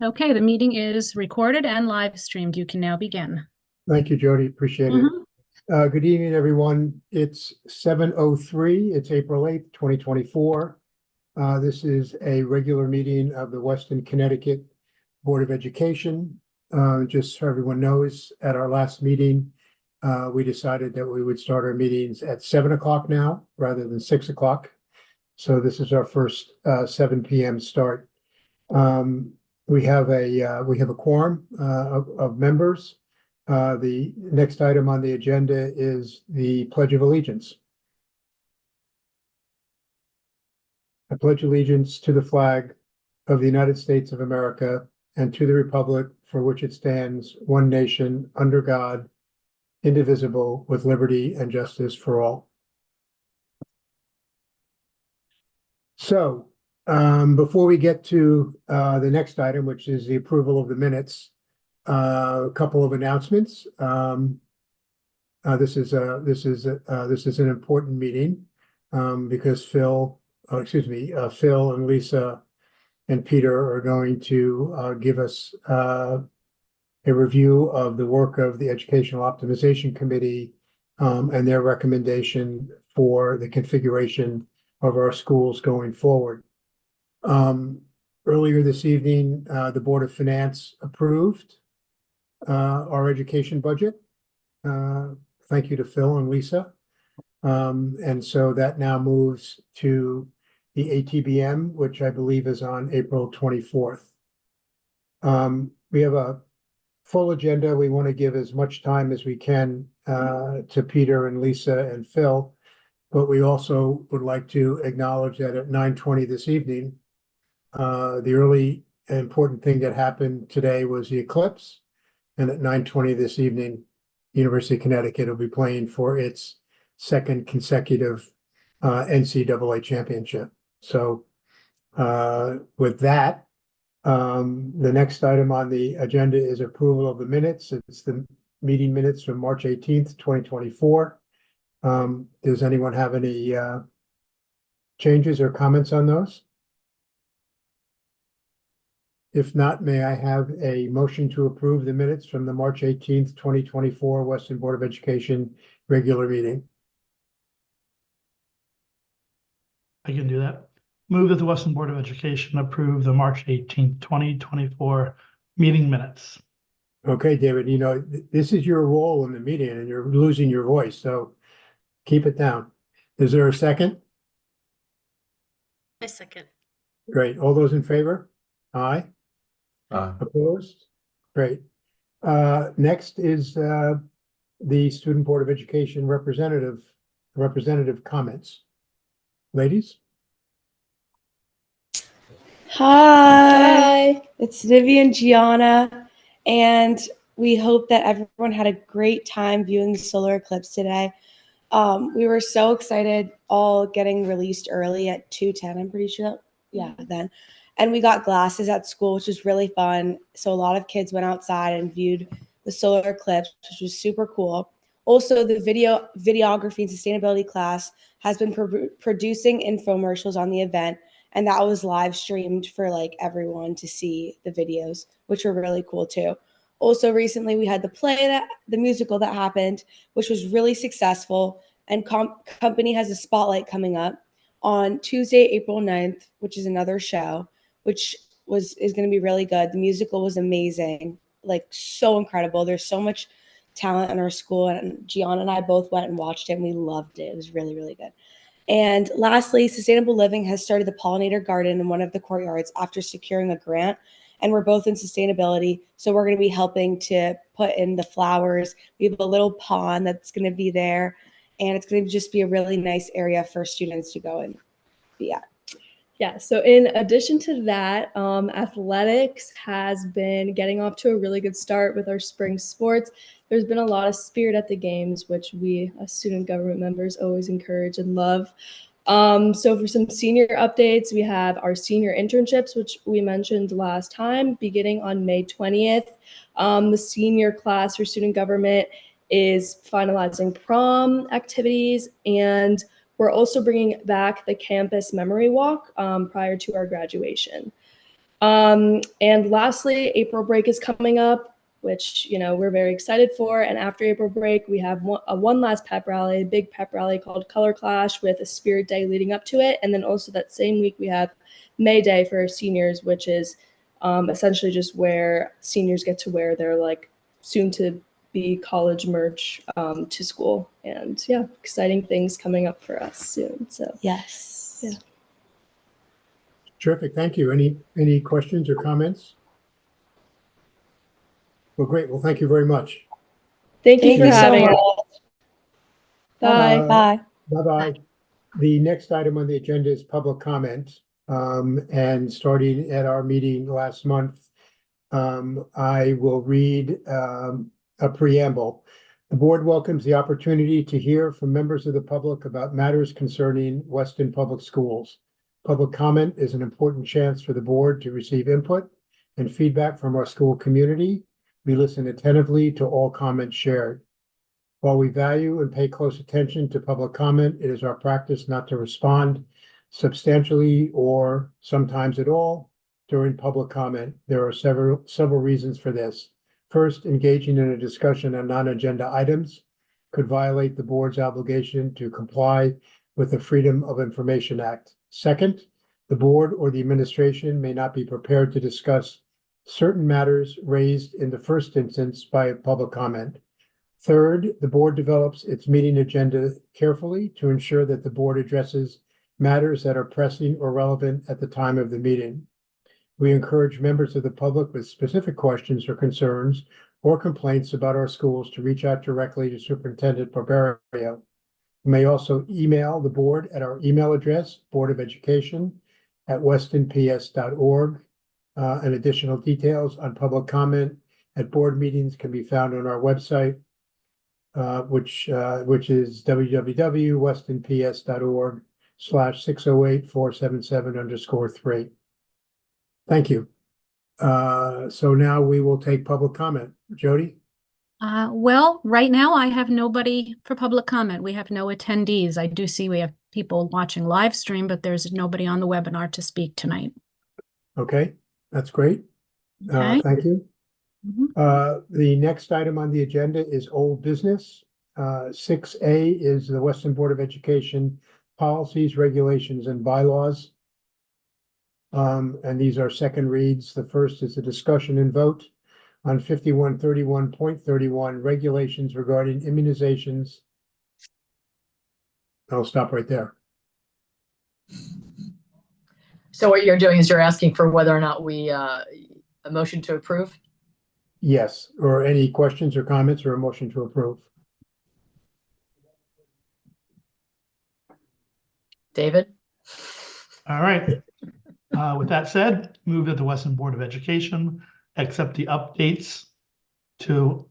Okay, the meeting is recorded and live streamed. You can now begin. Thank you, Jody. Appreciate it. Good evening, everyone. It's 7:03. It's April 8th, 2024. This is a regular meeting of the Weston, Connecticut Board of Education. Just so everyone knows, at our last meeting, we decided that we would start our meetings at 7 o'clock now rather than 6 o'clock. So this is our first 7 p.m. start. We have a quorum of members. The next item on the agenda is the Pledge of Allegiance. I pledge allegiance to the flag of the United States of America and to the republic for which it stands, one nation, under God, indivisible, with liberty and justice for all. So, before we get to the next item, which is the approval of the minutes, a couple of announcements. This is an important meeting because Phil and Lisa and Peter are going to give us a review of the work of the Educational Optimization Committee and their recommendation for the configuration of our schools going forward. Earlier this evening, the Board of Finance approved our education budget. Thank you to Phil and Lisa. And so that now moves to the ATBM, which I believe is on April 24th. We have a full agenda. We want to give as much time as we can to Peter and Lisa and Phil, but we also would like to acknowledge that at 9:20 this evening, the early important thing that happened today was the eclipse. And at 9:20 this evening, University of Connecticut will be playing for its second consecutive NCAA championship. So with that, the next item on the agenda is approval of the minutes. It's the meeting minutes from March 18th, 2024. Does anyone have any changes or comments on those? If not, may I have a motion to approve the minutes from the March 18th, 2024 Weston Board of Education regular meeting? I can do that. Move that the Weston Board of Education approve the March 18th, 2024 meeting minutes. Okay, David, this is your role in the meeting and you're losing your voice, so keep it down. Is there a second? I second. Great. All those in favor? Aye. Opposed? Great. Next is the Student Board of Education representative comments. Ladies? Hi, it's Vivian Gianna, and we hope that everyone had a great time viewing the solar eclipse today. We were so excited, all getting released early at 2:10, I'm pretty sure. Then. And we got glasses at school, which was really fun. So a lot of kids went outside and viewed the solar eclipse, which was super cool. Also, the videography and sustainability class has been producing infomercials on the event, and that was live streamed for everyone to see the videos, which were really cool too. Also, recently we had the musical that happened, which was really successful, and company has a spotlight coming up on Tuesday, April 9th, which is another show, which is going to be really good. The musical was amazing, so incredible. There's so much talent in our school, and Gianna and I both went and watched it, and we loved it. It was really, really good. And lastly, Sustainable Living has started the pollinator garden in one of the courtyards after securing a grant, and we're both in sustainability, so we're going to be helping to put in the flowers. We have a little pond that's going to be there, and it's going to just be a really nice area for students to go and be at. Yeah, so in addition to that, athletics has been getting off to a really good start with our spring sports. There's been a lot of spirit at the games, which we as student government members always encourage and love. So for some senior updates, we have our senior internships, which we mentioned last time, beginning on May 20th. The senior class for student government is finalizing prom activities, and we're also bringing back the campus memory walk prior to our graduation. And lastly, April break is coming up, which, we're very excited for. And after April break, we have one last pep rally, a big pep rally called Color Clash with a Spirit Day leading up to it. And then also that same week, we have May Day for our seniors, which is essentially just where seniors get to wear their soon to be college merch to school. And yeah, exciting things coming up for us soon. So Yes. Yeah. Terrific, thank you. Any questions or comments? Well, great. Well, thank you very much. thank you Thank for you so having much. us. Bye. Bye. Bye-bye. The next item on the agenda is public comment. And starting at our meeting last month, I will read a preamble. The board welcomes the opportunity to hear from members of the public about matters concerning Weston Public Schools. Public comment is an important chance for the board to receive input and feedback from our school community. We listen attentively to all comments shared. While we value and pay close attention to public comment, it is our practice not to respond substantially or sometimes at all during public comment. There are several reasons for this. First, engaging in a discussion on non-agenda items could violate the board's obligation to comply with the Freedom of Information Act. Second, the board or the administration may not be prepared to discuss certain matters raised in the first instance by public comment. Third, the board develops its meeting agenda carefully to ensure that the board addresses matters that are pressing or relevant at the time of the meeting. We encourage members of the public with specific questions or concerns or complaints about our schools to reach out directly to Superintendent Barbario. You may also email the board at our email address, boardofelucation@westonps.org. And additional details on public comment at board meetings can be found on our website, which is www.westonps.org/608-477_3. Thank you. So now we will take public comment. Jody? Well, right now I have nobody for public comment. We have no attendees. I do see we have people watching live stream, but there's nobody on the webinar to speak tonight. Okay, that's great. Okay. Thank you. Mhm. The next item on the agenda is old business. 6A is the Weston Board of Education policies, regulations, and bylaws. And these are second reads. The first is a discussion and vote on 5131.31 regulations regarding immunizations. I'll stop right there. So what you're doing is you're asking for whether or not we, a motion to approve? Yes, or any questions or comments or a motion to approve? David? All right. With that said, move that the Weston Board of Education accept the updates to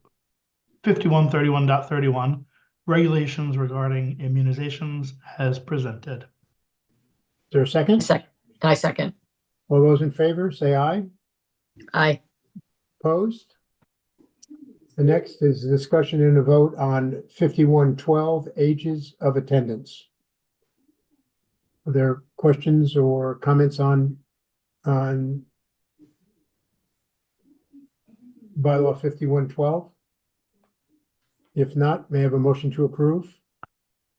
5131.31 regulations regarding immunizations as presented. Is there a second? I second. All those in favor, say aye. Aye. Opposed? The next is a discussion and a vote on 5112 ages of attendance. Are there questions or comments on bylaw 5112? If not, may I have a motion to approve?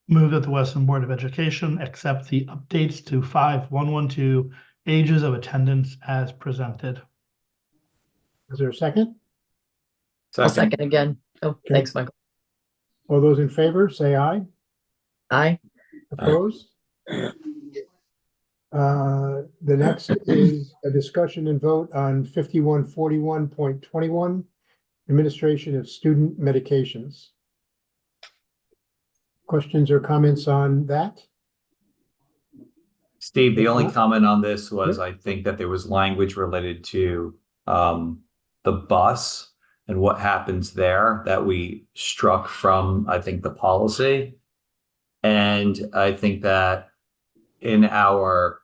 Move that the Weston Board of Education accept the updates to 5112 ages of attendance as presented. Is there a second? I'll second again. Oh, Okay. thanks, Michael. All those in favor, say aye. Aye. Opposed? The next is a discussion and vote on 5141.21, administration of student medications. Questions or comments on that? Steve, the only Yep. comment on this was, I think that there was language related to the bus and what happens there that we struck from, I think, the policy. And I think that in our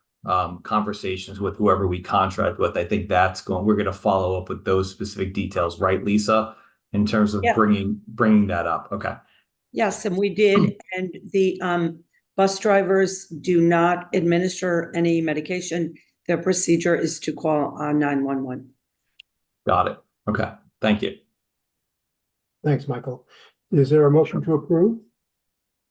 conversations with whoever we contract with, I think we're going to follow up with those specific details, right, Lisa? In terms of Yeah. bringing that up. Okay. Yes, and we did, and the bus drivers do not administer any medication. their procedure is to call 911. Got it. Okay, thank you. Thanks, Michael. Is there a motion to approve?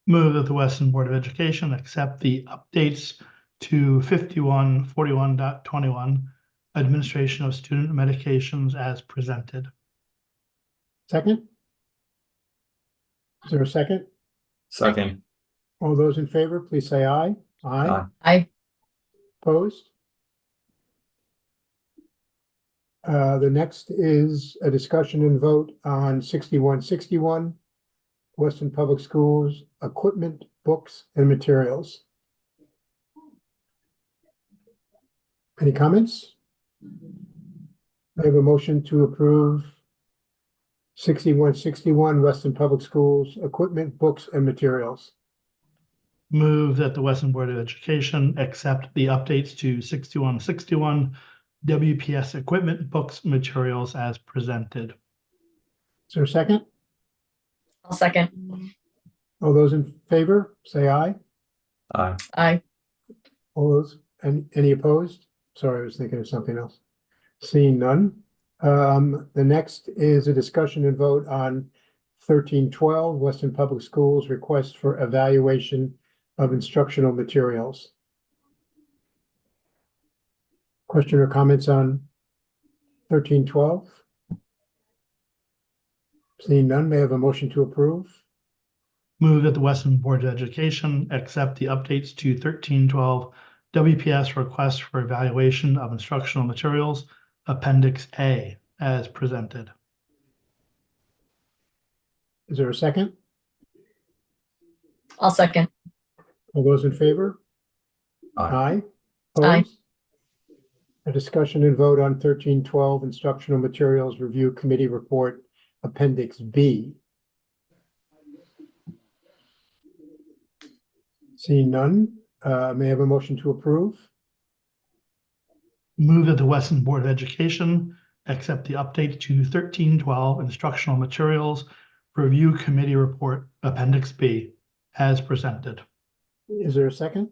Move that the Weston Board of Education accept the updates to 5141.21 Administration of Student Medications as presented. Second? Is there a second? Second. All those in favor, please say aye. Aye. Aye. Aye. Opposed? The next is a discussion and vote on 6161 Weston Public Schools equipment, books, and materials. Any comments? I have a motion to approve 6161 Weston Public Schools equipment, books, and materials. Move that the Weston Board of Education accept the updates to 6161 WPS equipment, books, materials as presented. Is there a second? I'll second. All those in favor, say aye. Aye. Aye. All those, and any opposed? Sorry, I was thinking of something else. Seeing none. The next is a discussion and vote on 1312 Weston Public Schools request for evaluation of instructional materials. Question or comments on 1312? Seeing none, may I have a motion to approve? Move that the Weston Board of Education accept the updates to 1312 WPS request for evaluation of instructional materials, Appendix A, as presented. Is there a second? I'll second. All those in favor? Aye. Aye. Aye. Opposed? A discussion and vote on 1312 Instructional Materials Review Committee Report, Appendix B. Seeing none, may I have a motion to approve? Move that the Weston Board of Education accept the update to 1312 Instructional Materials Review Committee Report, Appendix B, as presented. Is there a second?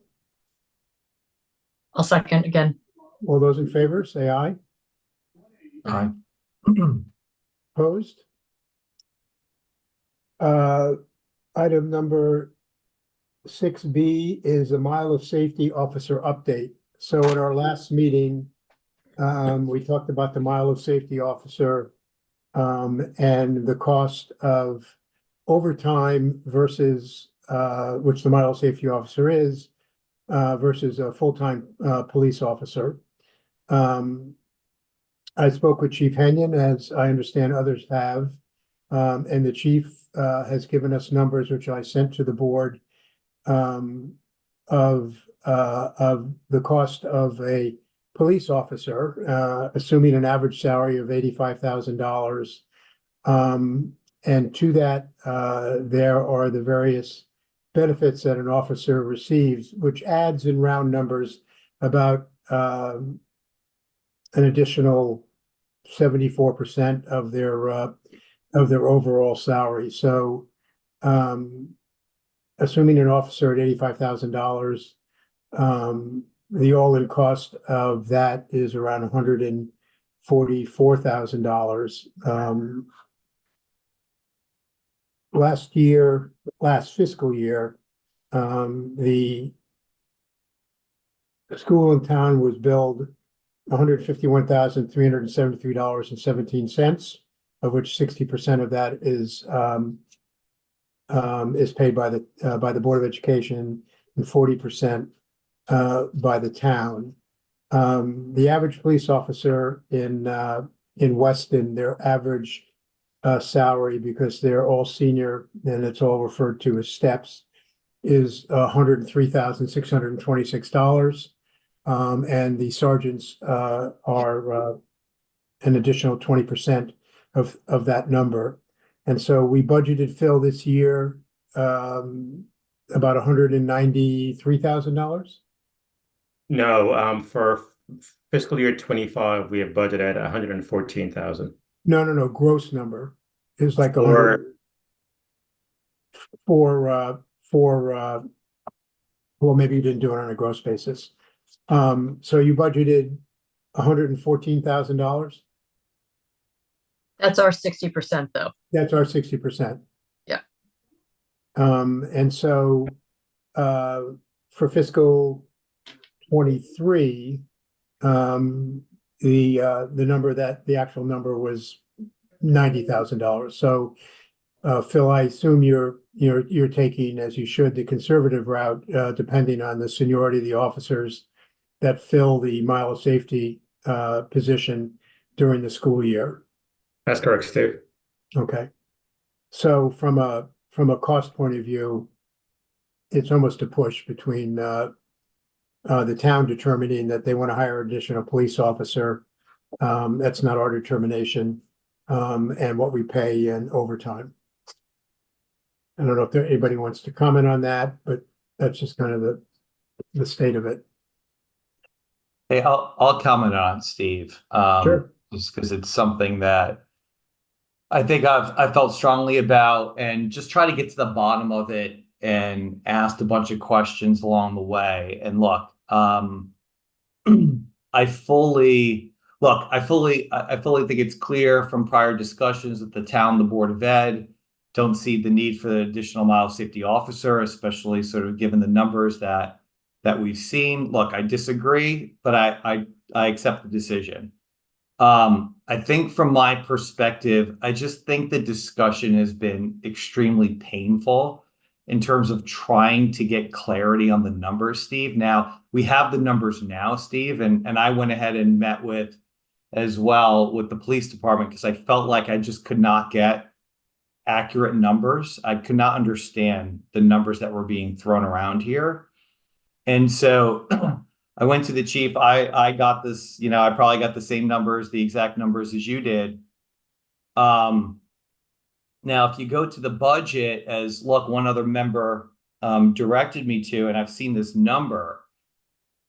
I'll second again. All those in favor, say aye. Aye. Opposed? Item number 6B is a Mile of Safety Officer update. So in our last meeting, we talked about the Mile of Safety Officer and the cost of overtime versus which the Mile of Safety Officer is versus a full-time police officer. I spoke with Chief Henyon, as I understand others have, and the chief has given us numbers which I sent to the board of the cost of a police officer, assuming an average salary of $85,000. And to that, there are the various benefits that an officer receives, which adds in round numbers about an additional 74% of their overall salary. So, assuming an officer at $85,000, the all-in cost of that is around $144,000. Last fiscal year, the school in town was billed $151,373.17, of which 60% of that is paid by the Board of Education and 40% by the town. The average police officer in Weston, their average salary, because they're all senior and it's all referred to as steps, is $103,626. And the sergeants are an additional 20% of that number. And so we budgeted Phil this year about $193,000. No, for fiscal year 25, we have budgeted 114,000. No, gross number is like For- well, maybe you didn't do it on a gross basis. So you budgeted $114,000? That's our 60% though. That's our 60%. Yeah. And so, for fiscal 23, the actual number was $90,000. So, Phil, I assume you're taking, as you should, the conservative route, depending on the seniority of the officers that fill the mile of safety position during the school year. That's correct, Steve. Okay. So from a cost point of view, it's almost a push between the town determining that they want to hire an additional police officer. That's not our determination, and what we pay in overtime. I don't know if anybody wants to comment on that, but that's just kind of the state of it. Hey, I'll comment on it, Steve. Sure. Just because it's something that I think I felt strongly about, and just try to get to the bottom of it and asked a bunch of questions along the way. And look, I fully think it's clear from prior discussions that the town, the Board of Ed, don't see the need for the additional mile safety officer, especially sort of given the numbers that we've seen. Look, I disagree, but I accept the decision. I think from my perspective, I just think the discussion has been extremely painful in terms of trying to get clarity on the numbers, Steve. Now, we have the numbers now, Steve, and I went ahead and met with the police department, because I felt like I just could not get accurate numbers. I could not understand the numbers that were being thrown around here. And so I went to the chief. I got this, I probably got the same numbers, the exact numbers as you did. Now, if you go to the budget, as look, one other member directed me to, and I've seen this number,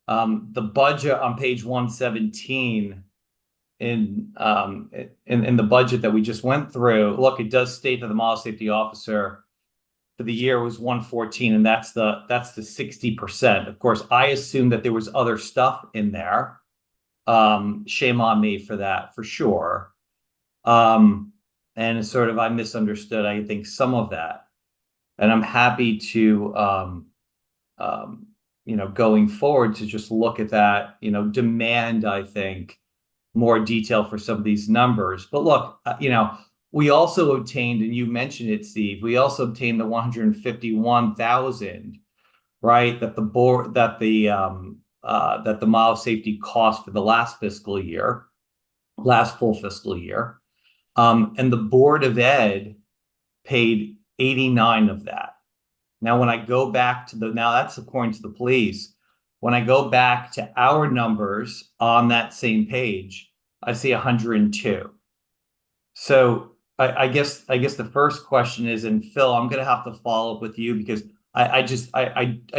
the budget on page 117 in the budget that we just went through, look, it does state that the mile safety officer for the year was 114, and that's the 60%. Of course, I assumed that there was other stuff in there. Shame on me for that, for sure. And sort of I misunderstood, I think, some of that. And I'm happy to, going forward, to just look at that, demand, I think, more detail for some of these numbers. But look, we also obtained, and you mentioned it, Steve, we also obtained the 151,000, right? That the mile safety cost for the last full fiscal year. And the Board of Ed paid 89 of that. Now, when I go back to now that's according to the police. When I go back to our numbers on that same page, I see 102. So I guess the first question is, and Phil, I'm going to have to follow up with you, because I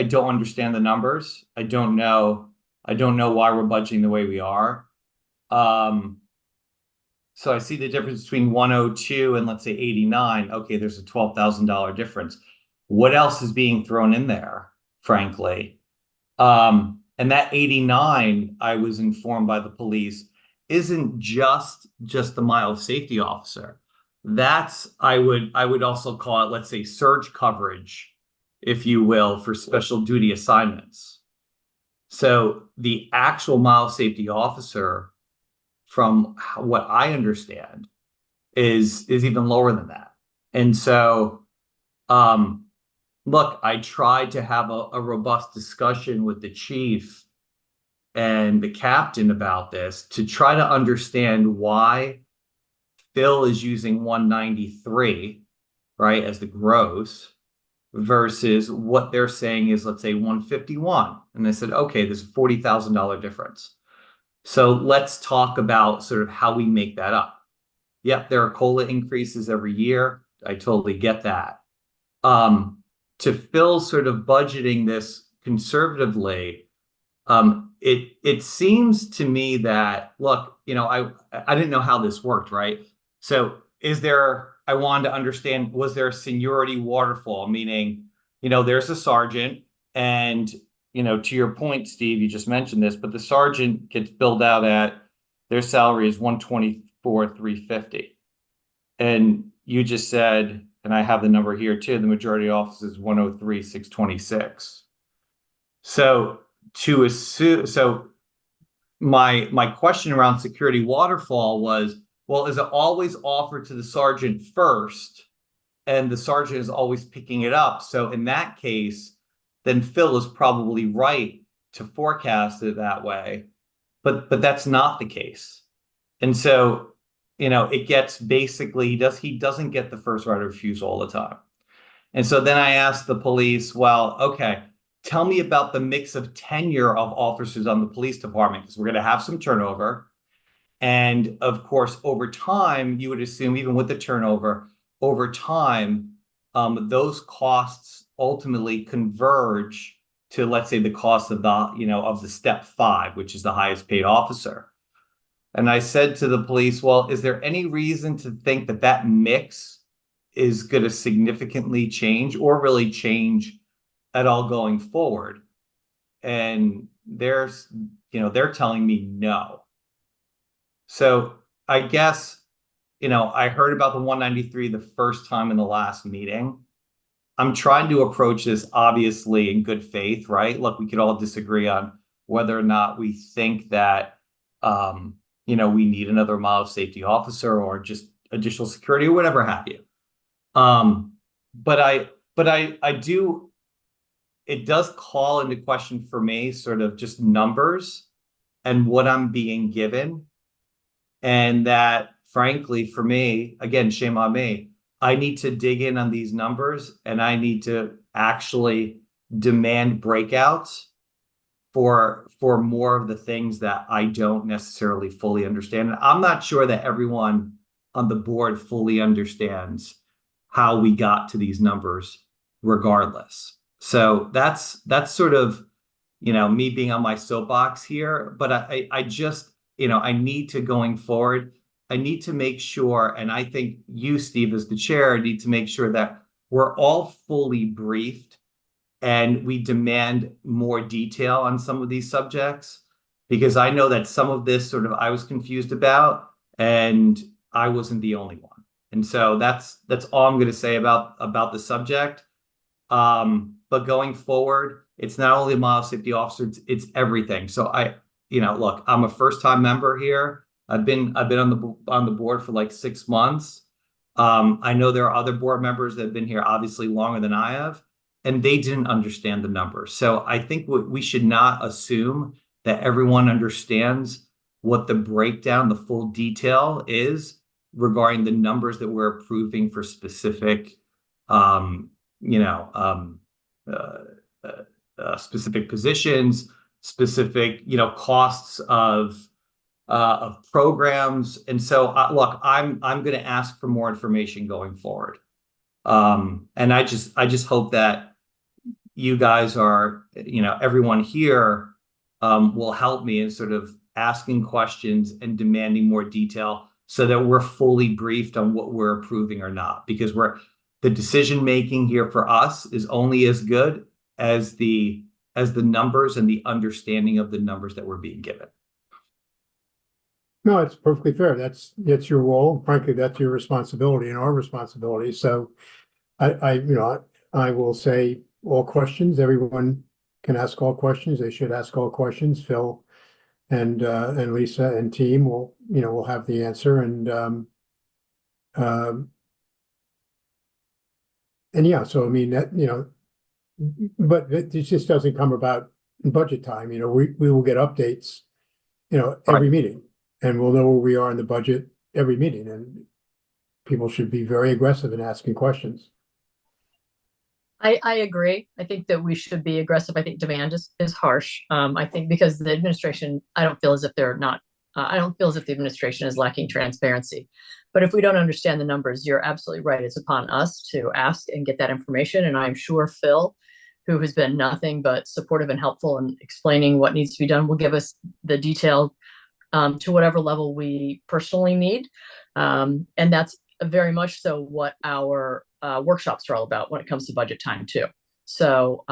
don't understand the numbers. I don't know why we're budgeting the way we are. So I see the difference between 102 and, let's say, 89. Okay, there's a $12,000 difference. What else is being thrown in there, frankly? And that 89, I was informed by the police, isn't just the mile safety officer. That's, I would also call it, let's say, surge coverage, if you will, for special duty assignments. So the actual mile safety officer, from what I understand, is even lower than that. And so, look, I tried to have a robust discussion with the chief and the captain about this to try to understand why Phil is using 193, right, as the gross, versus what they're saying is, let's say, 151. And they said, okay, there's a $40,000 difference. So let's talk about sort of how we make that up. Yep, there are COLA increases every year. I totally get that. To Phil sort of budgeting this conservatively, it seems to me that, look, I didn't know how this worked, right? So I wanted to understand, was there a seniority waterfall? Meaning, there's a sergeant, and to your point, Steve, you just mentioned this, but the sergeant gets billed out at, their salary is 124,350. And you just said, and I have the number here too, the majority office is 103,626. So to assume, so my question around security waterfall was, well, is it always offered to the sergeant first, and the sergeant is always picking it up? So in that case, then Phil is probably right to forecast it that way, but that's not the case. And so, it gets basically, he doesn't get the first right of refusal all the time. And so then I asked the police, well, okay, tell me about the mix of tenure of officers on the police department, because we're going to have some turnover. And of course, over time, you would assume, even with the turnover, over time, those costs ultimately converge to, let's say, the cost of the step 5, which is the highest paid officer. And I said to the police, well, is there any reason to think that that mix is going to significantly change or really change at all going forward? And they're telling me no. So I guess, I heard about the 193 the first time in the last meeting. I'm trying to approach this obviously in good faith, right? Look, we could all disagree on whether or not we think that, we need another mile safety officer or just additional security or whatever have you. But I do, it does call into question for me sort of just numbers and what I'm being given. And that, frankly, for me, again, shame on me, I need to dig in on these numbers, and I need to actually demand breakouts for more of the things that I don't necessarily fully understand. And I'm not sure that everyone on the board fully understands how we got to these numbers regardless. So that's sort of, me being on my soapbox here, but I just, I need to, going forward, I need to make sure, and I think you, Steve, as the chair, need to make sure that we're all fully briefed and we demand more detail on some of these subjects, because I know that some of this sort of I was confused about, and I wasn't the only one. And so that's all I'm going to say about the subject. But going forward, it's not only a mile safety officer, it's everything. So look, I'm a first-time member here. I've been on the board for like 6 months. I know there are other board members that have been here obviously longer than I have, and they didn't understand the numbers. So I think we should not assume that everyone understands what the breakdown, the full detail is regarding the numbers that we're approving for specific, specific positions, specific, costs of programs. And so, look, I'm going to ask for more information going forward. And I just hope that you guys are, everyone here will help me in sort of asking questions and demanding more detail so that we're fully briefed on what we're approving or not, because the decision making here for us is only as good as the numbers and the understanding of the numbers that we're being given. No, it's perfectly fair. That's your role. Frankly, that's your responsibility and our responsibility. So I will say all questions. Everyone can ask all questions. They should ask all questions. Phil and Lisa and team will have the answer. And yeah, so I mean that, but it just doesn't come about in budget time. We will get updates, every meeting, and we'll know where we are in the budget every meeting. And people should be very aggressive in asking questions. I agree. I think that we should be aggressive. I think demand is harsh. I think because the administration, I don't feel as if the administration is lacking transparency. But if we don't understand the numbers, you're absolutely right. It's upon us to ask and get that information. And I'm sure Phil, who has been nothing but supportive and helpful in explaining what needs to be done, will give us the detail to whatever level we personally need. And that's very much so what our workshops are all about when it comes to budget time too. So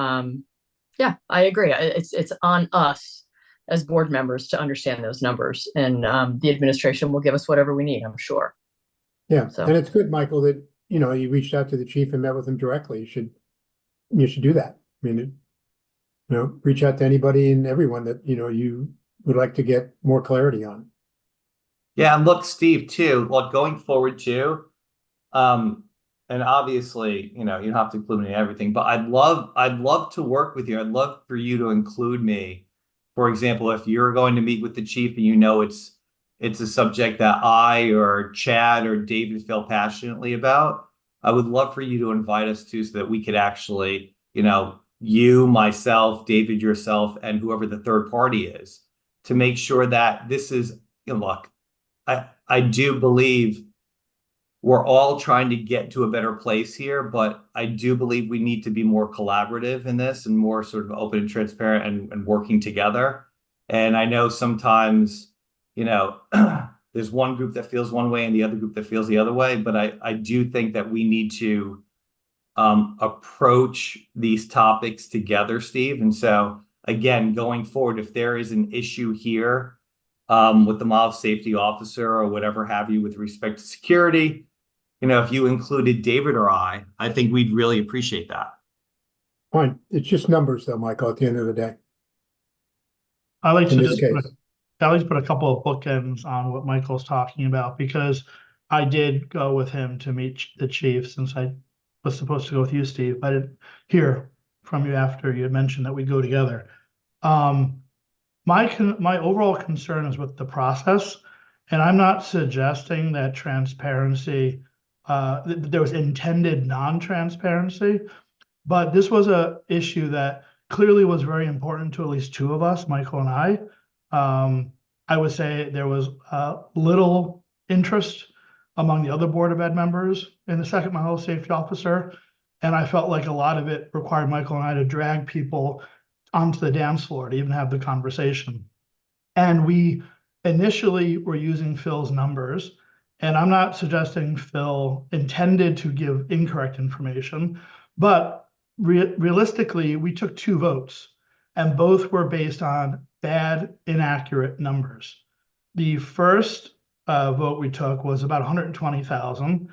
Yeah, I agree. It's on us as board members to understand those numbers, and the administration will give us whatever we need, I'm sure. Yeah, So- and it's good, Michael, that, you know, you reached out to the chief and met with him directly. You should do that. I mean, you know, reach out to anybody and everyone that, you know, you would like to get more clarity on. Yeah, and look, Steve, too, like going forward too, and obviously, you know, you don't have to include me in everything, but I'd love to work with you. I'd love for you to include me. For example, if you're going to meet with the chief and you know it's a subject that I or Chad or David feel passionately about, I would love for you to invite us to, so that we could actually, you know, you, myself, David, yourself, and whoever the third party is, to make sure that this is, you know, look, I do believe we're all trying to get to a better place here, but I do believe we need to be more collaborative in this and more sort of open and transparent and working together. And I know sometimes, you know, there's one group that feels one way and the other group that feels the other way, but I do think that we need to approach these topics together, Steve. And so again, going forward, if there is an issue here with the model safety officer or whatever have you with respect to security, you know, if you included David or I think we'd really appreciate that. Fine. It's just numbers though, Michael, at the end of the day. I like In to this just case. at least put a couple of bookends on what Michael's talking about, because I did go with him to meet the chief, since I was supposed to go with you, Steve. I didn't hear from you after you had mentioned that we go together. My overall concern is with the process, and I'm not suggesting that transparency, that there was intended non-transparency, but this was a issue that clearly was very important to at least two of us, Michael and I. I would say there was little interest among the other Board of Ed members in the second model safety officer, and I felt like a lot of it required Michael and I to drag people onto the dance floor to even have the conversation. And we initially were using Phil's numbers, and I'm not suggesting Phil intended to give incorrect information, but realistically, we took 2 votes, and both were based on bad, inaccurate numbers. The first vote we took was about 120,000,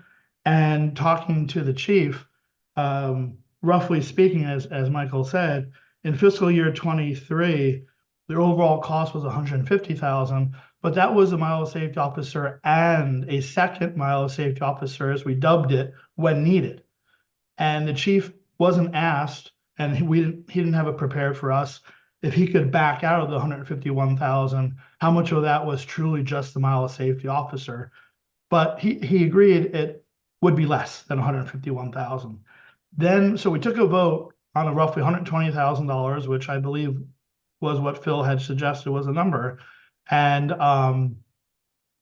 and talking to the chief, roughly speaking, as Michael said, in fiscal year 23, their overall cost was 150,000, but that was a mile safety officer and a second mile safety officer, as we dubbed it, when needed. And the chief wasn't asked, and he didn't have it prepared for us, if he could back out of the 151,000, how much of that was truly just the mile safety officer. But he agreed it would be less than 151,000. Then, so we took a vote on a roughly $120,000, which I believe was what Phil had suggested was a number. And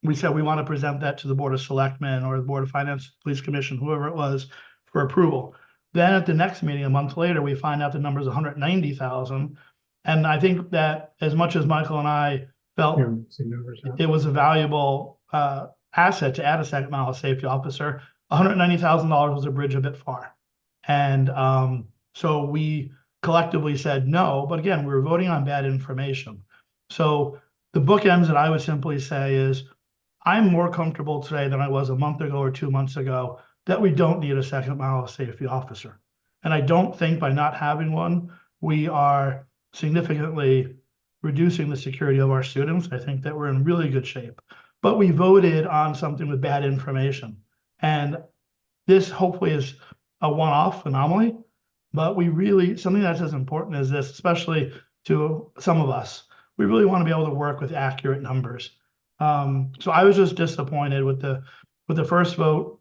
we said we want to present that to the Board of Selectmen or the Board of Finance, Police Commission, whoever it was, for approval. Then at the next meeting, a month later, we find out the number is 190,000. And I think that as much as Michael and I felt it was a valuable asset to add a second mile safety officer, $190,000 was a bridge a bit far. And so we collectively said no, but again, we were voting on bad information. So the bookends that I would simply say is, I'm more comfortable today than I was a month ago or 2 months ago that we don't need a second mile safety officer. And I don't think by not having one, we are significantly reducing the security of our students. I think that we're in really good shape, but we voted on something with bad information. And this hopefully is a one-off anomaly, but we really, something that's as important as this, especially to some of us, we really want to be able to work with accurate numbers. So I was just disappointed with the first vote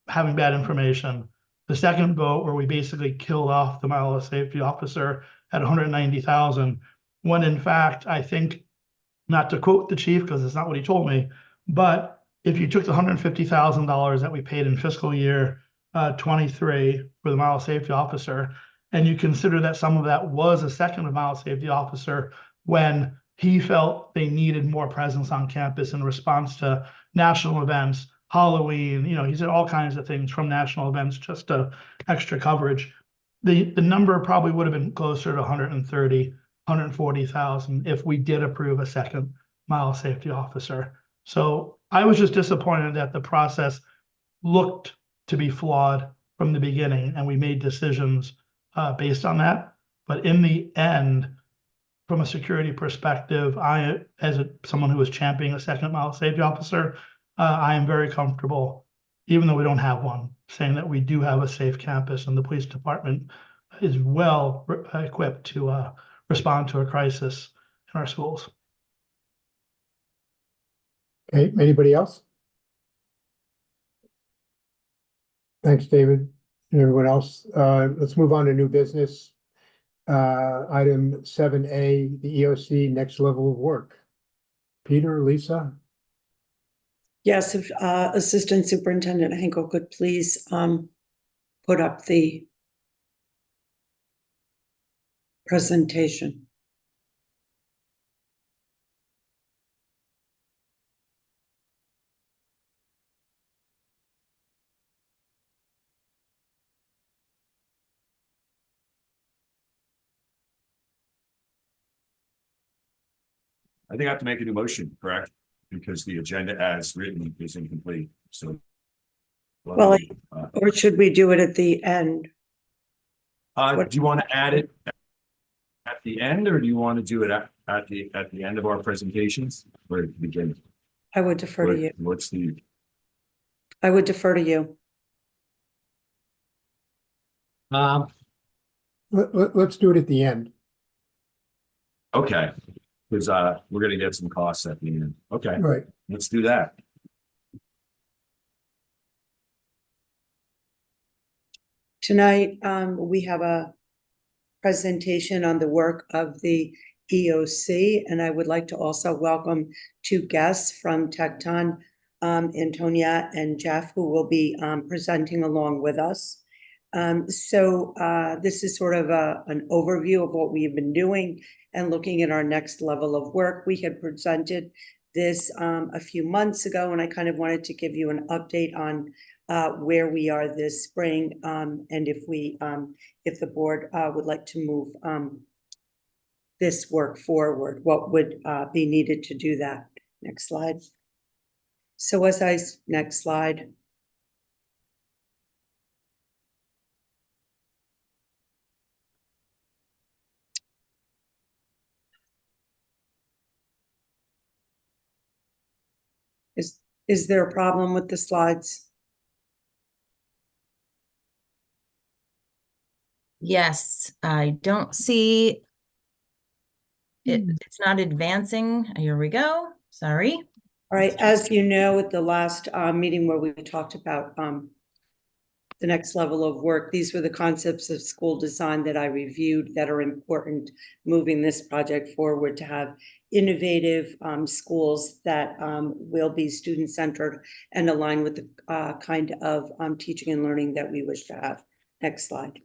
having bad information, the second vote where we basically killed off the mile safety officer at 190,000, when in fact, I think, not to quote the chief because it's not what he told me, but if you took the $150,000 that we paid in fiscal year 23 for the mile safety officer, and you consider that some of that was a second mile safety officer when he felt they needed more presence on campus in response to national events, Halloween, you know, he said all kinds of things from national events just to extra coverage. the number probably would have been closer to 130, 140,000 if we did approve a second mile safety officer. So I was just disappointed that the process looked to be flawed from the beginning, and we made decisions based on that. But in the end, from a security perspective, someone who is championing a second mile safety officer, I am very comfortable, even though we don't have one, saying that we do have a safe campus and the police department is well equipped to respond to a crisis in our schools. Okay, anybody else? Thanks, David, and everyone else. Let's move on to new business. Item 7A, the EOC next level of work. Peter, Lisa? Yes, if Assistant Superintendent Hinkle could please put up the presentation. I think I have to make a new motion, correct? Because the agenda as written is incomplete, so. Well, or should we do it at the end? Do you want to add it at the end, or do you want to do it at the end of our presentations, or at the beginning? I would defer to you. What's the? I would defer to you. Let's do it at the end. Okay, because we're gonna get some costs at the end. Okay, Right. let's do that. Tonight, we have a presentation on the work of the EOC, and I would like to also welcome two guests from Tecton, Antonia and Jeff, who will be presenting along with us. This is sort of an overview of what we've been doing and looking at our next level of work. We had presented this a few months ago, and I kind of wanted to give you an update on where we are this spring, and if the board would like to move this work forward, what would be needed to do that. Next slide. So next slide. Is there a problem with the slides? Yes, I don't see it. It's not advancing. Here we go. Sorry. All right, as you know, at the last meeting where we talked about the next level of work, these were the concepts of school design that I reviewed that are important moving this project forward to have innovative schools that will be student-centered and align with the kind of teaching and learning that we wish to have. Next slide.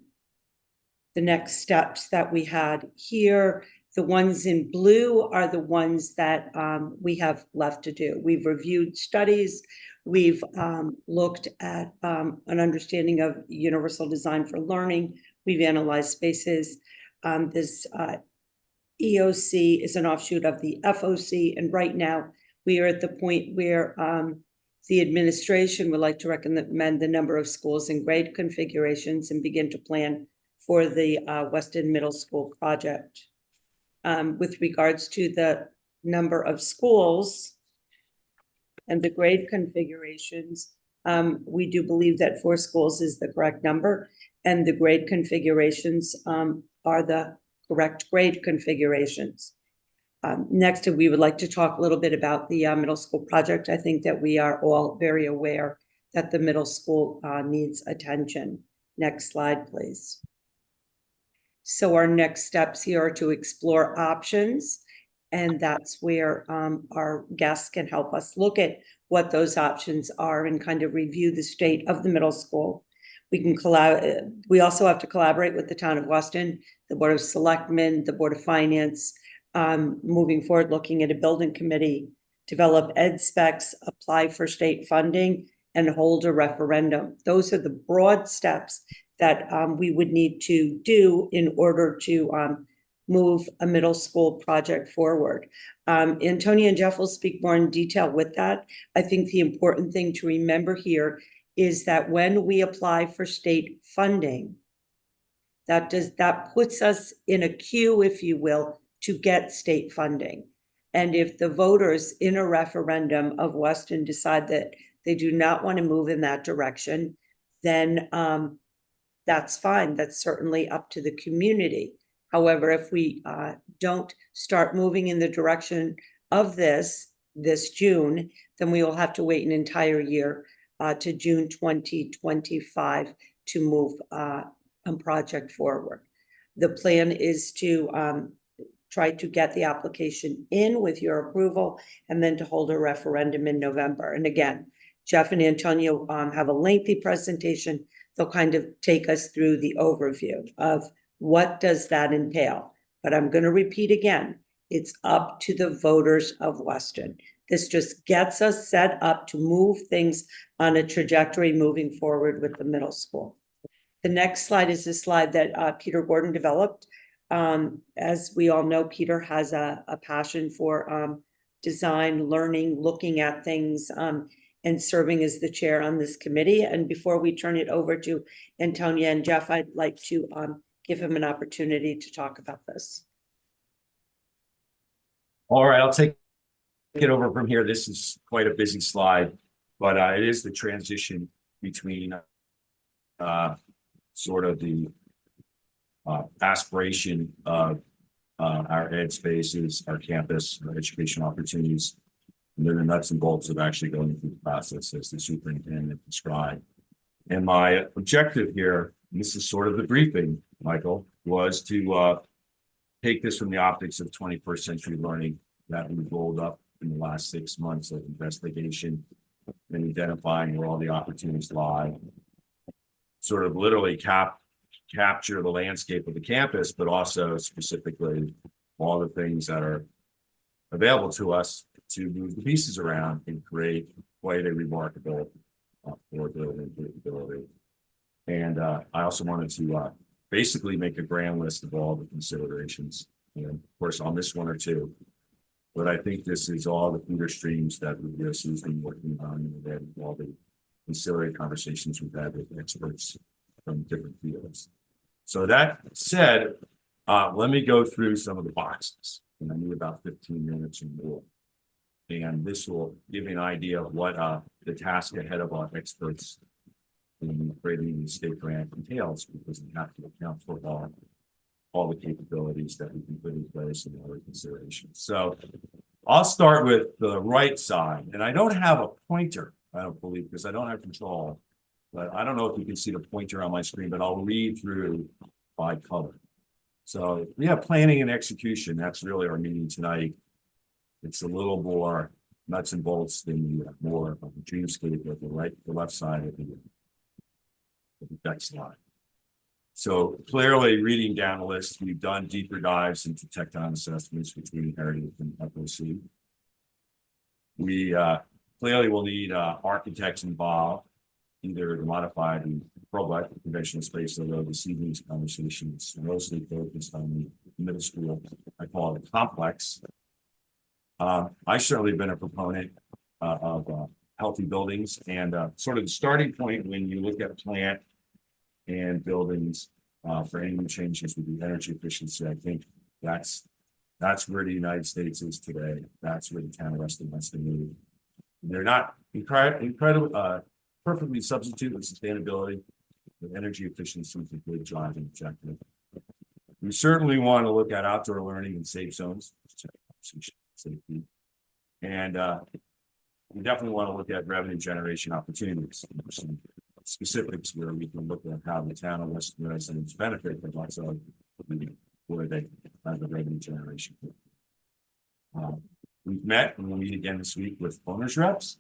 The next steps that we had here, the ones in blue are the ones that we have left to do. We've reviewed studies. We've looked at an understanding of universal design for learning. We've analyzed spaces. This EOC is an offshoot of the FOC, and right now we are at the point where the administration would like to recommend the number of schools and grade configurations and begin to plan for the Weston Middle School project. With regards to the number of schools and the grade configurations, we do believe that 4 schools is the correct number, and the grade configurations are the correct grade configurations. Next, we would like to talk a little bit about the middle school project. I think that we are all very aware that the middle school needs attention. Next slide, please. So our next steps here are to explore options, and that's where our guests can help us look at what those options are and kind of review the state of the middle school. We also have to collaborate with the town of Weston, the Board of Selectmen, the Board of Finance, moving forward, looking at a building committee, develop ed specs, apply for state funding, and hold a referendum. Those are the broad steps that we would need to do in order to move a middle school project forward. Antonia and Jeff will speak more in detail with that. I think the important thing to remember here is that when we apply for state funding, that puts us in a queue, if you will, to get state funding. And if the voters in a referendum of Weston decide that they do not want to move in that direction, then that's fine. That's certainly up to the community. However, if we don't start moving in the direction of this June, then we will have to wait an entire year to June 2025 to move a project forward. The plan is to try to get the application in with your approval and then to hold a referendum in November. And again, Jeff and Antonio have a lengthy presentation. They'll kind of take us through the overview of what does that entail. But I'm going to repeat again, it's up to the voters of Weston. This just gets us set up to move things on a trajectory moving forward with the middle school. The next slide is a slide that Peter Gordon developed. As we all know, Peter has a passion for design, learning, looking at things, and serving as the chair on this committee. And before we turn it over to Antonia and Jeff, I'd like to give him an opportunity to talk about this. All right, I'll take it over from here. This is quite a busy slide, but it is the transition between sort of the aspiration of our ed spaces, our campus, our education opportunities, and then the nuts and bolts of actually going through the process as the superintendent described. And my objective here, and this is sort of the briefing, Michael, was to take this from the optics of 21st century learning that we've rolled up in the last 6 months of investigation and identifying where all the opportunities lie, sort of literally capture the landscape of the campus, but also specifically all the things that are available to us to move the pieces around and create quite a remarkable floor building capability. And I also wanted to basically make a grand list of all the considerations. And of course, I'll miss one or two, but I think this is all the feeder streams that USC's been working on, and all the ancillary conversations we've had with experts from different fields. So that said, let me go through some of the boxes, and I need about 15 minutes or more. And this will give you an idea of what the task ahead of our experts in creating the state grant entails, because we have to account for all the capabilities that we can put in place and other considerations. So I'll start with the right side, and I don't have a pointer, I don't believe, because I don't have control, but I don't know if you can see the pointer on my screen, but I'll read through by color. So we have planning and execution. That's really our meeting tonight. It's a little more nuts and bolts than more of a dreamscape of the left side of the next slide. So clearly, reading down the list, we've done deeper dives into tecton assessments, which we inherited from FOC. We clearly will need architects involved, either to modify the pro-black conventional space, although this evening's conversation is mostly focused on the middle school. I call it a complex. I've certainly been a proponent of healthy buildings, and sort of the starting point when you look at plant and buildings for any changes with the energy efficiency. I think that's where the United States is today. That's where the town of Weston wants to move. They're not perfectly substitute with sustainability, but energy efficiency is a good driving objective. We certainly want to look at outdoor learning and safe zones, safety, and we definitely want to look at revenue generation opportunities. Some specifics where we can look at how the town of Weston residents benefit from lots of where they have the revenue generation. We've met and we'll meet again this week with owners reps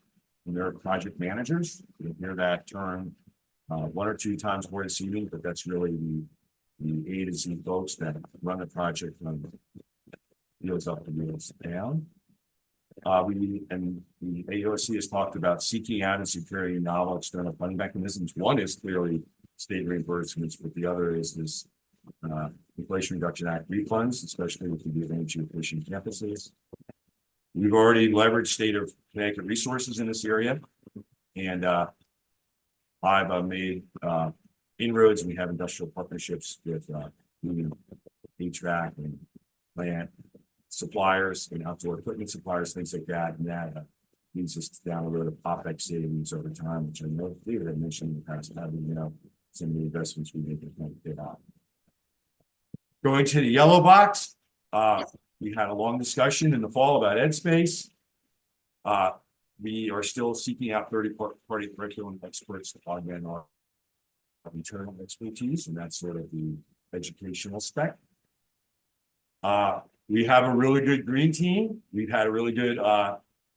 and their project managers. You'll hear that term 1 or 2 times more this evening, but that's really the A to Z folks that run the project from wheels up to wheels down. And the AOC has talked about seeking out and securing novel external funding mechanisms. One is clearly state reimbursements, but the other is this Inflation Reduction Act refunds, especially with the energy efficient campuses. We've already leveraged state of Connecticut resources in this area, and I've made inroads. We have industrial partnerships with HVAC and plant suppliers and outdoor equipment suppliers, things like that, and that leads us down the road of OpEx savings over time, which I know David had mentioned in the past, having some of the investments we make in get out. Going to the yellow box, we had a long discussion in the fall about EdSpace. We are still seeking out third-party curriculum experts to augment our internal expertise, and that's sort of the educational spec. We have a really good green team. We've had a really good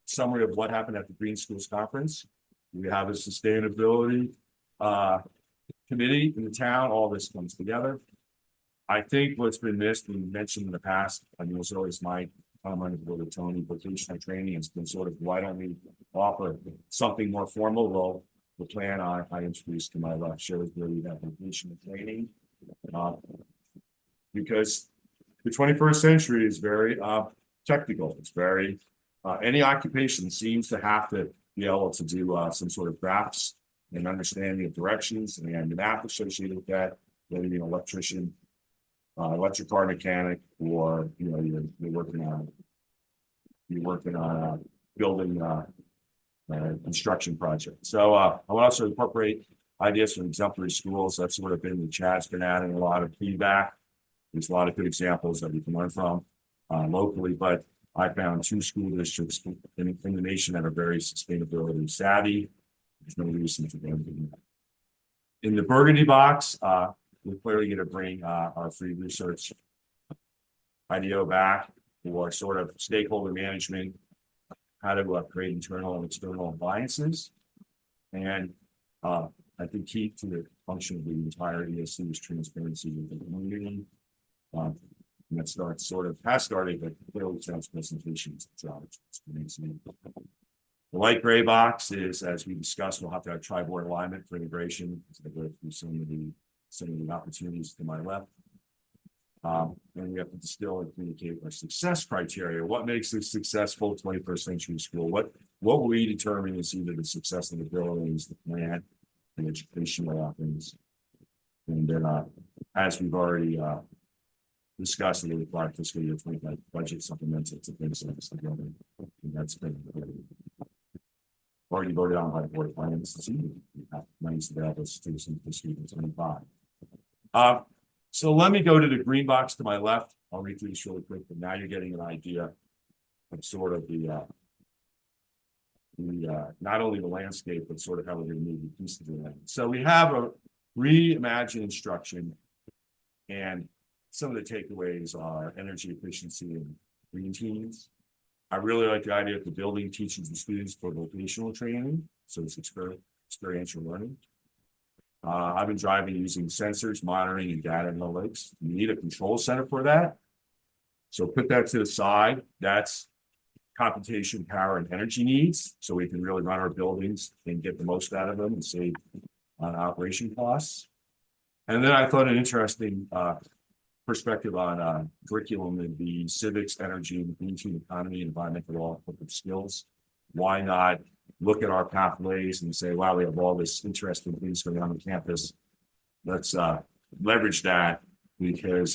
summary of what happened at the Green Schools Conference. We have a sustainability committee in the town. All this comes together. I think what's been missed and mentioned in the past, I mean, it was always my comment with Tony, vocational training has been sort of, why don't we offer something more formal? Well, the plan I introduced to my left shows where we have vocational training, because the 21st century is very technical. It's very, any occupation seems to have to be able to do some sort of graphs and understanding of directions and the math associated with that, whether you're an electrician, electric car mechanic, or you're working on building construction project. So I want to also incorporate ideas from exemplary schools. That's sort of been the chat's been adding a lot of feedback. There's a lot of good examples that we can learn from locally, but I found 2 school districts in the nation that are very sustainability savvy. There's no reason to go into that. In the Burgundy box, we're clearly going to bring our free research IDEO back for sort of stakeholder management, how to create internal and external alliances. And I think key to the function of the entire ESC is transparency with the community. And that has started, but clearly sounds presentations. The light gray box is, as we discussed, we'll have to have tri-board alignment for integration. So I go through some of the opportunities to my left. And we have to distill and communicate our success criteria. What makes a successful 21st century school? What we determine is either the success of the buildings, the plan, and educational offerings. And then, as we've already discussed in the required fiscal year 25 budget supplemental to things like the building. And that's been already voted on by the Board of Finance this evening. We have monies available to some fiscal year 25. So let me go to the green box to my left. I'll read through this really quick, but now you're getting an idea of sort of the not only the landscape, but sort of how we're going to move the pieces of the land. So we have a reimagined instruction, and some of the takeaways are energy efficiency and green teams. I really like the idea that the building teaches the students for vocational training, so it's experiential learning. I've been driving using sensors, monitoring, and data analytics. You need a control center for that. So put that to the side. That's computation, power, and energy needs. So we can really run our buildings and get the most out of them and save on operation costs. And then I thought an interesting perspective on curriculum would be civics, energy, green team economy, environmental corporate skills. Why not look at our pathways and say, wow, we have all this interesting things going on the campus. Let's leverage that, because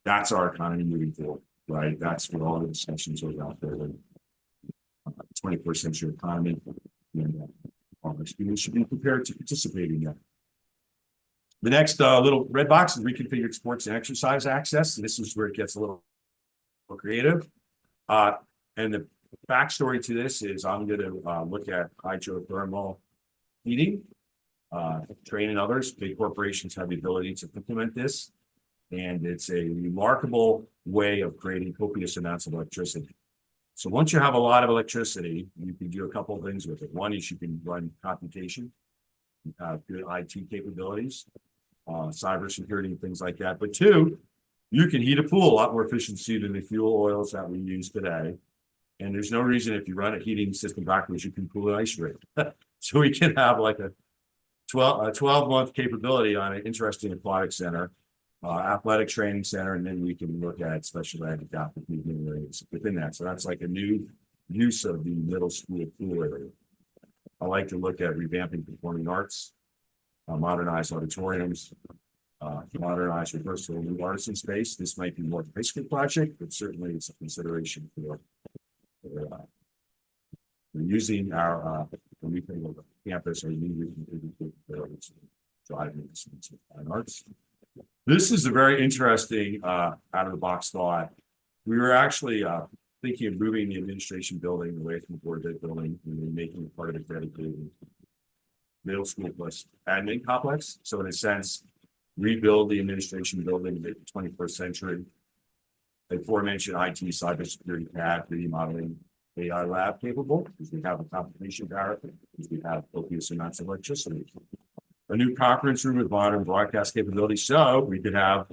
that's our economy moving forward, right? That's what all the discussions are about there. The 21st century economy, and all our students should be prepared to participate in that. The next little red box is reconfigured sports and exercise access. This is where it gets a little creative. And the backstory to this is I'm going to look at hydrothermal heating, training others. Big corporations have the ability to implement this, and it's a remarkable way of creating copious amounts of electricity. So once you have a lot of electricity, you can do a couple of things with it. One is you can run computation, you have good IT capabilities, cybersecurity, and things like that. But 2, you can heat a pool a lot more efficiency than the fuel oils that we use today. And there's no reason, if you run a heating system backwards, you can cool an ice rink. So we can have like a 12-month capability on an interesting aquatic center, athletic training center, and then we can look at special ed adaptive movement areas within that. So that's like a new use of the middle school pool area. I like to look at revamping performing arts, modernize auditoriums, modernize rehearsal new artisan space. This might be more of a high school project, but certainly it's a consideration for using our when we think of campus or new driving fine arts. This is a very interesting out of the box thought. We were actually thinking of moving the administration building away from the board ed building and then making it part of a dedicated middle school plus admin complex. So in a sense, rebuild the administration building in the 21st century. The aforementioned IT, cybersecurity, CAD, 3D modeling, AI lab capable, because we have a computation power, because we have copious amounts of electricity. A new conference room with modern broadcast capability, so we could have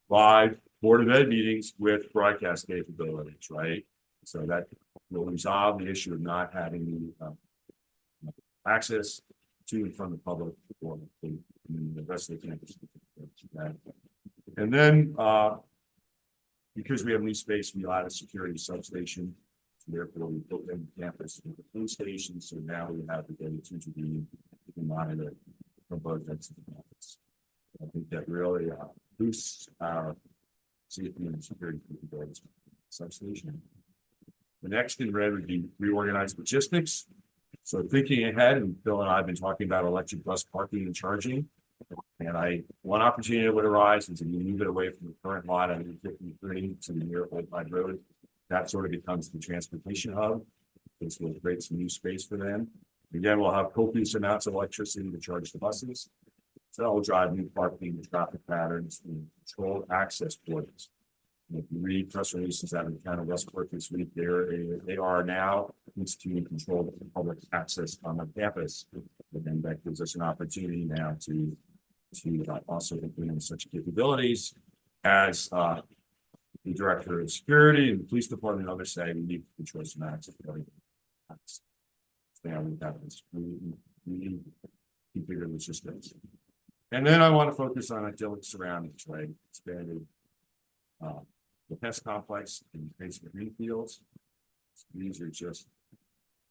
live Board of Ed meetings with broadcast capabilities, right? So that will resolve the issue of not having the access to and from the public or the rest of the campus. And then because we have new space, we added a security substation. So therefore, we put in campus with the police station. So now we have the ability to intervene and monitor from both ends of the campus. I think that really boosts our safety and security capabilities. Substation. The next in red would be reorganized logistics. So thinking ahead, and Bill and I have been talking about electric bus parking and charging. And one opportunity that would arise is if you move it away from the current lot on 53 to the near Old Pine Road, that sort of becomes the transportation hub. This will create some new space for them. Again, we'll have copious amounts of electricity to charge the buses. So that will drive new parking, traffic patterns, and controlled access points. If you read press releases out of the town of Westport this week, they are now instituting control of public access on the campus. And that gives us an opportunity now to also implement such capabilities as the director of security and the police department and others say we need to control some access. We configure the systems. And then I want to focus on idyllic surroundings, right? Expanded the pest complex and basic green fields. These are just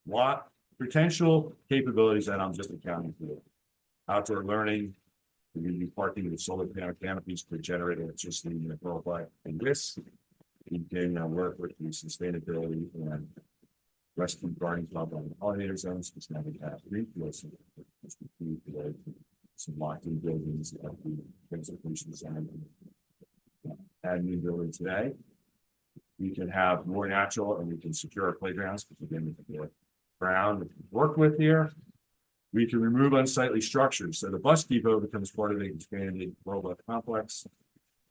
what potential capabilities that I'm just accounting for. Outdoor learning, we're going to be parking with solar panel canopies to generate electricity in the worldwide. And this, we can work with the sustainability and rescue garden club on the pollinator zones, because now we have green fields. Some locked-in buildings that the conservation design admin building today. We can have more natural and we can secure our playgrounds, because again, we can ground we can work with here. We can remove unsightly structures. So the bus depot becomes part of the expanded robot complex.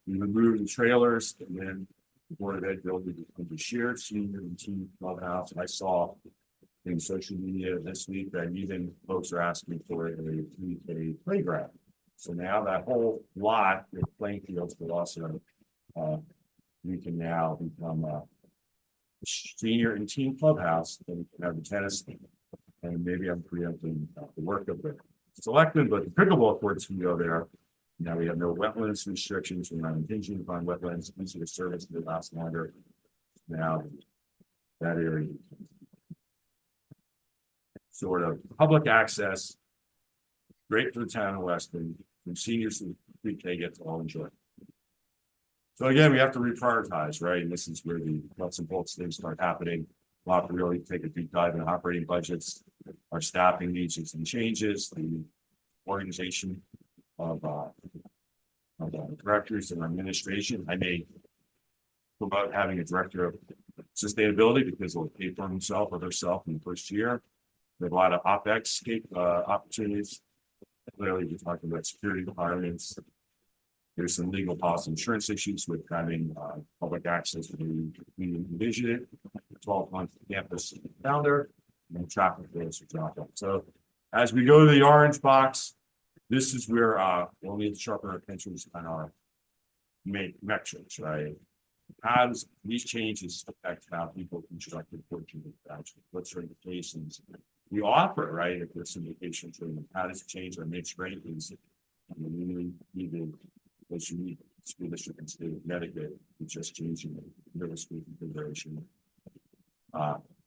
We remove the trailers, and then the Board of Ed building becomes a shared senior and teen clubhouse. And I saw in social media this week that even folks are asking for a 3K playground. So now that whole lot with playing fields, but also we can now become a senior and teen clubhouse, and we can have the tennis, and maybe I'm preempting the work of the selectmen, but the pickleball courts can go there. Now we have no wetlands restrictions. We're not impinging upon wetlands. Easier service to last longer. Now that area, sort of public access, great for the town of Weston, from seniors to 3K get to all enjoy. So again, we have to reprioritize, right? And this is where the nuts and bolts things start happening. We'll have to really take a deep dive in operating budgets, our staffing needs and some changes, the organization of directors and administration. I may promote having a director of sustainability because he'll pay for himself or herself in the first year. We have a lot of OpEx opportunities. Clearly, we're talking about security requirements. There's some legal policy insurance issues with having public access when we envision it. 12-month campus calendar and traffic flows to drop off. So as we go to the orange box, this is where we'll need to sharpen our pencils on our metrics, right? How does these changes affect how people construct the portrait? What certifications we offer, right? If there's some vacation training, how does it change our mixed rankings? I mean, we really need to, as you need school district and state of Connecticut, it's just changing the middle school configuration.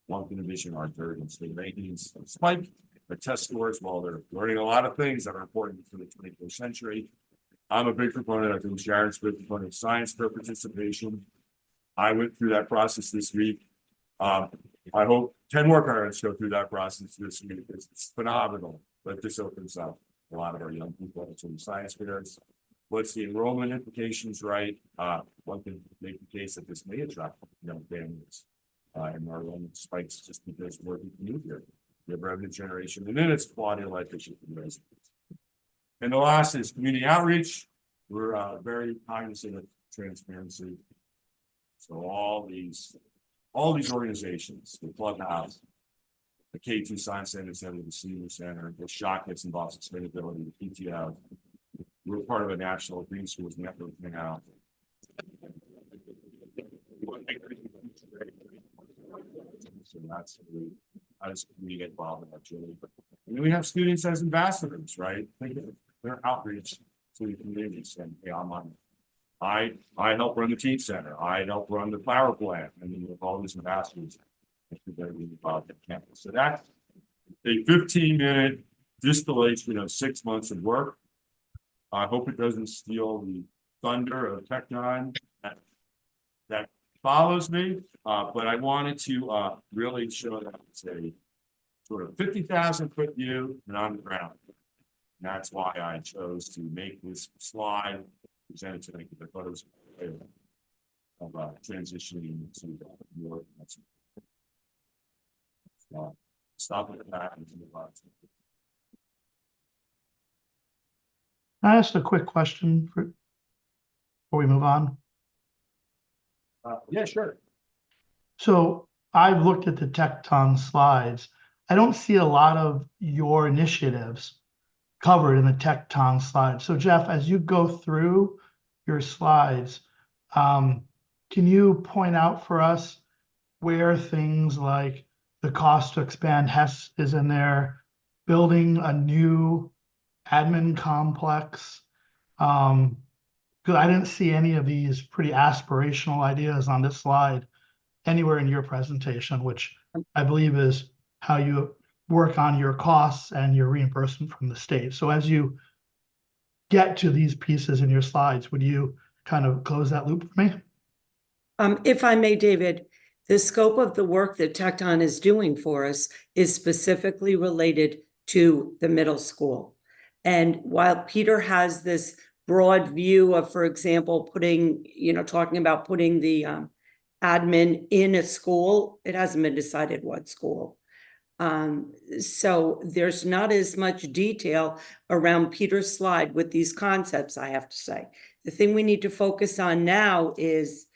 One division, our third and state rankings, despite the test scores, while they're learning a lot of things that are important for the 21st century. I'm a big proponent, I think Sharon's a big proponent of science fair participation. I went through that process this week. I hope 10 more parents go through that process this week. It's phenomenal, but this opens up a lot of our young people to the science fairs. What's the enrollment implications, right? One can make the case that this may attract young families. And our enrollment spikes just because more people move here. We have revenue generation, and then it's quality of life issue for the residents. And the last is community outreach. We're very cognizant of transparency. So all these organizations, the Clubhouse, the K2 Science Center, the Senior Center, the Shot gets involved in sustainability, the PTO. We're part of a national Green Schools network now. So that's how does we get involved in that journey. And we have students as ambassadors, right? Think of their outreach to the communities, and hey, I help run the teen center. I help run the flower plant. I mean, with all these ambassadors, they're involved at campus. So that's a 15-minute distillation of 6 months of work. I hope it doesn't steal the thunder of Tecton that follows me, but I wanted to really show that it's a sort of 50,000-foot view and on the ground. And that's why I chose to make this slide presented tonight, because I thought it was a way of transitioning to more. Stop at that and move on. Can I ask a quick question before we move on? Yeah, sure. So I've looked at the Tecton slides. I don't see a lot of your initiatives covered in the Tecton slides. So Jeff, as you go through your slides, can you point out for us where things like the cost to expand HES is in there, building a new admin complex? Because I didn't see any of these pretty aspirational ideas on this slide anywhere in your presentation, which I believe is how you work on your costs and your reimbursement from the state. So as you get to these pieces in your slides, would you kind of close that loop for me? If I may, David, the scope of the work that Tecton is doing for us is specifically related to the middle school. And while Peter has this broad view of, for example, talking about putting the admin in a school, it hasn't been decided what school. So there's not as much detail around Peter's slide with these concepts, I have to say. The thing we need to focus on now is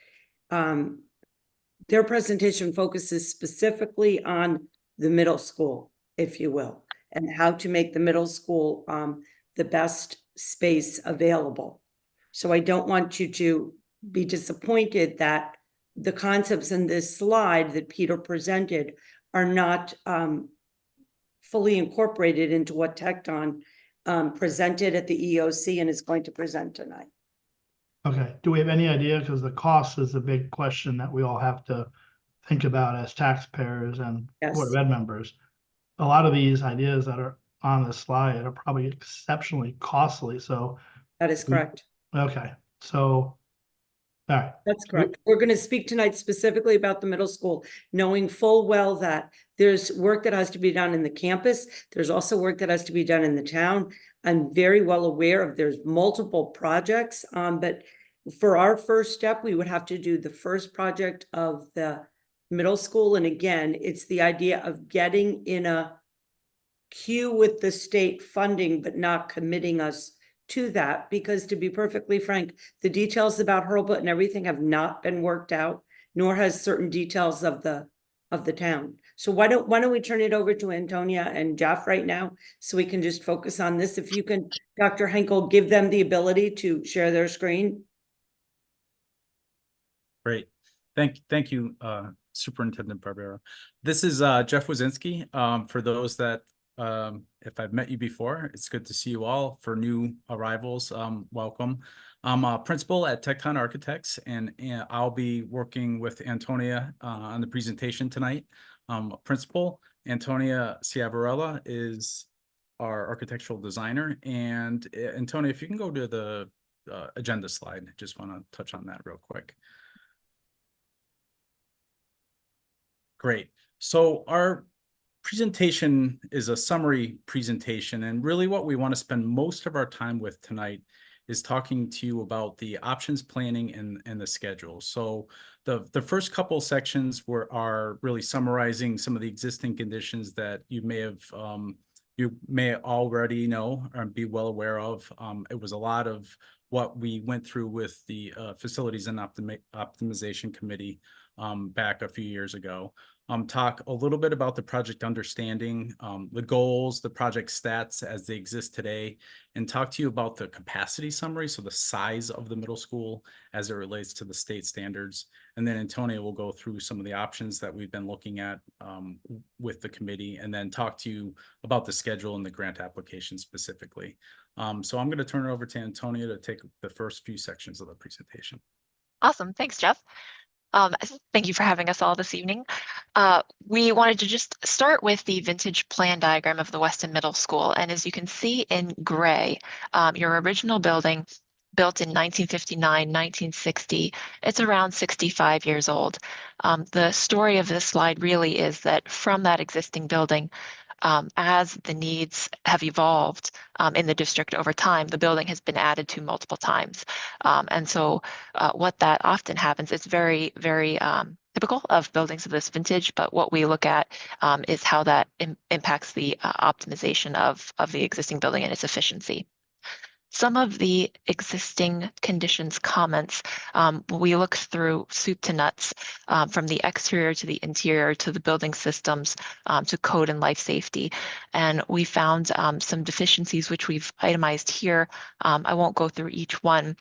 their presentation focuses specifically on the middle school, if you will, and how to make the middle school the best space available. So I don't want you to be disappointed that the concepts in this slide that Peter presented are not fully incorporated into what Tecton presented at the EOC and is going to present tonight. Okay, do we have any idea? Because the cost is a big question that we all have to think about as taxpayers and Board of Ed members. A lot of these ideas that are on the slide are probably exceptionally costly, so. That is correct. Okay, so, all right. That's correct. We're going to speak tonight specifically about the middle school, knowing full well that there's work that has to be done in the campus. There's also work that has to be done in the town. I'm very well aware of there's multiple projects, but for our first step, we would have to do the first project of the middle school. And again, it's the idea of getting in a queue with the state funding, but not committing us to that, because to be perfectly frank, the details about Hurlbut and everything have not been worked out, nor has certain details of the town. So why don't we turn it over to Antonia and Jeff right now, so we can just focus on this. If you can, Dr. Henkel, give them the ability to share their screen. Great. Thank you, Superintendent Barbera. This is Jeff Wazinski. For those that, if I've met you before, it's good to see you all. For new arrivals, welcome. I'm a principal at TechCon Architects, and I'll be working with Antonia on the presentation tonight. Principal Antonia Ciavarella is our architectural designer. And Antonia, if you can go to the agenda slide, I just want to touch on that real quick. Great. So our presentation is a summary presentation, and really what we want to spend most of our time with tonight is talking to you about the options planning and the schedule. So the first couple sections are really summarizing some of the existing conditions that you may already know or be well aware of. It was a lot of what we went through with the Facilities and Optimization Committee back a few years ago. Talk a little bit about the project understanding, the goals, the project stats as they exist today, and talk to you about the capacity summary, so the size of the middle school as it relates to the state standards. And then Antonia will go through some of the options that we've been looking at with the committee, and then talk to you about the schedule and the grant application specifically. So I'm going to turn it over to Antonia to take the first few sections of the presentation. Awesome. Thanks, Jeff. Thank you for having us all this evening. We wanted to just start with the vintage plan diagram of the Weston Middle School. And as you can see in gray, your original building, built in 1959, 1960, it's around 65 years old. The story of this slide really is that from that existing building, as the needs have evolved in the district over time, the building has been added to multiple times. And so what that often happens, it's very, very typical of buildings of this vintage, but what we look at is how that impacts the optimization of the existing building and its efficiency. Some of the existing conditions comments, we look through soup to nuts, from the exterior to the interior to the building systems to code and life safety. And we found some deficiencies which we've itemized here. I won't go through each one.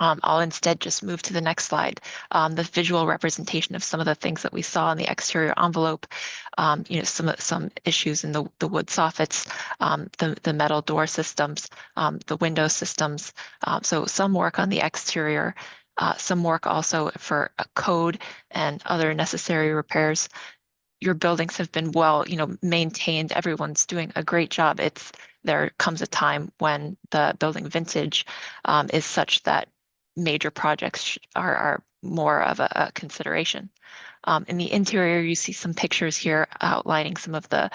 I'll instead just move to the next slide. The visual representation of some of the things that we saw in the exterior envelope, some issues in the wood soffits, the metal door systems, the window systems. So some work on the exterior, some work also for a code and other necessary repairs. Your buildings have been well, maintained. Everyone's doing a great job. There comes a time when the building vintage is such that major projects are more of a consideration. In the interior, you see some pictures here outlining some of the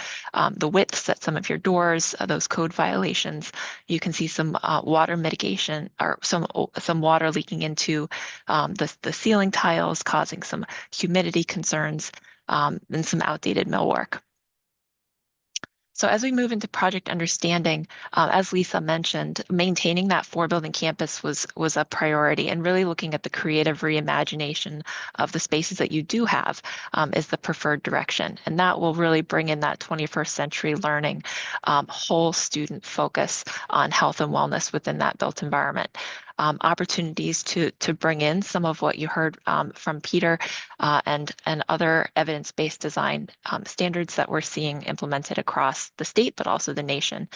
widths at some of your doors, those code violations. You can see some water mitigation or some water leaking into the ceiling tiles, causing some humidity concerns and some outdated millwork. So as we move into project understanding, as Lisa mentioned, maintaining that 4-building campus was a priority, and really looking at the creative reimagination of the spaces that you do have is the preferred direction. And that will really bring in that 21st century learning, whole student focus on health and wellness within that built environment. Opportunities to bring in some of what you heard from Peter and other evidence-based design standards that we're seeing implemented across the state, but also the nation.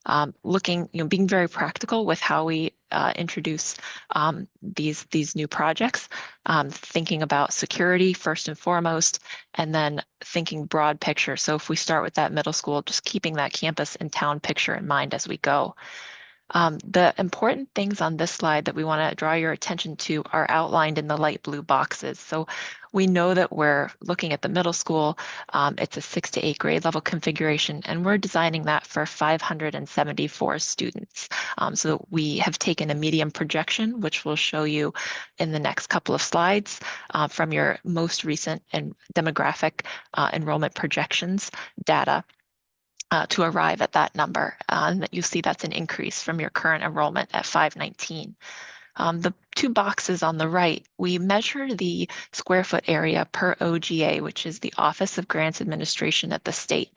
Being very practical with how we introduce these new projects, thinking about security first and foremost, and then thinking broad picture. So if we start with that middle school, just keeping that campus and town picture in mind as we go. The important things on this slide that we want to draw your attention to are outlined in the light blue boxes. So we know that we're looking at the middle school. It's a 6 to 8 grade level configuration, and we're designing that for 574 students. So we have taken a medium projection, which we'll show you in the next couple of slides from your most recent and demographic enrollment projections data. To arrive at that number, and that you see that's an increase from your current enrollment at 519. The two boxes on the right, we measure the square foot area per OGA, which is the Office of Grants Administration at the state.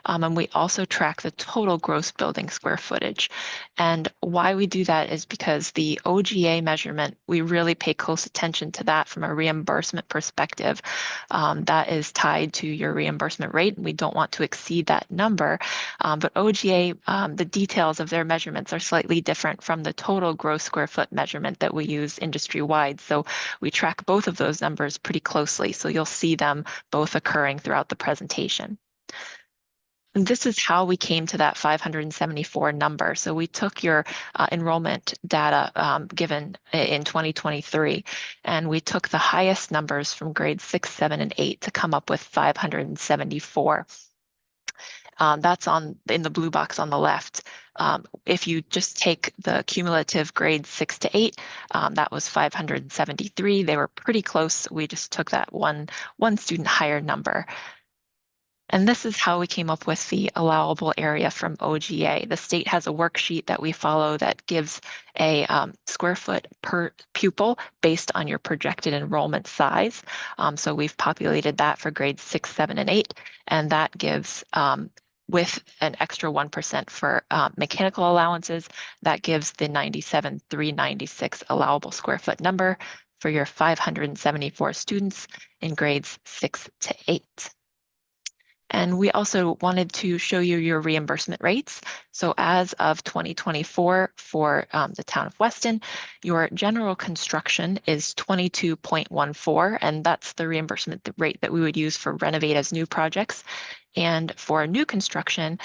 And we also track the total gross building square footage. And why we do that is because the OGA measurement, we really pay close attention to that from a reimbursement perspective. That is tied to your reimbursement rate, and we don't want to exceed that number. But OGA, the details of their measurements are slightly different from the total gross square foot measurement that we use industry-wide. So we track both of those numbers pretty closely. So you'll see them both occurring throughout the presentation. And this is how we came to that 574 number. So we took your enrollment data given in 2023, and we took the highest numbers from grades 6, 7, and 8 to come up with 574. That's in the blue box on the left. If you just take the cumulative grades 6 to 8, that was 573. They were pretty close. We just took that one student higher number. And this is how we came up with the allowable area from OGA. The state has a worksheet that we follow that gives a square foot per pupil based on your projected enrollment size. So we've populated that for grades 6, 7, and 8, and that gives with an extra 1% for mechanical allowances, that gives the 97,396 allowable square foot number for your 574 students in grades 6 to 8. And we also wanted to show you your reimbursement rates. So as of 2024 for the town of Weston, your general construction is 22.14, and that's the reimbursement rate that we would use for renovate as new projects. And for new construction,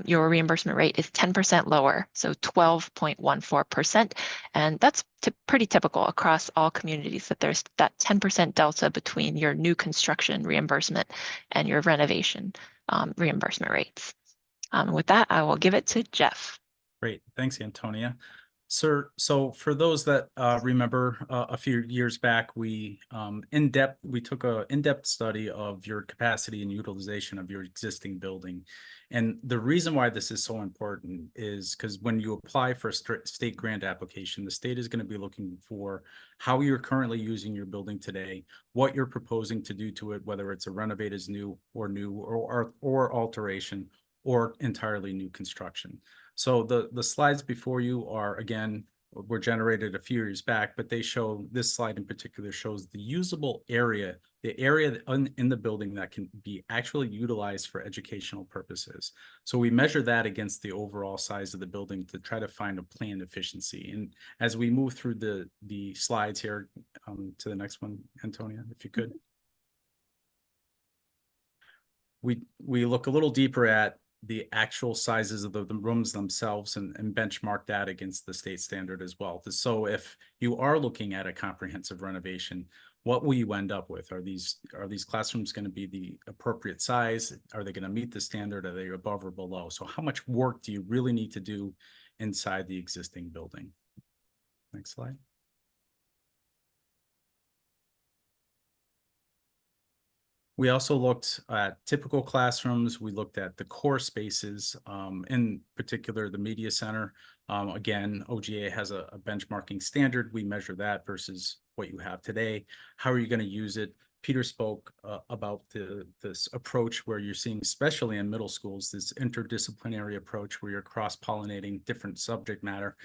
your reimbursement rate is 10% lower, so 12.14%. And that's pretty typical across all communities, that there's that 10% delta between your new construction reimbursement and your renovation reimbursement rates. With that, I will give it to Jeff. Great, thanks, Antonia. Sir, so for those that remember a few years back, we took an in-depth study of your capacity and utilization of your existing building. And the reason why this is so important is because when you apply for a state grant application, the state is going to be looking for how you're currently using your building today, what you're proposing to do to it, whether it's a renovate as new or alteration or entirely new construction. So the slides before you are, again, were generated a few years back, but they show, this slide in particular shows the usable area, the area in the building that can be actually utilized for educational purposes. So we measure that against the overall size of the building to try to find a planned efficiency. And as we move through the slides here, to the next one, Antonia, if you could. We look a little deeper at the actual sizes of the rooms themselves and benchmark that against the state standard as well. So if you are looking at a comprehensive renovation, what will you end up with? Are these classrooms going to be the appropriate size? Are they going to meet the standard? Are they above or below? So how much work do you really need to do inside the existing building? Next slide. We also looked at typical classrooms. We looked at the core spaces, in particular the media center. Again, OGA has a benchmarking standard. We measure that versus what you have today. How are you going to use it? Peter spoke about this approach where you're seeing, especially in middle schools, this interdisciplinary approach where you're cross-pollinating different subject matter.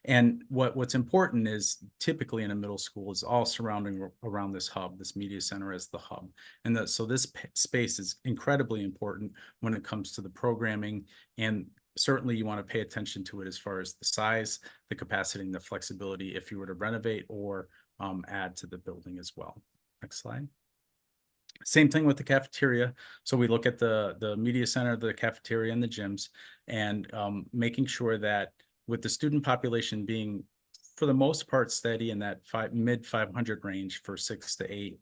And what's important is typically in a middle school is all surrounding around this hub, this media center as the hub. And so this space is incredibly important when it comes to the programming. And certainly you want to pay attention to it as far as the size, the capacity, and the flexibility if you were to renovate or add to the building as well. Next slide. Same thing with the cafeteria. So we look at the media center, the cafeteria, and the gyms, and making sure that with the student population being, for the most part, steady in that mid 500 range for 6 to 8,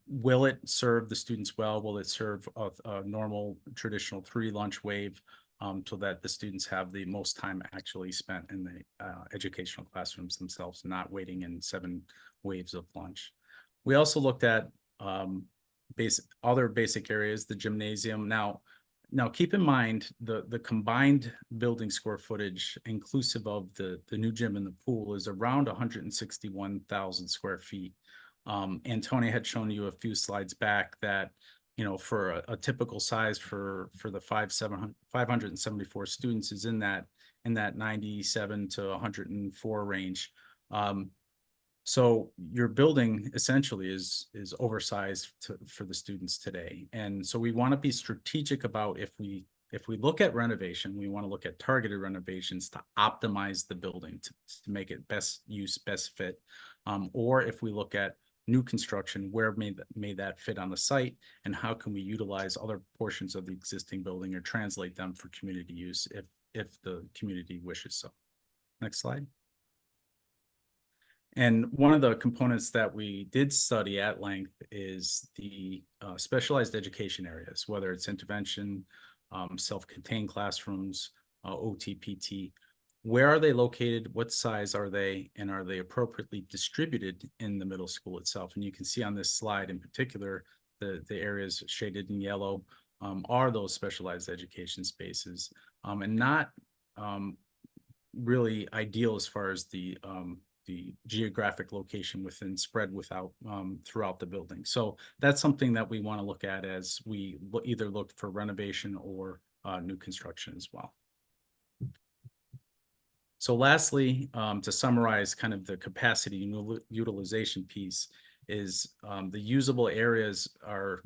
will it serve the students well? Will it serve a normal traditional 3 lunch wave so that the students have the most time actually spent in the educational classrooms themselves, not waiting in 7 waves of lunch? We also looked at other basic areas, the gymnasium. Now, now keep in mind the combined building square footage inclusive of the new gym and the pool is around 161,000 square feet. Antonia had shown you a few slides back that, you know, for a typical size for the 574 students is in that 97 to 104 range. So your building essentially is oversized for the students today. And so we want to be strategic about if we look at renovation, we want to look at targeted renovations to optimize the building to make it best use, best fit. Or if we look at new construction, where may that fit on the site, and how can we utilize other portions of the existing building or translate them for community use if the community wishes so. Next slide. And one of the components that we did study at length is the specialized education areas, whether it's intervention, self-contained classrooms, OT, PT. Where are they located? What size are they? And are they appropriately distributed in the middle school itself? And you can see on this slide in particular, the areas shaded in yellow are those specialized education spaces, and not really ideal as far as the geographic location spread throughout the building. So that's something that we want to look at as we either look for renovation or new construction as well. So lastly, to summarize kind of the capacity utilization piece is the usable areas are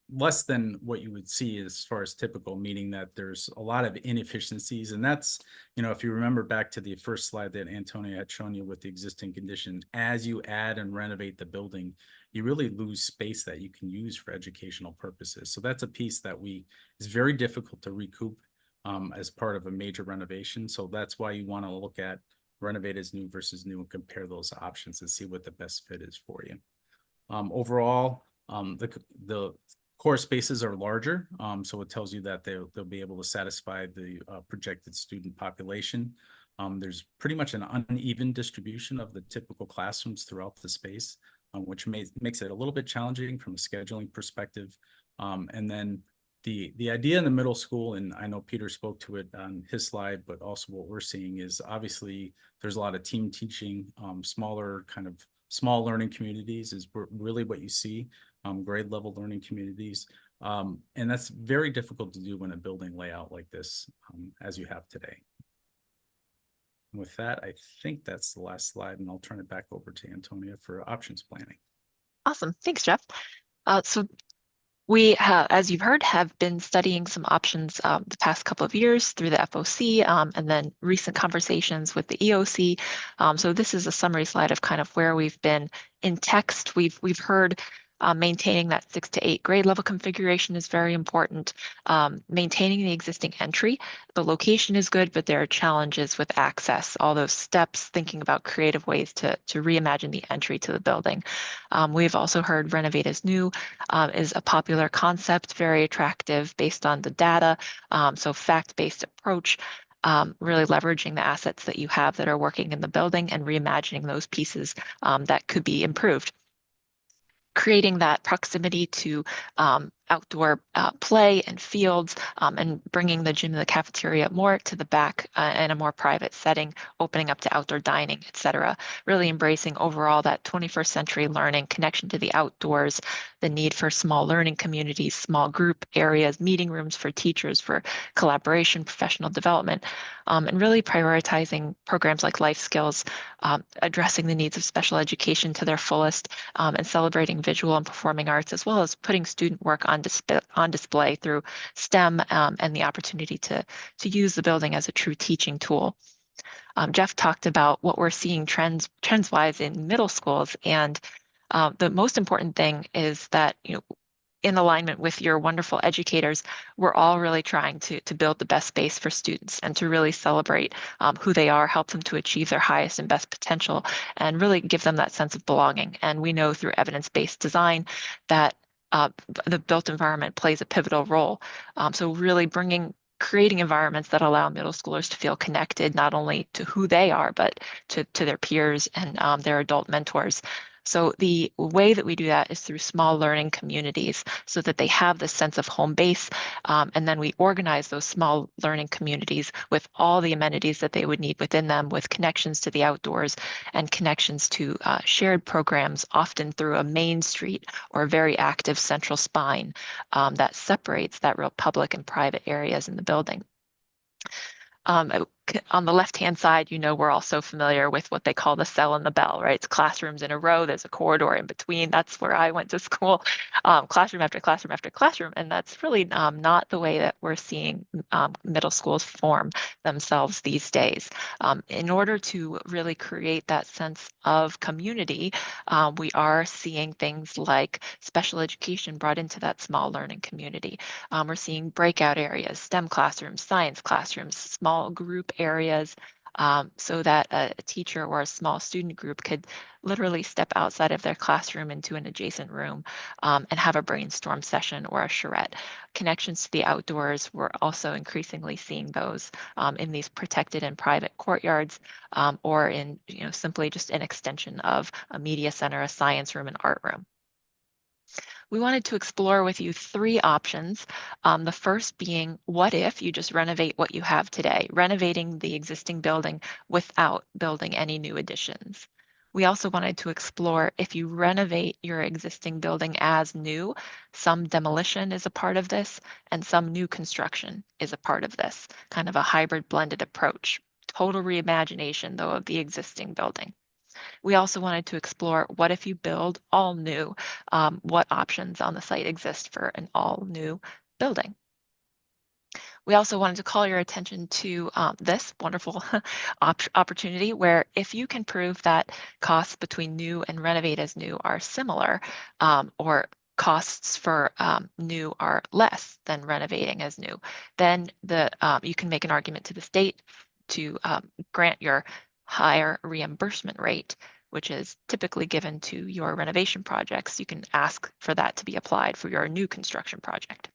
less than what you would see as far as typical, meaning that there's a lot of inefficiencies. And that's, you know, if you remember back to the first slide that Antonia had shown you with the existing condition, as you add and renovate the building, you really lose space that you can use for educational purposes. So that's a piece that is very difficult to recoup as part of a major renovation. So that's why you want to look at renovate as new versus new and compare those options and see what the best fit is for you. Overall, the core spaces are larger, so it tells you that they'll be able to satisfy the projected student population. There's pretty much an uneven distribution of the typical classrooms throughout the space, which makes it a little bit challenging from a scheduling perspective. And then the idea in the middle school, and I know Peter spoke to it on his slide, but also what we're seeing is obviously there's a lot of team teaching, small learning communities is really what you see, grade level learning communities. And that's very difficult to do in a building layout like this, as you have today. And with that, I think that's the last slide, and I'll turn it back over to Antonia for options planning. Awesome. Thanks, Jeff. So we have, as you've heard, have been studying some options the past couple of years through the FOC and then recent conversations with the EOC. So this is a summary slide of kind of where we've been in text. We've heard maintaining that 6 to 8 grade level configuration is very important. Maintaining the existing entry. The location is good, but there are challenges with access, all those steps, thinking about creative ways to reimagine the entry to the building. We've also heard renovate as new is a popular concept, very attractive based on the data. So fact-based approach. Really leveraging the assets that you have that are working in the building and reimagining those pieces that could be improved. Creating that proximity to outdoor play and fields and bringing the gym and the cafeteria more to the back in a more private setting, opening up to outdoor dining, etc. Really embracing overall that 21st century learning, connection to the outdoors, the need for small learning communities, small group areas, meeting rooms for teachers, for collaboration, professional development, and really prioritizing programs like life skills, addressing the needs of special education to their fullest, and celebrating visual and performing arts, as well as putting student work on display through STEM and the opportunity to use the building as a true teaching tool. Jeff talked about what we're seeing trends-wise in middle schools, and the most important thing is that, you know, in alignment with your wonderful educators, we're all really trying to build the best space for students and to really celebrate who they are, help them to achieve their highest and best potential, and really give them that sense of belonging. And we know through evidence-based design that the built environment plays a pivotal role. So really creating environments that allow middle schoolers to feel connected, not only to who they are, but to their peers and their adult mentors. So the way that we do that is through small learning communities so that they have this sense of home base. And then we organize those small learning communities with all the amenities that they would need within them, with connections to the outdoors and connections to shared programs, often through a main street or a very active central spine that separates that real public and private areas in the building. On the left-hand side, we're also familiar with what they call the cell and the bell, right? It's classrooms in a row. There's a corridor in between. That's where I went to school, classroom after classroom after classroom. And that's really not the way that we're seeing middle schools form themselves these days. In order to really create that sense of community, we are seeing things like special education brought into that small learning community. We're seeing breakout areas, STEM classrooms, science classrooms, small group areas, so that a teacher or a small student group could literally step outside of their classroom into an adjacent room and have a brainstorm session or a charrette. Connections to the outdoors, we're also increasingly seeing those in these protected and private courtyards, or in simply just an extension of a media center, a science room, and art room. We wanted to explore with you 3 options. The first being, what if you just renovate what you have today, renovating the existing building without building any new additions. We also wanted to explore, if you renovate your existing building as new, some demolition is a part of this and some new construction is a part of this, kind of a hybrid blended approach. Total reimagination, though, of the existing building. We also wanted to explore, what if you build all new? What options on the site exist for an all new building? We also wanted to call your attention to this wonderful opportunity where, if you can prove that costs between new and renovate as new are similar, or costs for new are less than renovating as new, then you can make an argument to the state to grant your higher reimbursement rate, which is typically given to your renovation projects. You can ask for that to be applied for your new construction project.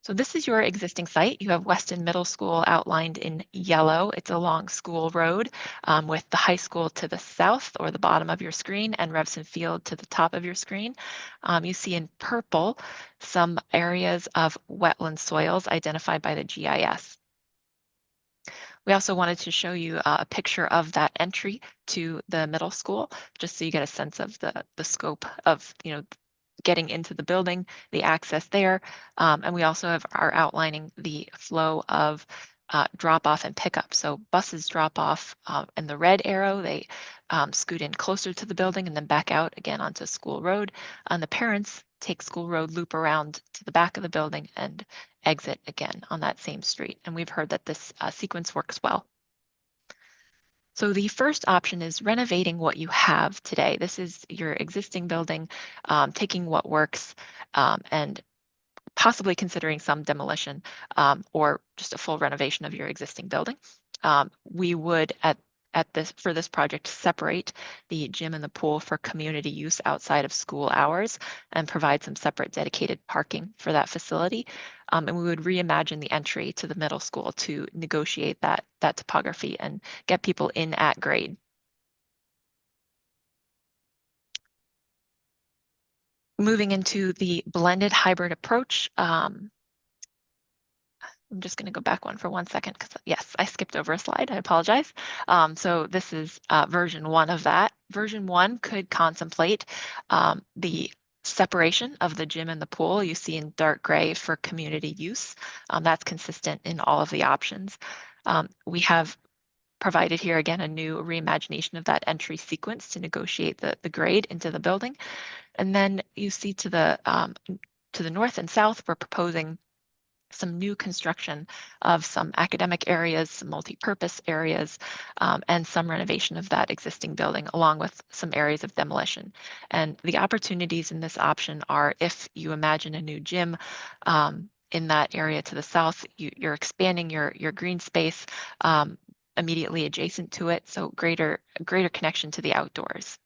So this is your existing site. You have Weston Middle School outlined in yellow. It's along School Road with the high school to the south or the bottom of your screen and Revson Field to the top of your screen. You see in purple some areas of wetland soils identified by the GIS. We also wanted to show you a picture of that entry to the middle school, just so you get a sense of the scope of getting into the building, the access there. And we also are outlining the flow of drop off and pickup. So buses drop off in the red arrow, they scoot in closer to the building and then back out again onto School Road. And the parents take School Road, loop around to the back of the building and exit again on that same street. And we've heard that this sequence works well. So the first option is renovating what you have today. This is your existing building, taking what works and possibly considering some demolition or just a full renovation of your existing building. We would for this project separate the gym and the pool for community use outside of school hours and provide some separate dedicated parking for that facility. And we would reimagine the entry to the middle school to negotiate that topography and get people in at grade. Moving into the blended hybrid approach, I'm just going to go back one for 1 second because, yes, I skipped over a slide. I apologize. So this is version 1 of that. Version 1 could contemplate the separation of the gym and the pool you see in dark gray for community use. That's consistent in all of the options. We have provided here again a new reimagination of that entry sequence to negotiate the grade into the building. And then you see to the north and south, we're proposing some new construction of some academic areas, some multi-purpose areas, and some renovation of that existing building, along with some areas of demolition. And the opportunities in this option are, if you imagine a new gym in that area to the south, you're expanding your green space immediately adjacent to it, so greater connection to the outdoors.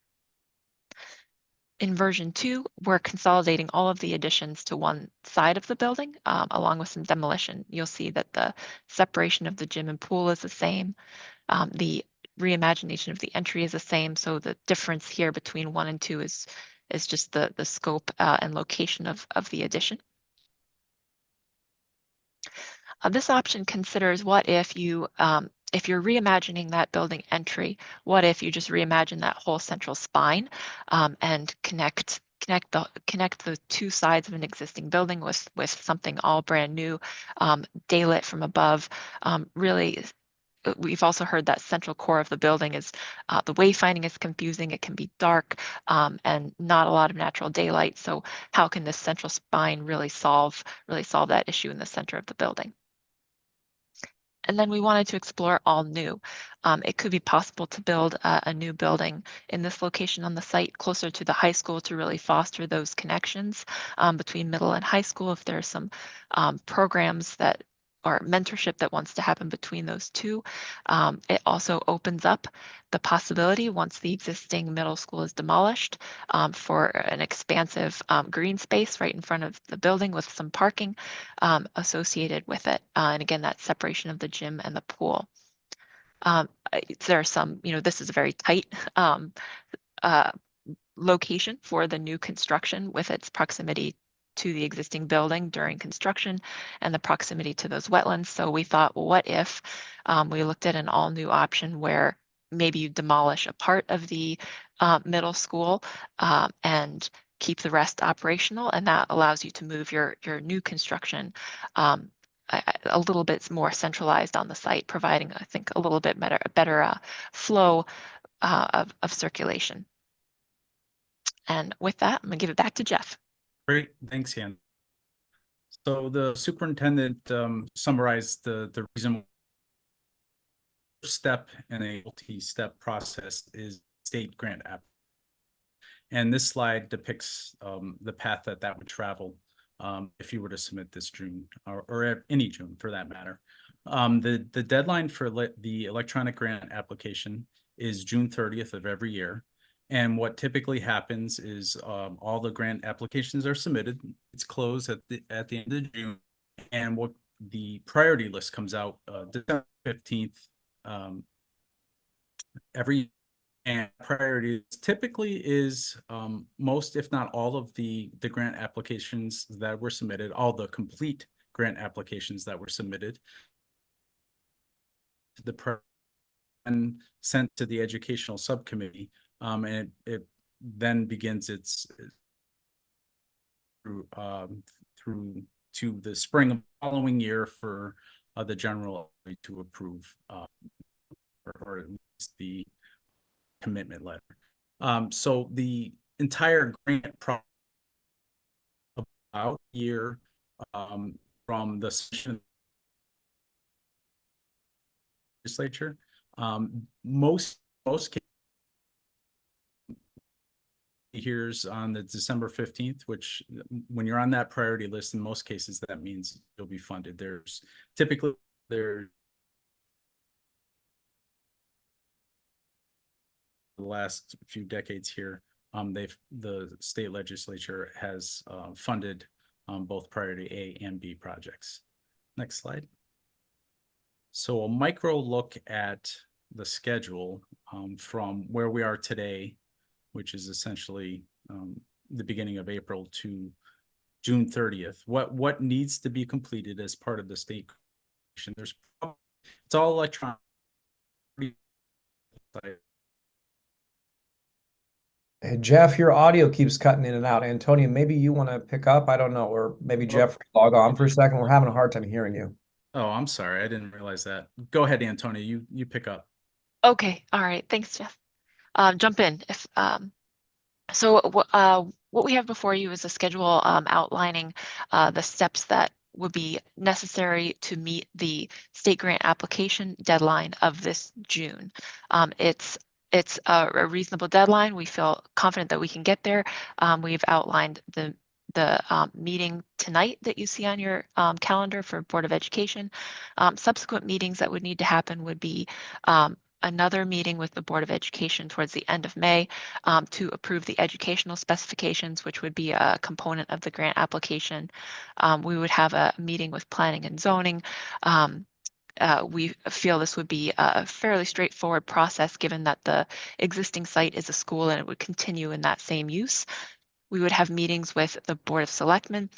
In version 2, we're consolidating all of the additions to one side of the building, along with some demolition. You'll see that the separation of the gym and pool is the same. The reimagination of the entry is the same. So the difference here between 1 and 2 is just the scope and location of the addition. This option considers what if you're reimagining that building entry, what if you just reimagine that whole central spine and connect the two sides of an existing building with something all brand new, daylit from above. Really, we've also heard that central core of the building is the wayfinding is confusing. It can be dark and not a lot of natural daylight. So how can this central spine really solve that issue in the center of the building? And then we wanted to explore all new. It could be possible to build a new building in this location on the site closer to the high school to really foster those connections between middle and high school. If there are some programs or mentorship that wants to happen between those two. It also opens up the possibility, once the existing middle school is demolished, for an expansive green space right in front of the building with some parking associated with it. And again, that separation of the gym and the pool. There are some, this is a very tight location for the new construction with its proximity to the existing building during construction and the proximity to those wetlands. So we thought, well, what if we looked at an all new option where maybe you demolish a part of the middle school and keep the rest operational, and that allows you to move your new construction a little bit more centralized on the site, providing, I think, a little bit better flow of circulation. And with that, I'm gonna give it back to Jeff. Great, thanks, Yan. So the superintendent summarized the reason. First step in a multi-step process is state grant app. And this slide depicts the path that would travel if you were to submit this June or any June for that matter. The deadline for the electronic grant application is June 30th of every year. And what typically happens is all the grant applications are submitted. It's closed at the end of June, and what the priority list comes out December 15th every. And priority typically is most, if not all, of the grant applications that were submitted, all the complete grant applications that were submitted, and sent to the educational subcommittee. And it then begins its through to the spring of the following year for the general to approve or at least the commitment letter. So the entire grant process about a year from the session legislature. Most cases here's on the December 15th, which when you're on that priority list, in most cases, that means you'll be funded. There's typically the last few decades here, the state legislature has funded both priority A and B projects. Next slide. So a micro look at the schedule from where we are today, which is essentially the beginning of April to June 30th. What needs to be completed as part of the state? It's all electronic. Hey, Jeff, your audio keeps cutting in and out. Antonia, maybe you want to pick up? I don't know, or maybe Jeff log on for a second. We're having a hard time hearing you. Oh, I'm sorry. I didn't realize that. Go ahead, Antonia. You pick up. Okay. All right. Thanks, Jeff. Jump in if so what we have before you is a schedule outlining the steps that would be necessary to meet the state grant application deadline of this June. It's a reasonable deadline. We feel confident that we can get there. We've outlined the meeting tonight that you see on your calendar for Board of Education. Subsequent meetings that would need to happen would be another meeting with the Board of Education towards the end of May to approve the educational specifications, which would be a component of the grant application. We would have a meeting with Planning and Zoning we feel this would be a fairly straightforward process, given that the existing site is a school and it would continue in that same use. We would have meetings with the Board of Selectmen,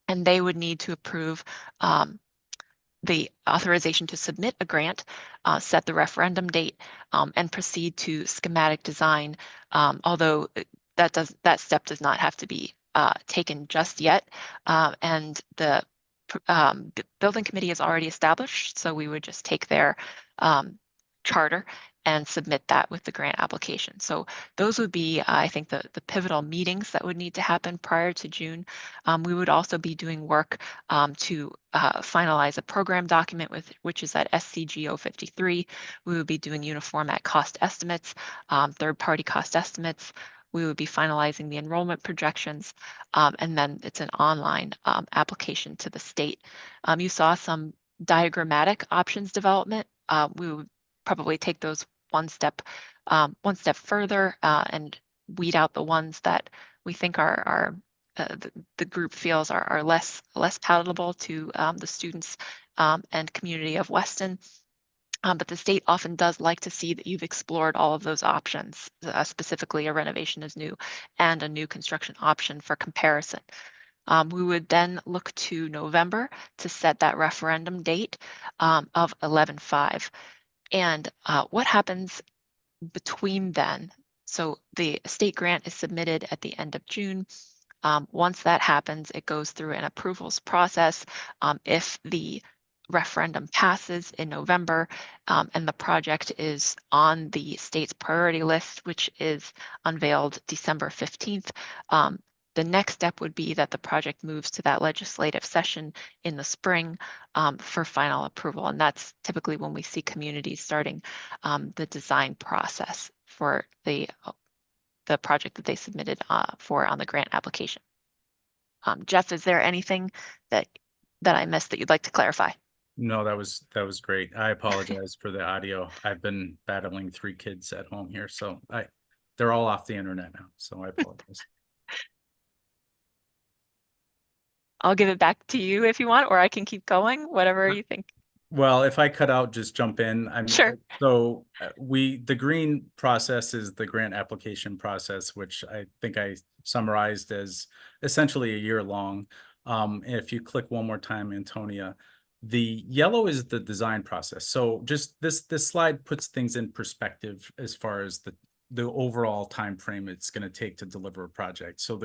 and they would need to approve the authorization to submit a grant, set the referendum date, and proceed to schematic design. Although that step does not have to be taken just yet, and the building committee is already established, so we would just take their charter and submit that with the grant application. So those would be, I think, the pivotal meetings that would need to happen prior to June. We would also be doing work to finalize a program document, which is at SCGO 53. We would be doing uniform cost estimates, third-party cost estimates. We would be finalizing the enrollment projections, and then it's an online application to the state. You saw some diagrammatic options development. We would probably take those one step further and weed out the ones that we think are the group feels are less palatable to the students and community of Weston. But the state often does like to see that you've explored all of those options, specifically a renovation is new and a new construction option for comparison. We would then look to November to set that referendum date of 11/5. And what happens between then? So the state grant is submitted at the end of June. Once that happens, it goes through an approvals process. If the referendum passes in November and the project is on the state's priority list, which is unveiled December 15th, the next step would be that the project moves to that legislative session in the spring for final approval. And that's typically when we see communities starting the design process for the project that they submitted for on the grant application. Jeff, is there anything that I missed that you'd like to clarify? No, that was great. I apologize for the audio. I've been battling 3 kids at home here, so they're all off the internet now, so I apologize. I'll give it back to you if you want, or I can keep going, whatever you think. Well, if I cut out, just jump in. Sure. So the green process is the grant application process, which I think I summarized as essentially a year long. If you click one more time, Antonia, the yellow is the design process. So just this slide puts things in perspective as far as the overall time frame it's going to take to deliver a project. So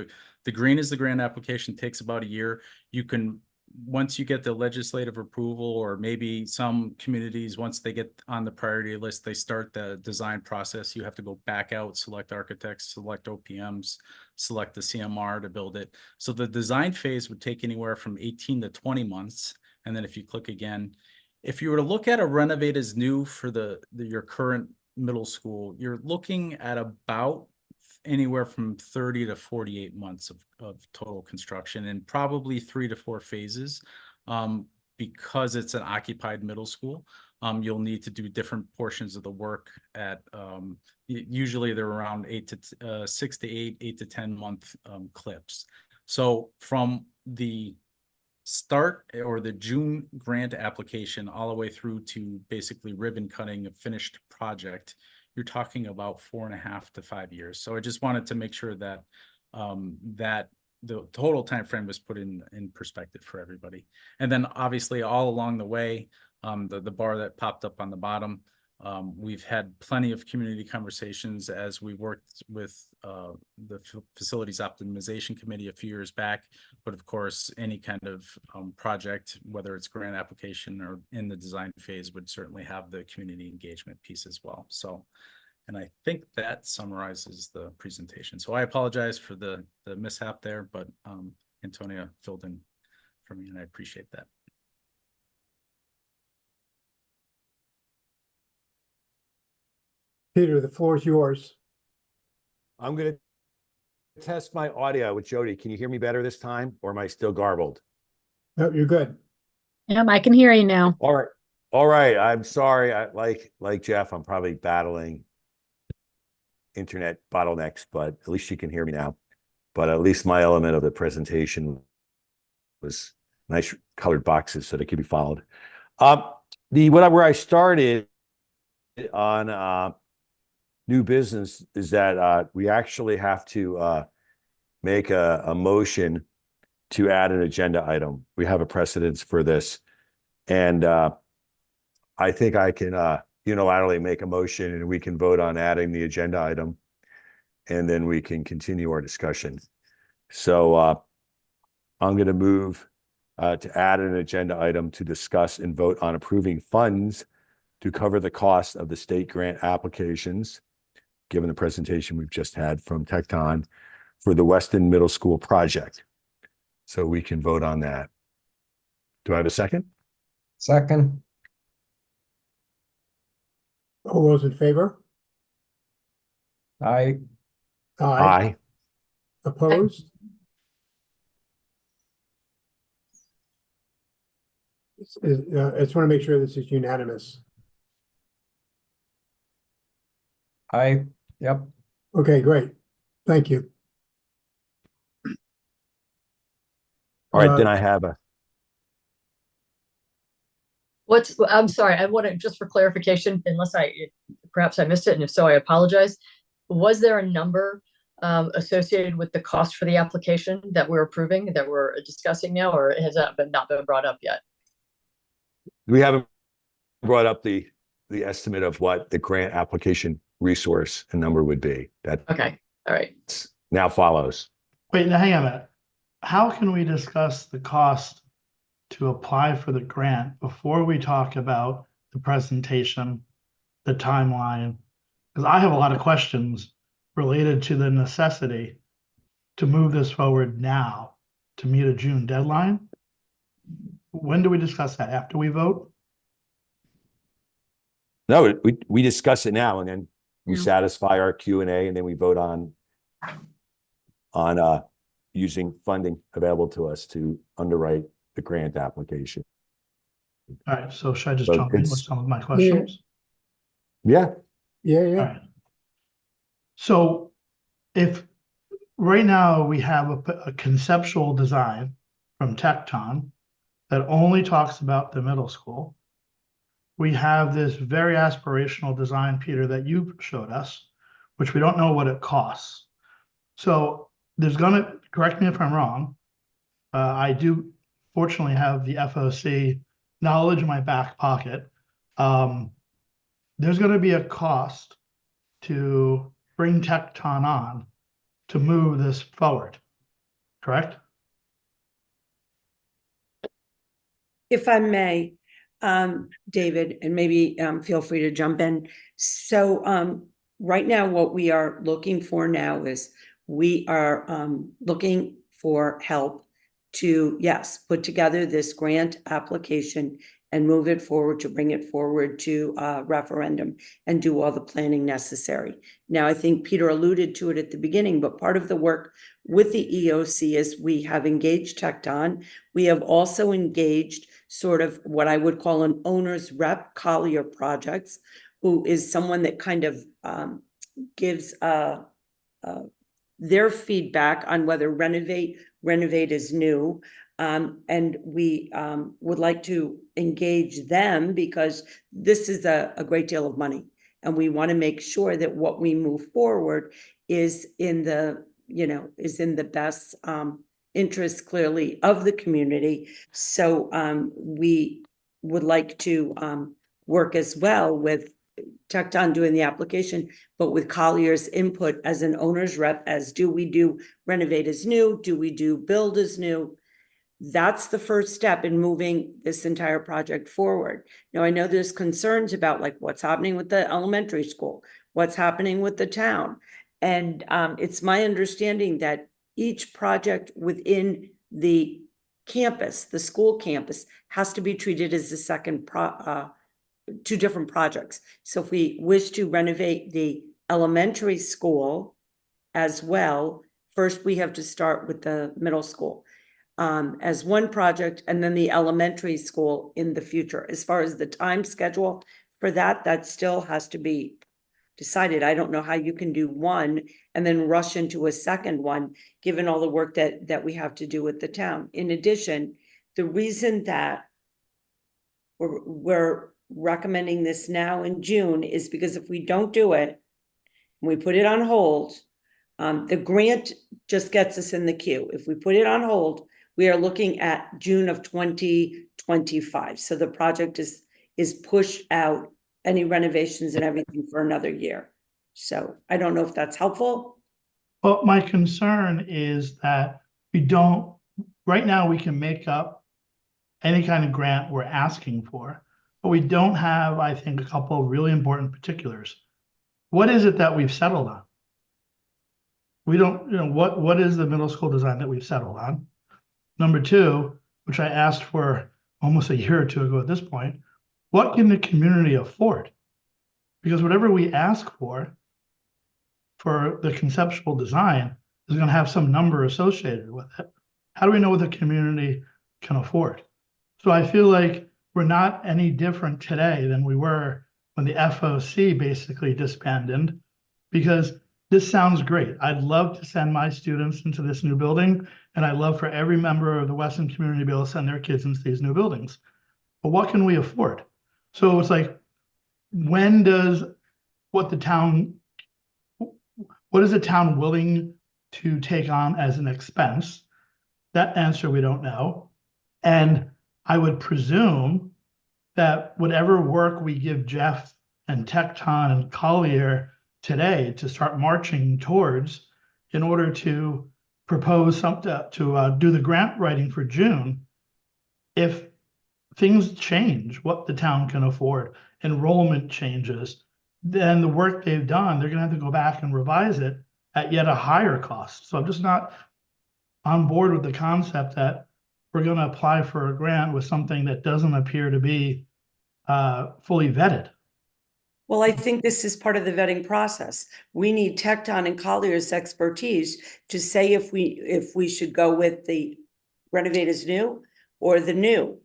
the green is the grant application, takes about a year. You can, once you get the legislative approval, or maybe some communities, once they get on the priority list, they start the design process. You have to go back out, select architects, select OPMs, select the CMR to build it. So the design phase would take anywhere from 18 to 20 months. And then if you click again, if you were to look at a renovate as new for your current middle school, you're looking at about anywhere from 30 to 48 months of total construction, and probably 3 to 4 phases. Because it's an occupied middle school, you'll need to do different portions of the work at usually they're around 6 to 8 to 10 month clips. So from the start or the June grant application all the way through to basically ribbon cutting a finished project, you're talking about 4.5 to 5 years. So I just wanted to make sure that that the total time frame was put in perspective for everybody. And then obviously all along the way, the bar that popped up on the bottom, we've had plenty of community conversations as we worked with the Facilities Optimization Committee a few years back. But of course, any kind of project, whether it's grant application or in the design phase, would certainly have the community engagement piece as well. So, and I think that summarizes the presentation. So I apologize for the mishap there, but Antonia filled in for me, and I appreciate that. Peter, the floor is yours. I'm going to test my audio with Jody. Can you hear me better this time, or am I still garbled? No, you're good. Yep, I can hear you now. All right. All right. I'm sorry. Like Jeff, I'm probably battling internet bottlenecks, but at least you can hear me now. But at least my element of the presentation was nice colored boxes so they could be followed. where I started on new business is that we actually have to make a motion to add an agenda item. We have a precedence for this. And I think I can unilaterally make a motion and we can vote on adding the agenda item. And then we can continue our discussion. So I'm going to move to add an agenda item to discuss and vote on approving funds to cover the cost of the state grant applications, given the presentation we've just had from Tecton for the Weston Middle School project. So we can vote on that. Do I have a second? Second. All those in favor? Aye. Aye. Opposed? I just want to make sure this is unanimous. Aye. Yep. Okay, great. Thank you. All right, then I have a. I'm sorry, I want to, just for clarification, unless perhaps I missed it, and if so, I apologize. Was there a number associated with the cost for the application that we're approving, that we're discussing now, or has that not been brought up yet? We haven't brought up the estimate of what the grant application resource and number would be. That Okay, all right. now follows. Wait, now hang on a minute. How can we discuss the cost to apply for the grant before we talk about the presentation, the timeline? Because I have a lot of questions related to the necessity to move this forward now to meet a June deadline. When do we discuss that? After we vote? No, we discuss it now and then we Yeah. satisfy our Q&A and then we vote on using funding available to us to underwrite the grant application. All right, so should I just So jump in with it's- some of my questions? Yeah. Yeah, All yeah. right. So if right now we have a conceptual design from Tecton that only talks about the middle school, we have this very aspirational design, Peter, that you showed us, which we don't know what it costs. So there's gonna, correct me if I'm wrong, I do fortunately have the FOC knowledge in my back pocket. There's gonna be a cost to bring Tecton on to move this forward, correct? If I may, David, and maybe feel free to jump in. So right now, what we are looking for now is we are looking for help to, yes, put together this grant application and move it forward, to bring it forward to referendum and do all the planning necessary. Now, I think Peter alluded to it at the beginning, but part of the work with the EOC is we have engaged Tecton. We have also engaged sort of what I would call an owner's rep, Collier Projects, who is someone that kind of gives their feedback on whether renovate is new. And we would like to engage them because this is a great deal of money. And we want to make sure that what we move forward is in the, is in the best interest clearly of the community. So we would like to work as well with Tecton doing the application, but with Collier's input as an owner's rep, as do we do renovate as new? Do we do build as new? That's the first step in moving this entire project forward. Now, I know there's concerns about like what's happening with the elementary school, what's happening with the town. And it's my understanding that each project within the campus, the school campus, has to be treated as a second two different projects. So if we wish to renovate the elementary school as well, first we have to start with the middle school as one project, and then the elementary school in the future. As far as the time schedule for that, that still has to be decided. I don't know how you can do one and then rush into a second one, given all the work that we have to do with the town. In addition, the reason that we're recommending this now in June is because if we don't do it, we put it on hold, the grant just gets us in the queue. If we put it on hold, we are looking at June of 2025. So the project is pushed out, any renovations and everything, for another year. So I don't know if that's helpful. Well, my concern is that right now we can make up any kind of grant we're asking for, but we don't have, I think, a couple of really important particulars. What is it that we've settled on? We don't, what is the middle school design that we've settled on? Number two, which I asked for almost a year or two ago at this point, what can the community afford? Because whatever we ask for the conceptual design is going to have some number associated with it. How do we know what the community can afford? So I feel like we're not any different today than we were when the FOC basically disbanded, because this sounds great. I'd love to send my students into this new building, and I'd love for every member of the Weston community to be able to send their kids into these new buildings. But what can we afford? So it's like, what is the town willing to take on as an expense? That answer we don't know. And I would presume that whatever work we give Jeff and Tecton and Collier today to start marching towards in order to propose something to do the grant writing for June, if things change, what the town can afford, enrollment changes, then the work they've done, they're going to have to go back and revise it at yet a higher cost. So I'm just not on board with the concept that we're going to apply for a grant with something that doesn't appear to be fully vetted. Well, I think this is part of the vetting process. We need Tecton and Collier's expertise to say if we should go with the renovate as new or the new.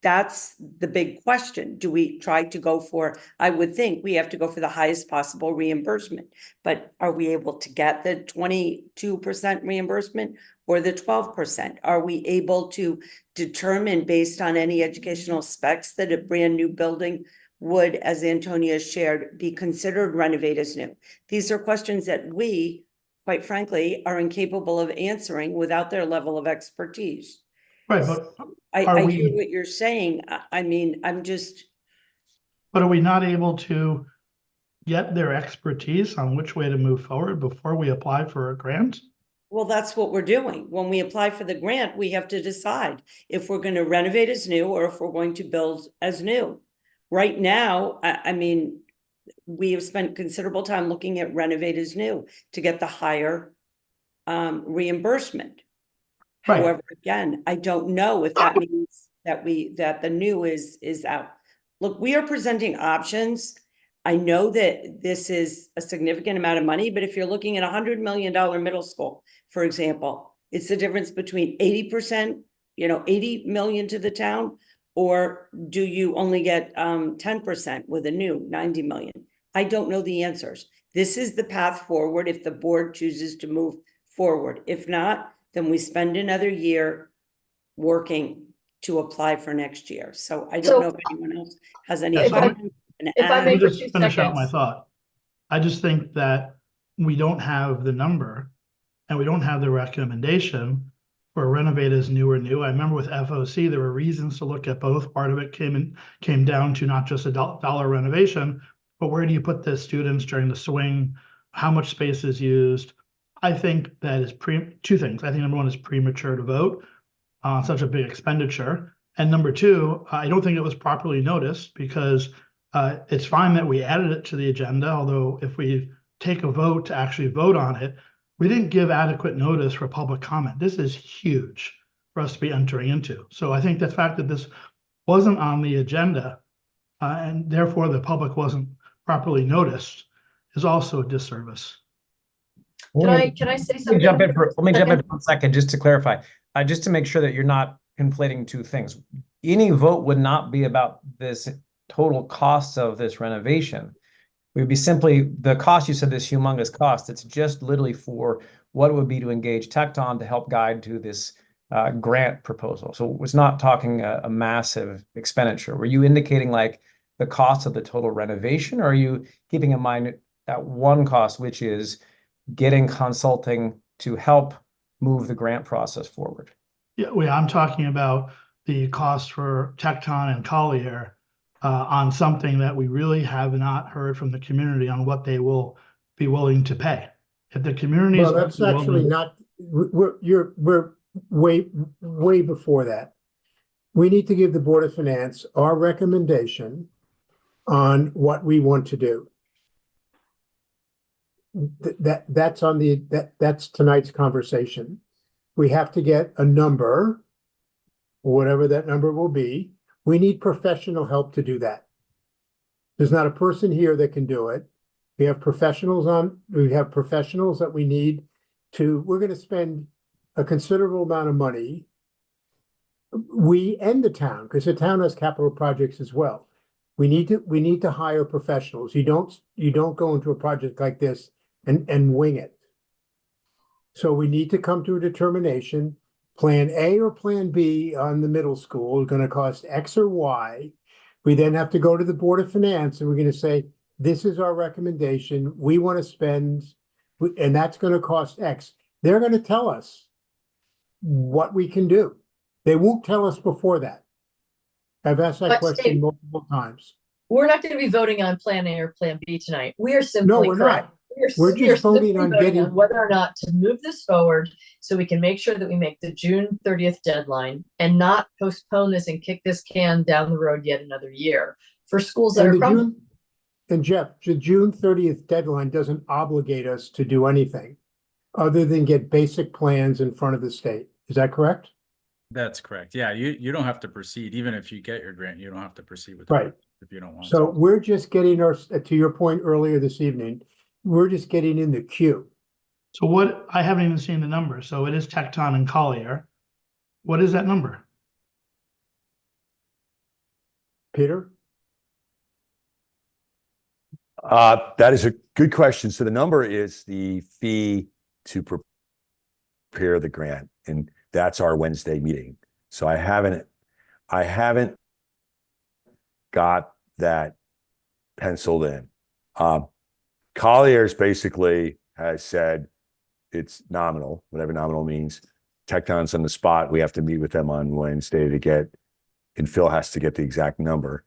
That's the big question. Do we try to go for, I would think we have to go for the highest possible reimbursement, but are we able to get the 22% reimbursement or the 12%? Are we able to determine based on any educational specs that a brand new building would, as Antonia shared, be considered renovate as new? These are questions that we, quite frankly, are incapable of answering without their level of expertise. Right, but I hear what you're saying. I mean, but are we not able to get their expertise on which way to move forward before we apply for a grant? Well, that's what we're doing. When we apply for the grant, we have to decide if we're going to renovate as new or if we're going to build as new. Right now, I mean, we have spent considerable time looking at renovate as new to get the higher reimbursement. Right. However, again, I don't know if that means that the new is out. Look, we are presenting options. I know that this is a significant amount of money, but if you're looking at $100 million middle school, for example, it's the difference between 80%, 80 million to the town, or do you only get 10% with a new 90 million? I don't know the answers. This is the path forward if the board chooses to move forward. If not, then we spend another year working to apply for next year. So I don't know if anyone else has any. If I may, Let me just finish out my thought. I just think that we don't have the number and we don't have the recommendation for renovate as new or new. I remember with FOC, there were reasons to look at both. Part of it came down to not just a dollar renovation, but where do you put the students during the swing? How much space is used? I think that is two things. I think number one is premature to vote on such a big expenditure. And number two, I don't think it was properly noticed because it's fine that we added it to the agenda, although if we take a vote to actually vote on it, we didn't give adequate notice for public comment. This is huge for us to be entering into. So I think the fact that this wasn't on the agenda and therefore the public wasn't properly noticed is also a disservice. Can I say something? Let me jump in for a second, just to clarify, just to make sure that you're not conflating two things. Any vote would not be about this total cost of this renovation. It would be simply the cost. You said this humongous cost. It's just literally for what it would be to engage Tecton to help guide to this grant proposal. So it's not talking a massive expenditure. Were you indicating like the cost of the total renovation, or are you keeping in mind that one cost, which is getting consulting to help move the grant process forward? Yeah, I'm talking about the cost for Tecton and Collier on something that we really have not heard from the community on what they will be willing to pay. If the community is Well, that's actually not, we're way before that. We need to give the Board of Finance our recommendation on what we want to do. That's tonight's conversation. We have to get a number, whatever that number will be. We need professional help to do that. There's not a person here that can do it. We have professionals that we need to, we're going to spend a considerable amount of money. We and the town, because the town has capital projects as well. We need to hire professionals. You don't go into a project like this and wing it. So we need to come to a determination. Plan A or Plan B on the middle school is going to cost X or Y. We then have to go to the Board of Finance and we're going to say, this is our recommendation. We want to spend, and that's going to cost X. They're going to tell us what we can do. They won't tell us before that. I've asked that question multiple times. We're not going to be voting on Plan A or Plan B tonight. We are simply No, we're not. We're just voting on getting whether or not to move this forward so we can make sure that we make the June 30th deadline and not postpone this and kick this can down the road yet another year for schools that are crumbling. And Jeff, the June 30th deadline doesn't obligate us to do anything other than get basic plans in front of the state. Is that correct? That's correct. Yeah, you don't have to proceed. Even if you get your grant, you don't have to proceed with Right. it if you don't want So to. we're just getting to your point earlier this evening, we're just getting in the queue. So I haven't even seen the number. So it is Tecton and Collier. What is that number? Peter? That is a good question. So the number is the fee to prepare the grant, and that's our Wednesday meeting. So I haven't got that penciled in. Collier's basically has said it's nominal, whatever nominal means. Tecton's on the spot. We have to meet with them on Wednesday and Phil has to get the exact number.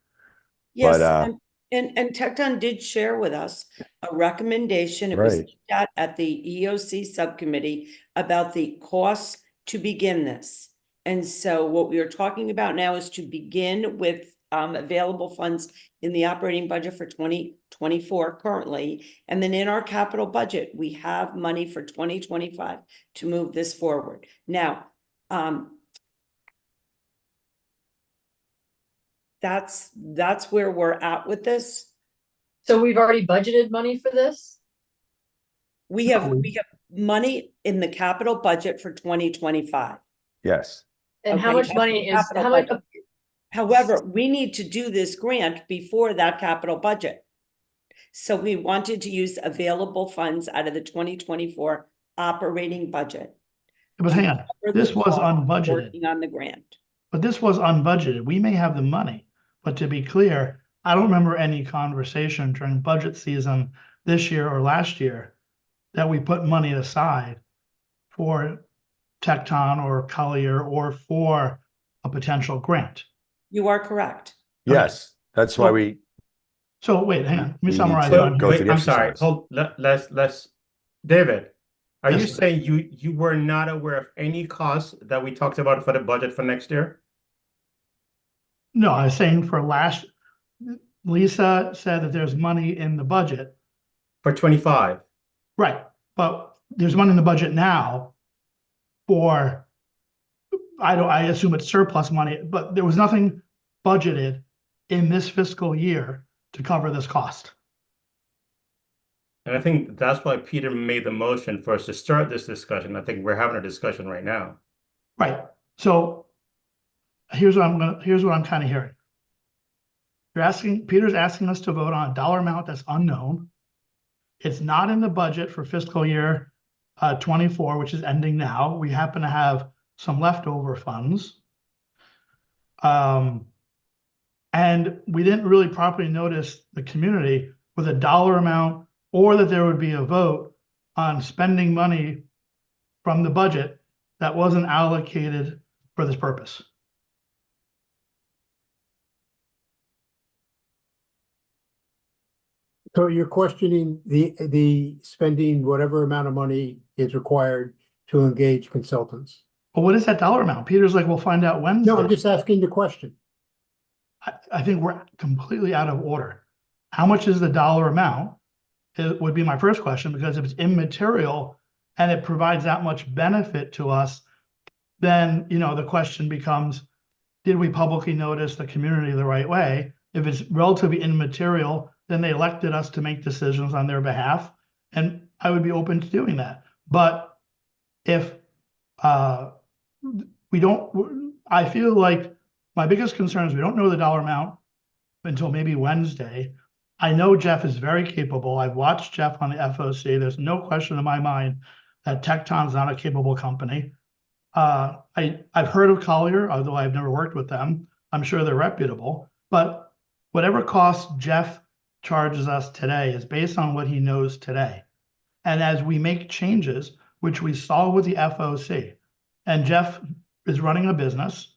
Yes, But, and Tecton did share with us a recommendation. It was Right. looked at the EOC subcommittee about the costs to begin this. And so what we are talking about now is to begin with available funds in the operating budget for 2024 currently. And then in our capital budget, we have money for 2025 to move this forward. Now, that's where we're at with this. So we've already budgeted money for this? We have money in the capital budget for 2025. Yes. And how Okay, much that's money the is, capital how much? budget. However, we need to do this grant before that capital budget. So we wanted to use available funds out of the 2024 operating budget. But hang on, cover the this was cost of unbudgeted. Working on the grant. But this was unbudgeted. We may have the money, but to be clear, I don't remember any conversation during budget season this year or last year that we put money aside for Tecton or Collier or for a potential grant. You are correct. Yes. That's why we. So wait, hang on. Let me We need summarize to what I'm go hearing. through the I'm sorry. exercise. Hold. Let's. David, are you Yes, sir. saying you were not aware of any costs that we talked about for the budget for next year? No, I was saying Lisa said that there's money in the budget. For 25. Right, but there's money in the budget now for, I assume it's surplus money, but there was nothing budgeted in this fiscal year to cover this cost. And I think that's why Peter made the motion for us to start this discussion. I think we're having a discussion right now. Right, so here's what I'm kind of hearing. Peter's asking us to vote on a dollar amount that's unknown. It's not in the budget for fiscal year 24, which is ending now. We happen to have some leftover funds. And we didn't really properly notice the community with a dollar amount, or that there would be a vote on spending money from the budget that wasn't allocated for this purpose. So you're questioning the spending whatever amount of money is required to engage consultants? Well, what is that dollar amount? Peter's like, we'll find out Wednesday. No, I'm just asking the question. I think we're completely out of order. How much is the dollar amount? It would be my first question, because if it's immaterial and it provides that much benefit to us, then, you know, the question becomes, did we publicly notice the community the right way? If it's relatively immaterial, then they elected us to make decisions on their behalf, and I would be open to doing that. But if we don't, I feel like my biggest concern is we don't know the dollar amount until maybe Wednesday. I know Jeff is very capable. I've watched Jeff on the FOC. There's no question in my mind that Tecton's not a capable company. I've heard of Collier, although I've never worked with them. I'm sure they're reputable, but whatever cost Jeff charges us today is based on what he knows today. And as we make changes, which we saw with the FOC, and Jeff is running a business,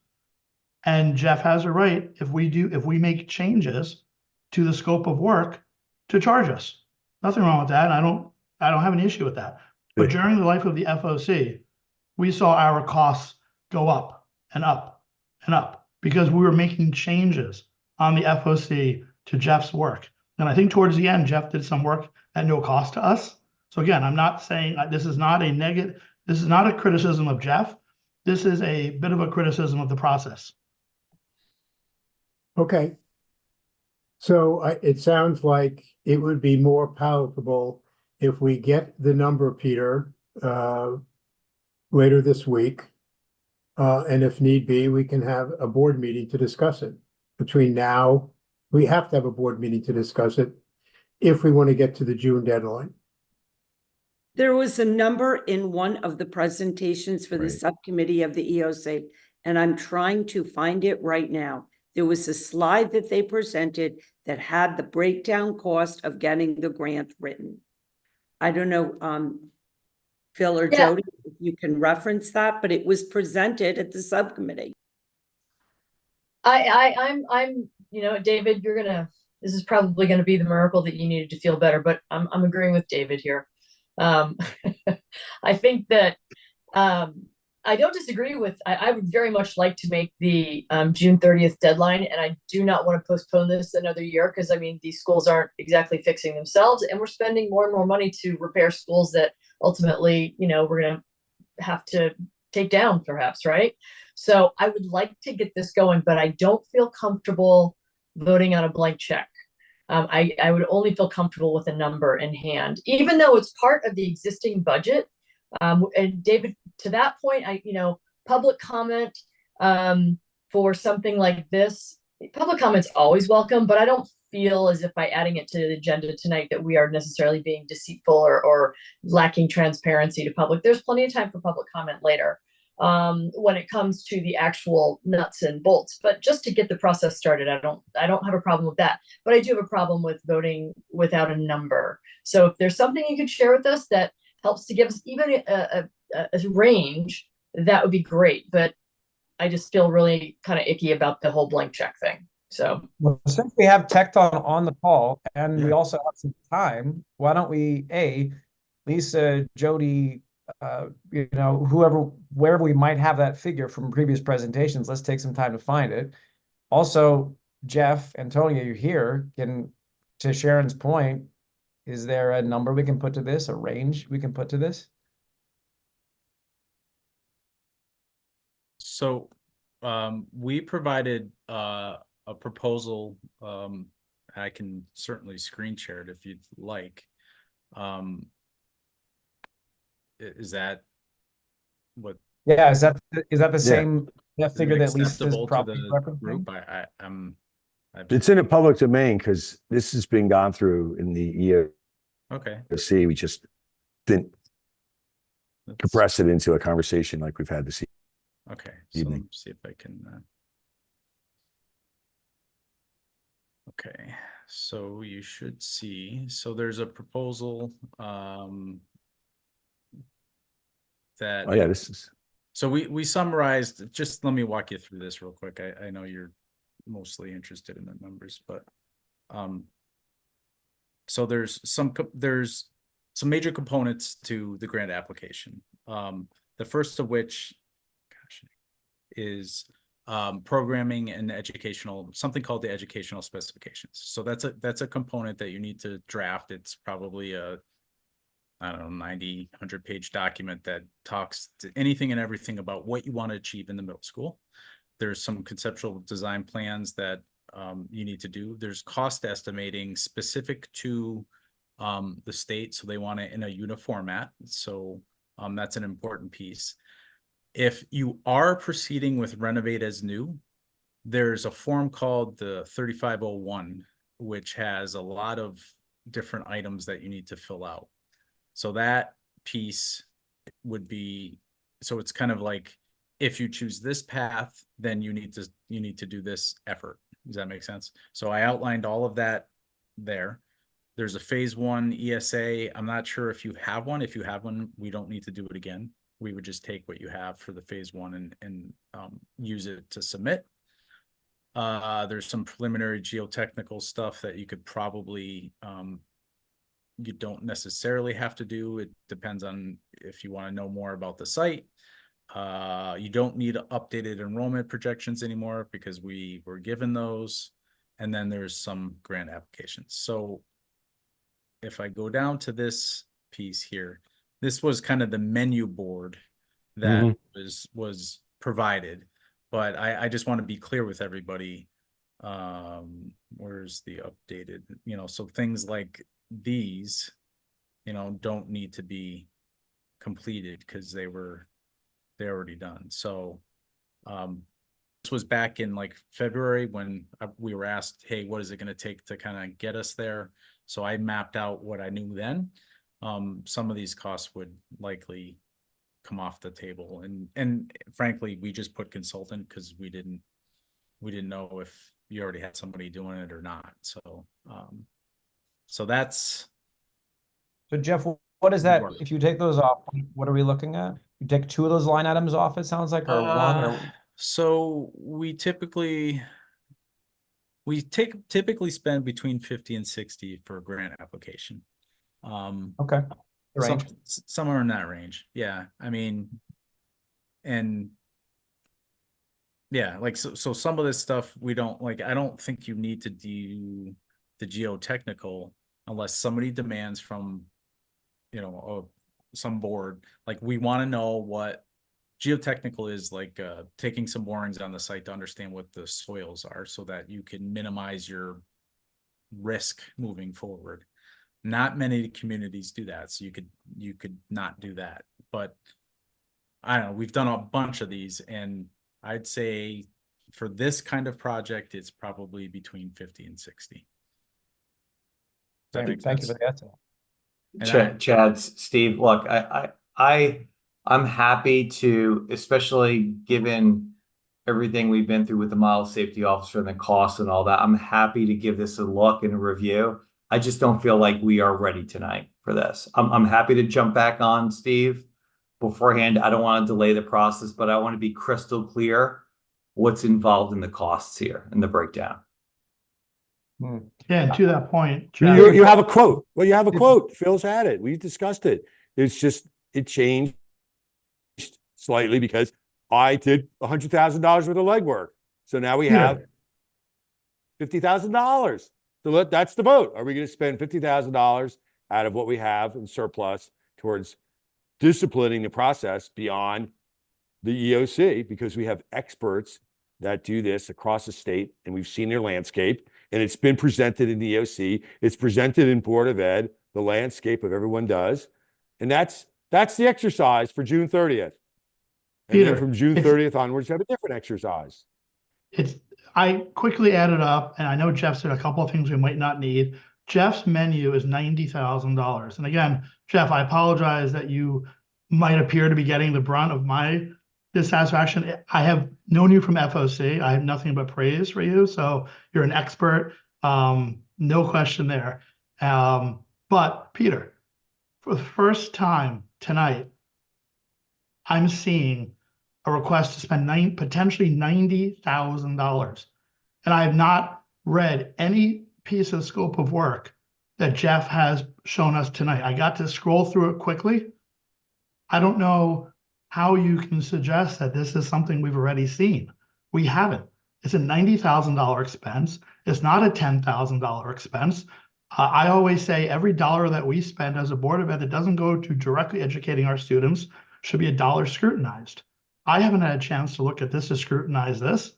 and Jeff has a right, if we make changes to the scope of work, to charge us. Nothing wrong with that. I don't have an issue with that. But during the life of the FOC, we saw our costs go up and up and up because we were making changes on the FOC to Jeff's work. And I think towards the end, Jeff did some work at no cost to us. So again, I'm not saying this is not a negative, this is not a criticism of Jeff. This is a bit of a criticism of the process. Okay. So it sounds like it would be more palatable if we get the number, Peter, later this week. And if need be, we can have a board meeting to discuss it. Between now, we have to have a board meeting to discuss it if we want to get to the June deadline. There was a number in one of the presentations for the subcommittee of the EOC, and I'm trying to find it right now. There was a slide that they presented that had the breakdown cost of getting the grant written. I don't know, Phil or Jody, if you can reference that, but it was presented at the subcommittee. I'm, you know, David, this is probably gonna be the miracle that you needed to feel better, but I'm agreeing with David here. I think that, I don't disagree with, I would very much like to make the June 30th deadline, and I do not want to postpone this another year, because I mean, these schools aren't exactly fixing themselves, and we're spending more and more money to repair schools that ultimately, you know, we're going to have to take down perhaps, right? So I would like to get this going, but I don't feel comfortable voting on a blank check. I would only feel comfortable with a number in hand, even though it's part of the existing budget. And David, to that point, public comment for something like this, public comment's always welcome, but I don't feel as if by adding it to the agenda tonight that we are necessarily being deceitful or lacking transparency to public. There's plenty of time for public comment later when it comes to the actual nuts and bolts. But just to get the process started, I don't have a problem with that. But I do have a problem with voting without a number. So if there's something you could share with us that helps to give us even a range, that would be great. But I just feel really kind of icky about the whole blank check thing. So well, since we have Tecton on the call and we also have some time, why don't we, Lisa, Jody, wherever we might have that figure from previous presentations, let's take some time to find it. Also, Jeff, Antonia, you're here. To Sharon's point, is there a number we can put to this, a range we can put to this? So we provided a proposal. I can certainly screen share it if you'd like. Is that what? Yeah, is that the same figure that Lisa is probably referencing? It's in a public domain because this has been gone through in the EOC. Okay. We just didn't compress it into a conversation like we've had this evening. Okay, so let me see if I can. Okay, so you should see, so there's a proposal that. Oh yeah, this is. So we summarized, just let me walk you through this real quick. I know you're mostly interested in the numbers, but so there's some major components to the grant application. The first of which, gosh, is programming and educational, something called the educational specifications. So that's a component that you need to draft. It's probably a, I don't know, 90, 100-page document that talks to anything and everything about what you want to achieve in the middle school. There's some conceptual design plans that you need to do. There's cost estimating specific to the state, so they want it in a uniform format. So that's an important piece. If you are proceeding with renovate as new, there's a form called the 3501, which has a lot of different items that you need to fill out. So that piece would be, so it's kind of like, if you choose this path, then you need to do this effort. Does that make sense? So I outlined all of that there. There's a phase 1 ESA. I'm not sure if you have one. If you have one, we don't need to do it again. We would just take what you have for the phase 1 and use it to submit. There's some preliminary geotechnical stuff that you could probably, you don't necessarily have to do. It depends on if you want to know more about the site. You don't need updated enrollment projections anymore because we were given those. And then there's some grant applications. So if I go down to this piece here, this was kind of the menu board that was provided, but I just want to be clear with everybody. Where's the updated, so things like these, don't need to be completed because they're already done. So this was back in like February when we were asked, hey, what is it going to take to kind of get us there? So I mapped out what I knew then. Some of these costs would likely come off the table, and frankly, we just put consultant because we didn't know if you already had somebody doing it or not. So so that's. So Jeff, what is that? If you take those off, what are we looking at? You take 2 of those line items off, it sounds like, or 1 or. So we typically spend between 50 and 60 for a grant application. Okay. Somewhere in that range. Yeah. I mean, and yeah, like, so some of this stuff we don't like, I don't think you need to do the geotechnical unless somebody demands from, some board, like we want to know what geotechnical is, like taking some borings on the site to understand what the soils are so that you can minimize your risk moving forward. Not many communities do that, so you could not do that. But I don't know, we've done a bunch of these, and I'd say for this kind of project, it's probably between 50 and 60. Thank you for the answer. Chad, Steve, look, I'm happy to, especially given everything we've been through with the model safety officer and the costs and all that, I'm happy to give this a look and a review. I just don't feel like we are ready tonight for this. I'm happy to jump back on, Steve. Beforehand, I don't want to delay the process, but I want to be crystal clear what's involved in the costs here and the breakdown. Yeah, and to that point, you have a quote. Well, you have a quote. Phil's had it. We've discussed it. It's just, it changed slightly because I did $100,000 worth of legwork. So now we have $50,000. So that's the vote. Are we going to spend $50,000 out of what we have in surplus towards disciplining the process beyond the EOC? Because we have experts that do this across the state, and we've seen their landscape, and it's been presented in the EOC. It's presented in Board of Ed, the landscape of everyone does. And that's the exercise for June 30th. And then from June 30th onwards, you have a different exercise. I quickly added up, and I know Jeff said a couple of things we might not need. Jeff's menu is $90,000. And again, Jeff, I apologize that you might appear to be getting the brunt of my dissatisfaction. I have known you from FOC. I have nothing but praise for you. So you're an expert. No question there. But Peter, for the first time tonight, I'm seeing a request to spend potentially $90,000. And I have not read any piece of scope of work that Jeff has shown us tonight. I got to scroll through it quickly. I don't know how you can suggest that this is something we've already seen. We haven't. It's a $90,000 expense. It's not a $10,000 expense. I always say every dollar that we spend as a Board of Ed that doesn't go to directly educating our students should be a dollar scrutinized. I haven't had a chance to look at this, to scrutinize this.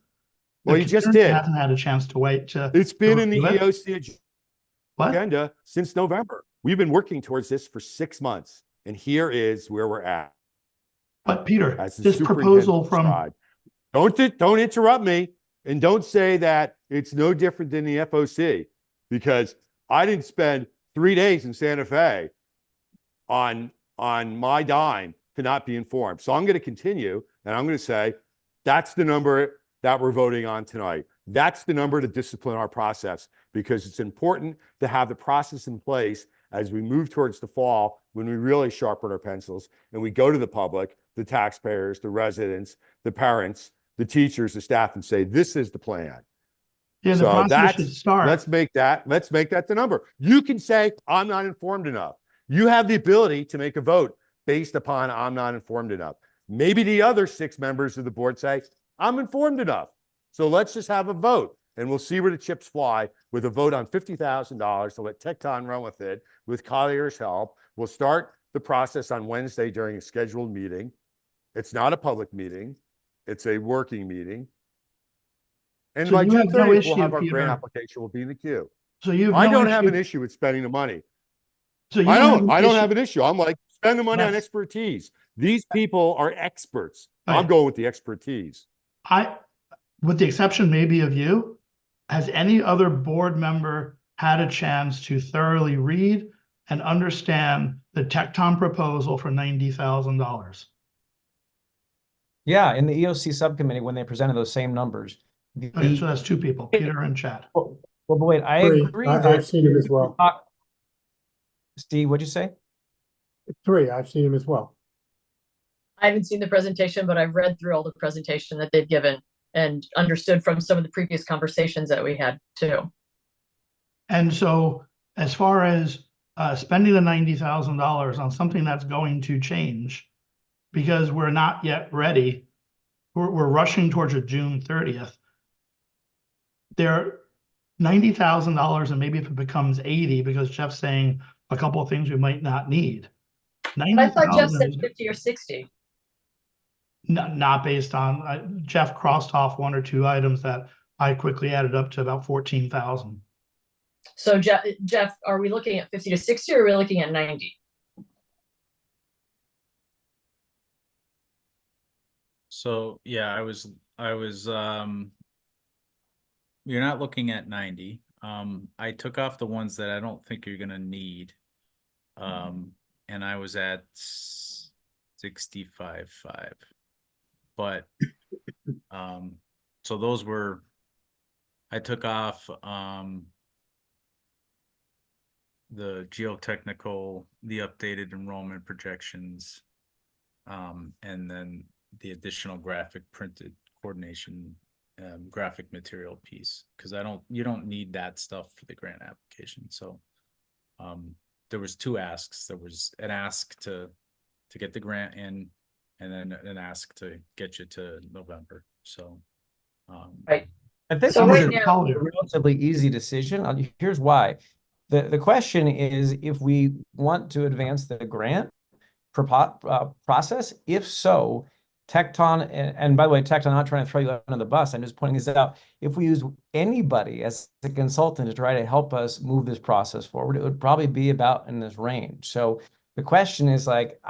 Well, you just did. Hasn't had a chance to wait to. It's been in the review it. EOC agenda since November. We've been working towards this for 6 months, and here is where we're at. But Peter, As the this proposal superintendent from described. Don't interrupt me, and don't say that it's no different than the FOC, because I didn't spend 3 days in Santa Fe on my dime to not be informed. So I'm going to continue, and I'm going to say that's the number that we're voting on tonight. That's the number to discipline our process, because it's important to have the process in place as we move towards the fall, when we really sharpen our pencils and we go to the public, the taxpayers, the residents, the parents, the teachers, the staff, and say, this is the plan. Yeah, the process should start. Let's make that the number. You can say, I'm not informed enough. You have the ability to make a vote based upon I'm not informed enough. Maybe the other 6 members of the board say, I'm informed enough. So let's just have a vote, and we'll see where the chips fly with a vote on $50,000 to let Tecton run with it with Collier's help. We'll start the process on Wednesday during a scheduled meeting. It's not a public meeting. It's a working meeting. And So by you June have no 30th, issue, we'll have our Peter. grant application will be in the queue. So you have I no don't have issue- an issue with spending the money. So you I have don't an issue- have an issue. I'm like, spend the money on That's- expertise. These people are experts. Right. I'm going with the expertise. With the exception maybe of you, has any other board member had a chance to thoroughly read and understand the Tecton proposal for $90,000? Yeah, in the EOC subcommittee, when they presented those same numbers. Okay, so that's 2 people, Peter and Chad. Well, but wait, I Three. agree I've that. seen him as well. Steve, what'd you say? 3, I've seen him as well. I haven't seen the presentation, but I've read through all the presentation that they've given and understood from some of the previous conversations that we had too. And so as far as spending the $90,000 on something that's going to change, because we're not yet ready, we're rushing towards a June 30th. There, $90,000, and maybe if it becomes 80, because Jeff's saying a couple of things we might not need. I thought Jeff 90,000 said is 50 or 60. not based on, Jeff crossed off 1 or 2 items that I quickly added up to about 14,000. So Jeff, are we looking at 50 to 60 or are we looking at 90? So yeah, I was you're not looking at 90. I took off the ones that I don't think you're gonna need. And I was at 65.5. But so those were, I took off the geotechnical, the updated enrollment projections, and then the additional graphic printed coordination graphic material piece, because you don't need that stuff for the grant application. So there was 2 asks. There was an ask to get the grant in, and then an ask to get you to November. So right. I think So this right is now- a relatively easy decision. Here's why. The question is, if we want to advance the grant process, if so, Tecton, and by the way, Tecton, I'm not trying to throw you under the bus. I'm just pointing this out. If we use anybody as a consultant to try to help us move this process forward, it would probably be about in this range. So the question is like,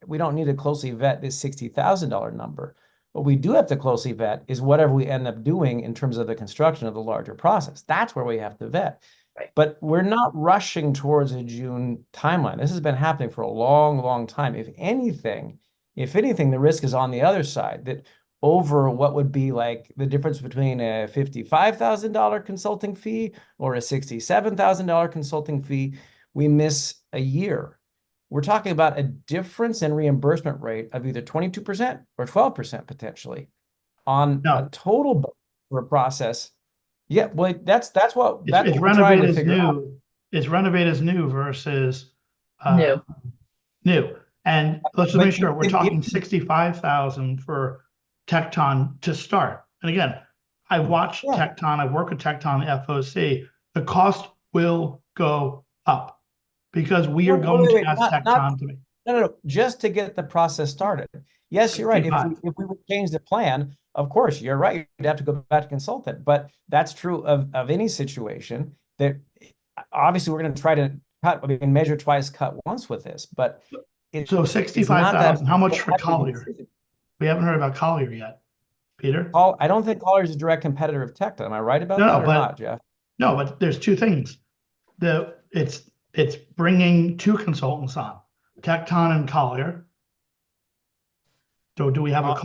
we don't need to closely vet this $60,000 number. What we do have to closely vet is whatever we end up doing in terms of the construction of the larger process. That's where we have to vet. Right. But we're not rushing towards a June timeline. This has been happening for a long, long time. If anything, If anything, the risk is on the other side, that over what would be like the difference between a $55,000 consulting fee or a $67,000 consulting fee, we miss a year. We're talking about a difference in reimbursement rate of either 22% or 12% potentially on a total budget for a process. Yeah, well, that's what It's we're trying Renovate to as figure out. new. It's Renovate as new versus New. new. And let's just But make sure we're if- talking 65,000 for Tecton to start. And again, I've watched Tecton, I've worked with Tecton FOC. The cost will go up because we are going to ask Tecton to make. No, just to get the process started. Yes, you're right. If we would change the plan, of course, you're right. You'd have to go back to consultant, but that's true of any situation. That obviously we're going to try to cut, I mean, measure twice, cut once with this, but so 65,000, how much for Collier? We haven't heard about Collier yet. Peter? I don't think Collier is a direct competitor of Tecton. Am I right about that or not, Jeff? No, but there's two things. It's bringing two consultants on, Tecton and Collier. So do we have a?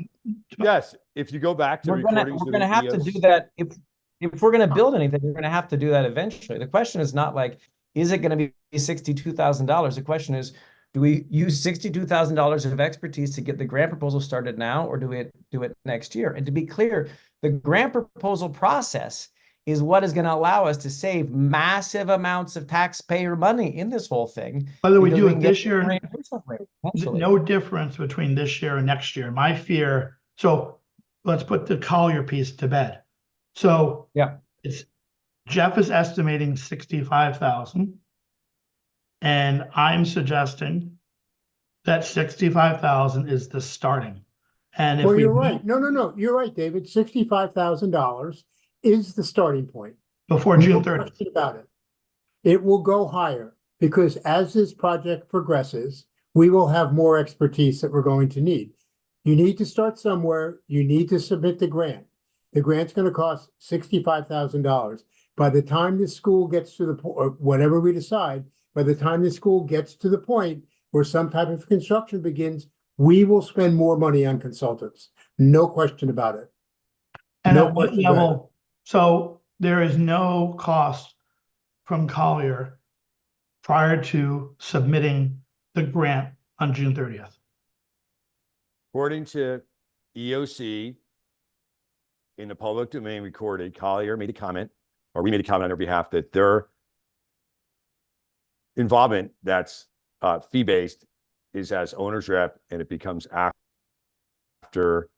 Yes, if you go back to we're gonna have to do that if we're gonna build anything. We're gonna have to do that eventually. The question is not like, is it going to be $62,000? The question is, do we use $62,000 of expertise to get the grant proposal started now, or do we do it next year? And to be clear, the grant proposal process is what is going to allow us to save massive amounts of taxpayer money in this whole thing. Whether we do it this year, no difference between this year and next year. My fear, so let's put the Collier piece to bed. So it's Jeff is estimating 65,000. And I'm suggesting that 65,000 is the starting. And if well, you're right. No, you're right, David. $65,000 is the starting point. Before June 30th. No question about it. It will go higher because as this project progresses, we will have more expertise that we're going to need. You need to start somewhere. You need to submit the grant. The grant's going to cost $65,000. By the time the school gets to the point, or whatever we decide, by the time the school gets to the point where some type of construction begins, we will spend more money on consultants. No question about it. And no question level. So there is no cost from Collier prior to submitting the grant on June 30th. According to EOC, in the public domain recorded, Collier made a comment, or we made a comment on their behalf, that their involvement that's fee-based is as owner's rep, and it becomes after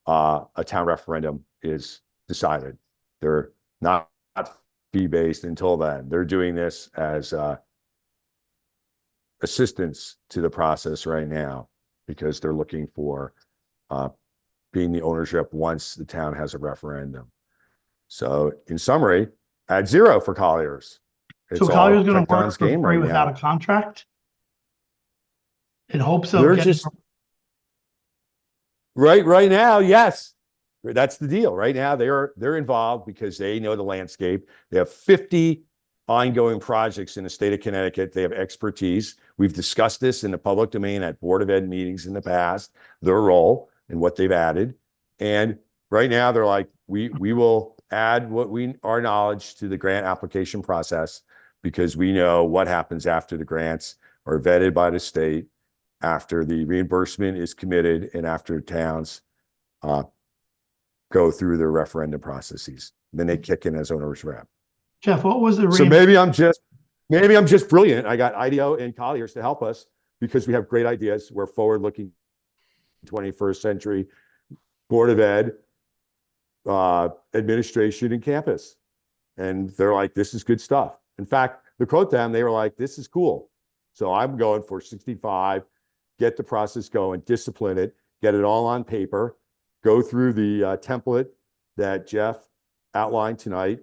a town referendum is decided. They're not fee-based until then. They're doing this as assistance to the process right now because they're looking for being the owner's rep once the town has a referendum. So in summary, add zero for Collier's. So Collier's going to work for free without a contract in hopes of they're just right now. Yes, that's the deal. Right now, they're involved because they know the landscape. They have 50 ongoing projects in the state of Connecticut. They have expertise. We've discussed this in the public domain at Board of Ed meetings in the past, their role and what they've added. And right now, they're like, we will add our knowledge to the grant application process, because we know what happens after the grants are vetted by the state, after the reimbursement is committed, and after towns go through their referendum processes. Then they kick in as owner's rep. Jeff, what was the So maybe I'm just brilliant. I got IDEO and Collier's to help us because we have great ideas. We're forward-looking 21st century Board of Ed, administration, and campus. And they're like, this is good stuff. In fact, to quote them, they were like, this is cool. So I'm going for 65, get the process going, discipline it, get it all on paper, go through the template that Jeff outlined tonight,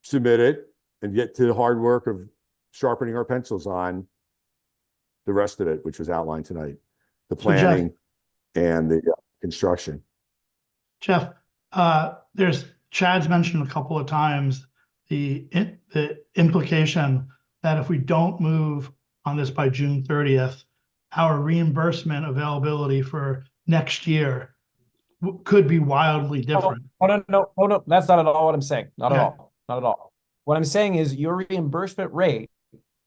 submit it, and get to the hard work of sharpening our pencils on the rest of it, which was outlined tonight, the planning and the construction. Jeff, Chad's mentioned a couple of times the implication that if we don't move on this by June 30th, our reimbursement availability for next year could be wildly different. No, that's not at all what I'm saying. Not at Okay. all. Not at all. What I'm saying is your reimbursement rate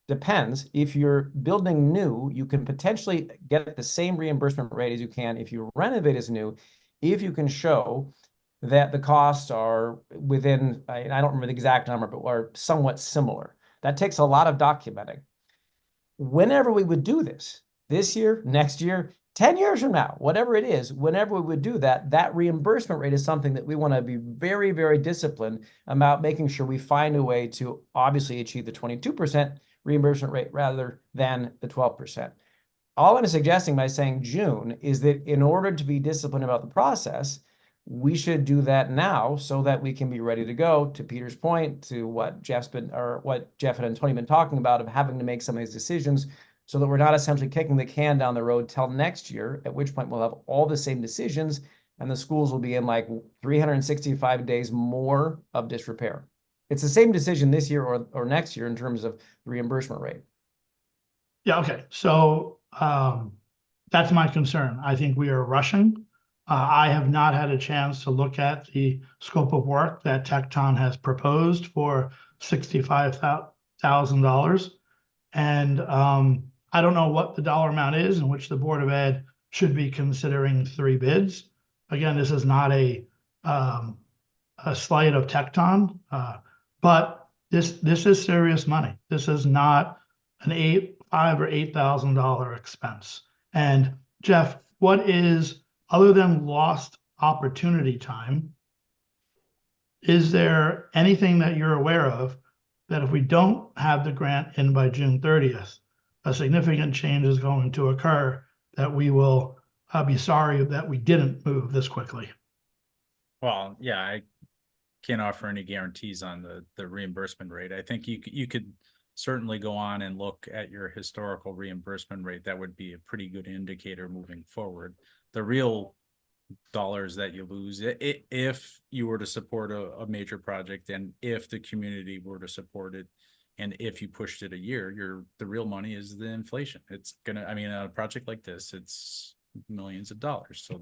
depends. If you're building new, you can potentially get the same reimbursement rate as you can if you renovate as new, if you can show that the costs are within, I don't remember the exact number, but are somewhat similar. That takes a lot of documenting. Whenever we would do this year, next year, 10 years from now, whatever it is, whenever we would do that, that reimbursement rate is something that we want to be very, very disciplined about, making sure we find a way to obviously achieve the 22% reimbursement rate rather than the 12%. All I'm suggesting by saying June is that in order to be disciplined about the process, we should do that now so that we can be ready to go, to Peter's point, to what Jeff and Tony have been talking about, of having to make some of these decisions, so that we're not essentially kicking the can down the road till next year, at which point we'll have all the same decisions and the schools will be in like 365 days more of disrepair. It's the same decision this year or next year in terms of the reimbursement rate. Yeah, okay. So that's my concern. I think we are rushing. I have not had a chance to look at the scope of work that Tecton has proposed for $65,000. And I don't know what the dollar amount is in which the Board of Ed should be considering 3 bids. Again, this is not a slight of Tecton, but this is serious money. This is not an $5,000 or $8,000 expense. And Jeff, what is, other than lost opportunity time, is there anything that you're aware of that if we don't have the grant in by June 30th, a significant change is going to occur that we will be sorry that we didn't move this quickly? Well, yeah, I can't offer any guarantees on the reimbursement rate. I think you could certainly go on and look at your historical reimbursement rate. That would be a pretty good indicator moving forward. The real dollars that you lose if you were to support a major project, and if the community were to support it, and if you pushed it a year, the real money is the inflation. It's gonna, I mean, a project like this, it's millions of dollars. So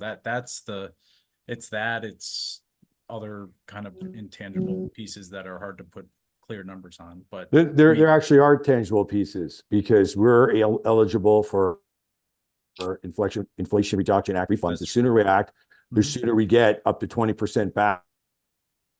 it's other kind of intangible pieces that are hard to put clear numbers on. But there actually are tangible pieces, because we're eligible for Inflation Reduction Act refunds. The sooner we act, the sooner we get up to 20% back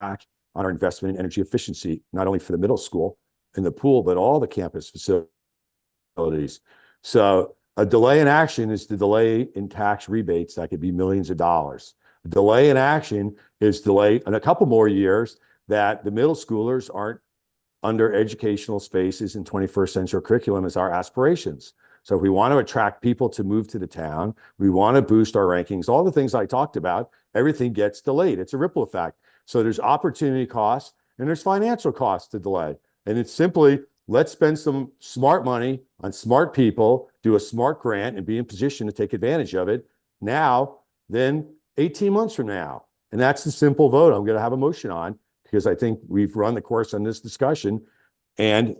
on our investment in energy efficiency, not only for the middle school and the pool, but all the campus facilities. So a delay in action is the delay in tax rebates that could be millions of dollars. A delay in action is delay in a couple more years that the middle schoolers aren't under educational spaces in 21st century curriculum as our aspirations. So if we want to attract people to move to the town, we want to boost our rankings, all the things I talked about, everything gets delayed. It's a ripple effect. So there's opportunity costs and there's financial costs to delay. And it's simply, let's spend some smart money on smart people, do a smart grant, and be in position to take advantage of it now than 18 months from now. And that's the simple vote I'm going to have a motion on, because I think we've run the course on this discussion, and,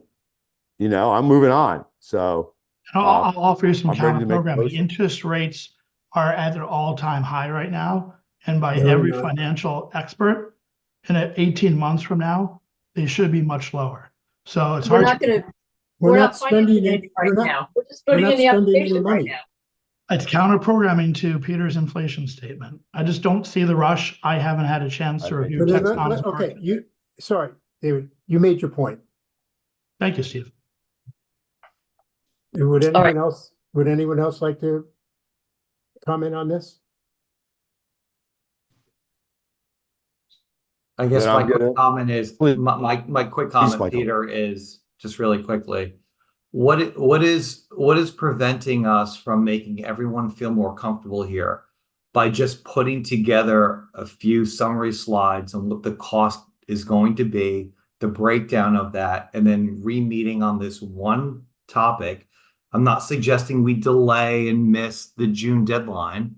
you know, I'm moving on. So I'll offer you some I'm ready to counter make a programming. motion. Interest rates are at their all-time high right now. And by No, every no. financial expert, in 18 months from now, they should be much lower. So it's We're hard. not gonna, We're we're not not financing spending anything right we're not- now. We're just we're putting not in the spending any application right money. now. It's counter programming to Peter's inflation statement. I just don't see the rush. I haven't had a chance to I review But Texcon's okay, work. sorry, David, you made your point. Thank you, Steve. Would All right. anyone else like to comment on this? I guess Then my I'm quick gonna- comment is, Please. my quick comment, Michael. Peter, is just really quickly. What is preventing us from making everyone feel more comfortable here by just putting together a few summary slides on what the cost is going to be, the breakdown of that, and then re-meeting on this one topic? I'm not suggesting we delay and miss the June deadline,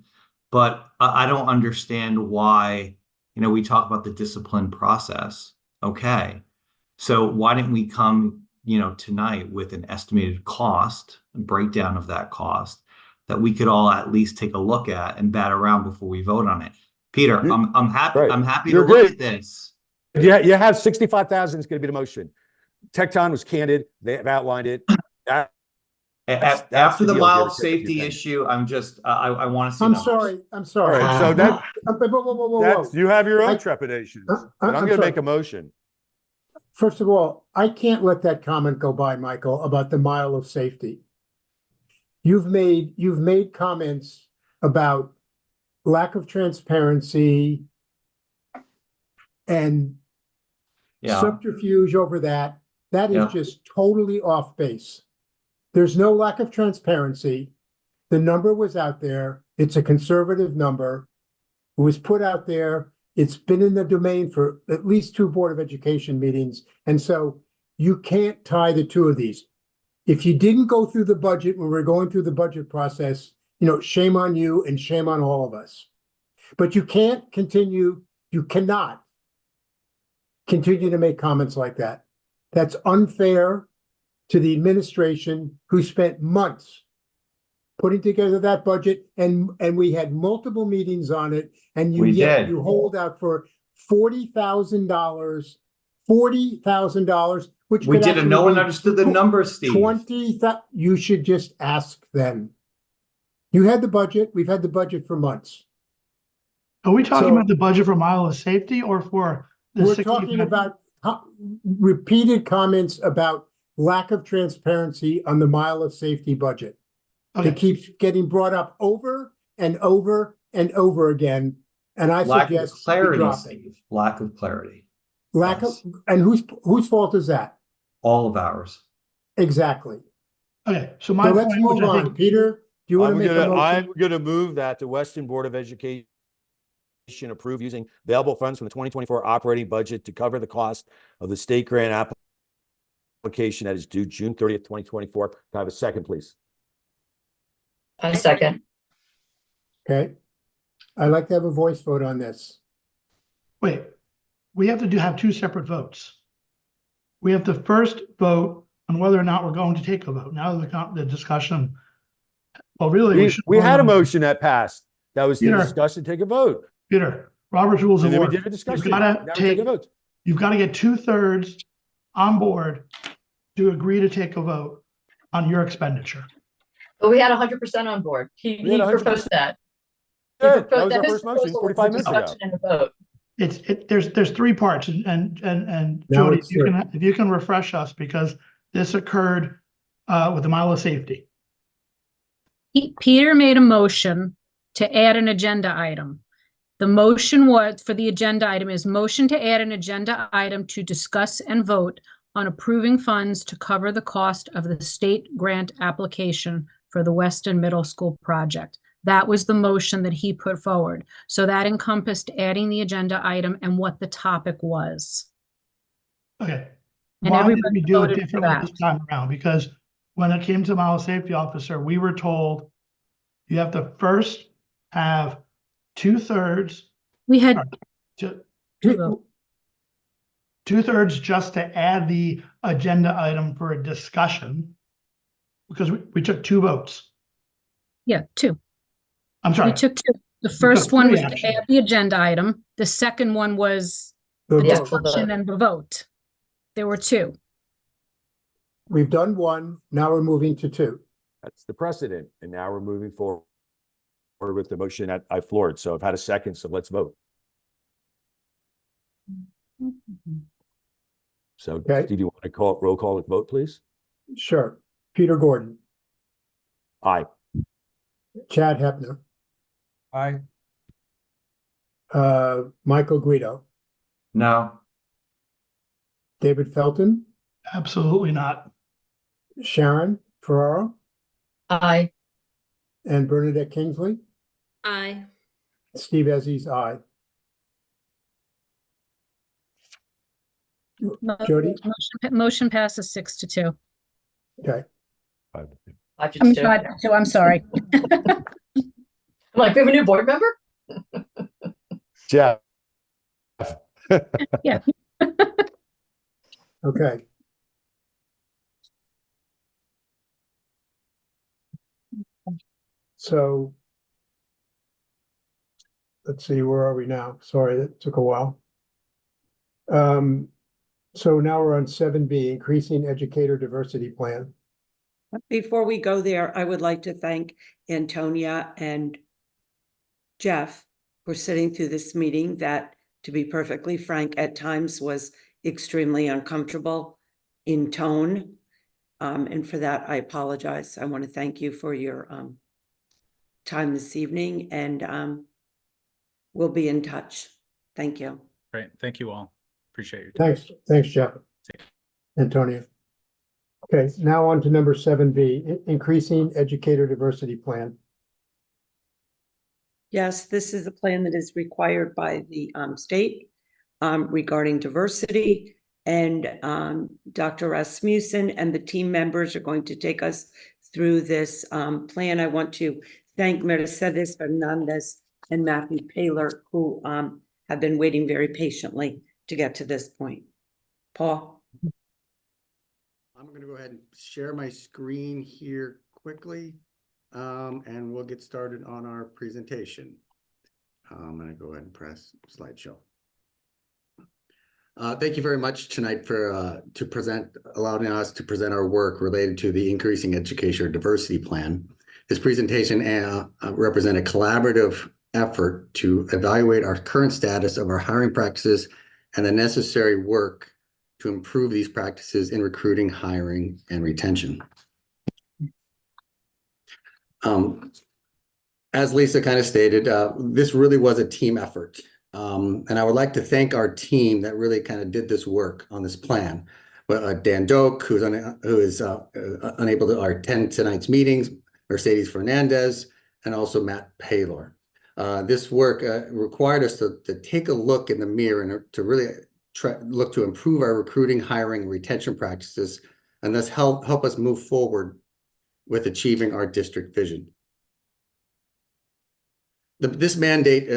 but I don't understand why, you know, we talk about the discipline process. Okay. So why didn't we come, you know, tonight with an estimated cost, a breakdown of that cost, that we could all at least take a look at and bat around before we vote on it. Peter, I'm happy. Right. I'm happy You're to look good. at this. Yeah, you have 65,000 is going to be the motion. Tecton was candid. They have outlined it. That's After the deal, give or mile take a few safety pennies. issue, I'm just I want to see I'm numbers. sorry, I'm All sorry. right, so that Whoa. that's you have your own I- trepidations, I'm but I'm going to sorry. make a motion. First of all, I can't let that comment go by, Michael, about the mile of safety. You've made comments about lack of transparency and Yeah. subterfuge over that. That is Yeah. just totally off base. There's no lack of transparency. The number was out there. It's a conservative number. It was put out there. It's been in the domain for at least 2 Board of Education meetings. And so you can't tie the two of these. If you didn't go through the budget when we're going through the budget process, shame on you and shame on all of us. But you cannot continue to make comments like that. That's unfair to the administration who spent months putting together that budget, and we had multiple meetings on it, and We did. you hold out for $40,000, which We could did, and actually no one be understood the numbers, Steve. 20. You should just ask them. You had the budget. We've had the budget for months. Are we talking So- about the budget for mile of safety or for the We're 60 talking about repeated comments about lack of transparency on the mile of safety budget. Okay. It keeps getting brought up over and over and over again, and I Lack of suggest we clarity, drop it. Steve. Lack of clarity. Lack of, Yes. and whose fault is that? All of ours. Exactly. Okay, so So my let's point, which move I on. think, Peter, do you want to make a motion? I'm gonna move that the Weston Board of Education approve using available funds from the 2024 operating budget to cover the cost of the state grant application that is due June 30th, 2024. Can I have a second, please? I second. Okay. I'd like to have a voice vote on this. wait, we have to have 2 separate votes. We have to first vote on whether or not we're going to take a vote. Now the discussion, well, really, we should. We vote had a on- motion that passed. That was to Peter. discuss and take a vote. Peter, Robert's Rules of And then we Order. did a discussion. You've gotta Now we're taking take, a vote. you've got to get 2/3 on board to agree to take a vote on your expenditure. But we had 100% on board. He We had 100%. proposed that. Good. That proposed- was our his first motion proposal was 45 a minutes ago. discussion and a vote. There's 3 parts and Now Jody, it's if you can refresh us, because this occurred with the mile of safety. Peter made a motion to add an agenda item. The motion was for the agenda item is motion to add an agenda item to discuss and vote on approving funds to cover the cost of the state grant application for the Weston Middle School project. That was the motion that he put forward. So that encompassed adding the agenda item and what the topic was. Okay. And Why did everybody we do it voted for differently that. this time around? Because when it came to mile safety officer, we were told you have to first have 2/3, We had ju- two 2/3 just to add the agenda item for a discussion. Because we took 2 votes. two. I'm sorry. We took two. The first one three, was to actually. add the agenda item. The second one was The the vote. discussion and the vote. There were 2. We've done 1, now we're moving to 2. That's the precedent. And now we're moving forward with the motion that I floored. So I've had a second, so let's vote. So Okay. do you want to call roll call and vote, please? Sure. Peter Gordon, Aye. Chad Hepner, Aye. Michael Guido, No. David Felton, Absolutely not. Sharon Ferraro, Aye. and Bernadette Kingsley. Aye. Steve Ezzy's aye. Jody? Motion passes 6-2. Okay. I I'm just do. sorry, I'm sorry. I'm like, we have a new board member? Jeff. Yeah. Okay. So let's see, where are we now? Sorry, that took a while. So now we're on 7B, increasing educator diversity plan. Before we go there, I would like to thank Antonia and Jeff for sitting through this meeting that, to be perfectly frank, at times was extremely uncomfortable in tone. And for that, I apologize. I want to thank you for your time this evening, and we'll be in touch. Thank you. Great. Thank you all. Appreciate your Thanks, Jeff. Antonia. Okay, now on to number 7B, increasing educator diversity plan. Yes, this is a plan that is required by the state regarding diversity. And Dr. Rasmussen and the team members are going to take us through this plan. I want to thank Mercedes Fernandez and Matthew Paler, who have been waiting very patiently to get to this point. Paul? I'm going to go ahead and share my screen here quickly, and we'll get started on our presentation. I'm going to go ahead and press slideshow. Thank you very much tonight for allowing us to present our work related to the Increasing Educator Diversity Plan. This presentation represents a collaborative effort to evaluate our current status of our hiring practices and the necessary work to improve these practices in recruiting, hiring, and retention. As Lisa kind of stated, this really was a team effort. And I would like to thank our team that really kind of did this work on this plan. Dan Doak, who is unable to attend tonight's meetings, Mercedes Fernandez, and also Matt Paylor. This work required us to take a look in the mirror and to really look to improve our recruiting, hiring, and retention practices, and thus help us move forward with achieving our district vision. This mandate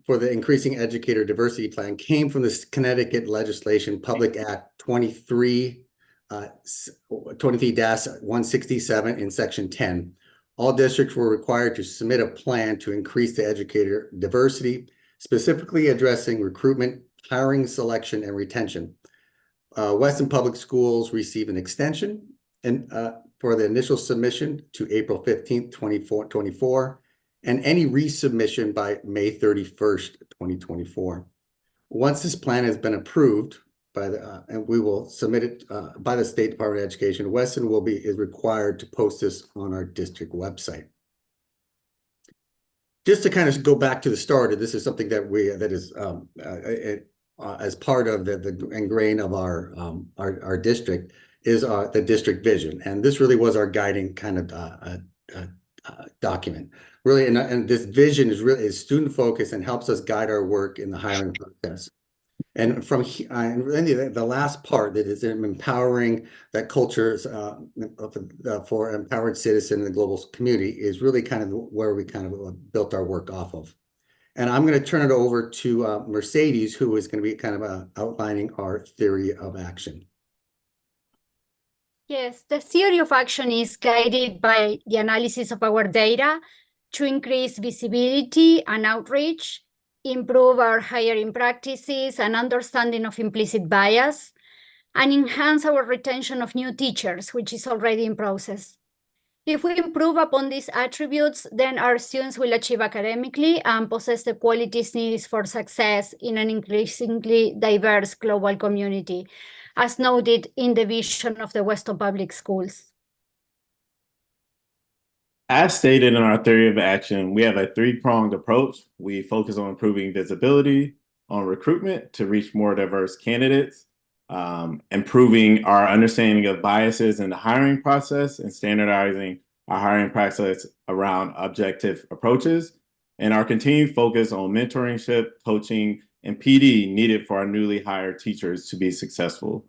for the Increasing Educator Diversity Plan came from the Connecticut legislation, Public Act 23-167 in Section 10. All districts were required to submit a plan to increase the educator diversity, specifically addressing recruitment, hiring, selection, and retention. Weston Public Schools received an extension for the initial submission to April 15th, 2024, and any resubmission by May 31st, 2024. Once this plan has been approved by and we will submit it by the State Department of Education, Weston is required to post this on our district website. Just to kind of go back to the start, this is something that is as part of the ingrain of our district is the district vision, and this really was our guiding kind of document. Really, and this vision is student focused and helps us guide our work in the hiring process. And from the last part, that is empowering that cultures for empowered citizens in the global community, is really kind of where we kind of built our work off of. And I'm going to turn it over to Mercedes, who is going to be kind of outlining our theory of action. Yes, the theory of action is guided by the analysis of our data to increase visibility and outreach, improve our hiring practices and understanding of implicit bias, and enhance our retention of new teachers, which is already in process. If we improve upon these attributes, then our students will achieve academically and possess the qualities needed for success in an increasingly diverse global community, as noted in the vision of the Weston Public Schools. As stated in our theory of action, we have a three-pronged approach. We focus on improving visibility, on recruitment to reach more diverse candidates, improving our understanding of biases in the hiring process, and standardizing our hiring process around objective approaches, and our continued focus on mentorship, coaching, and PD needed for our newly hired teachers to be successful.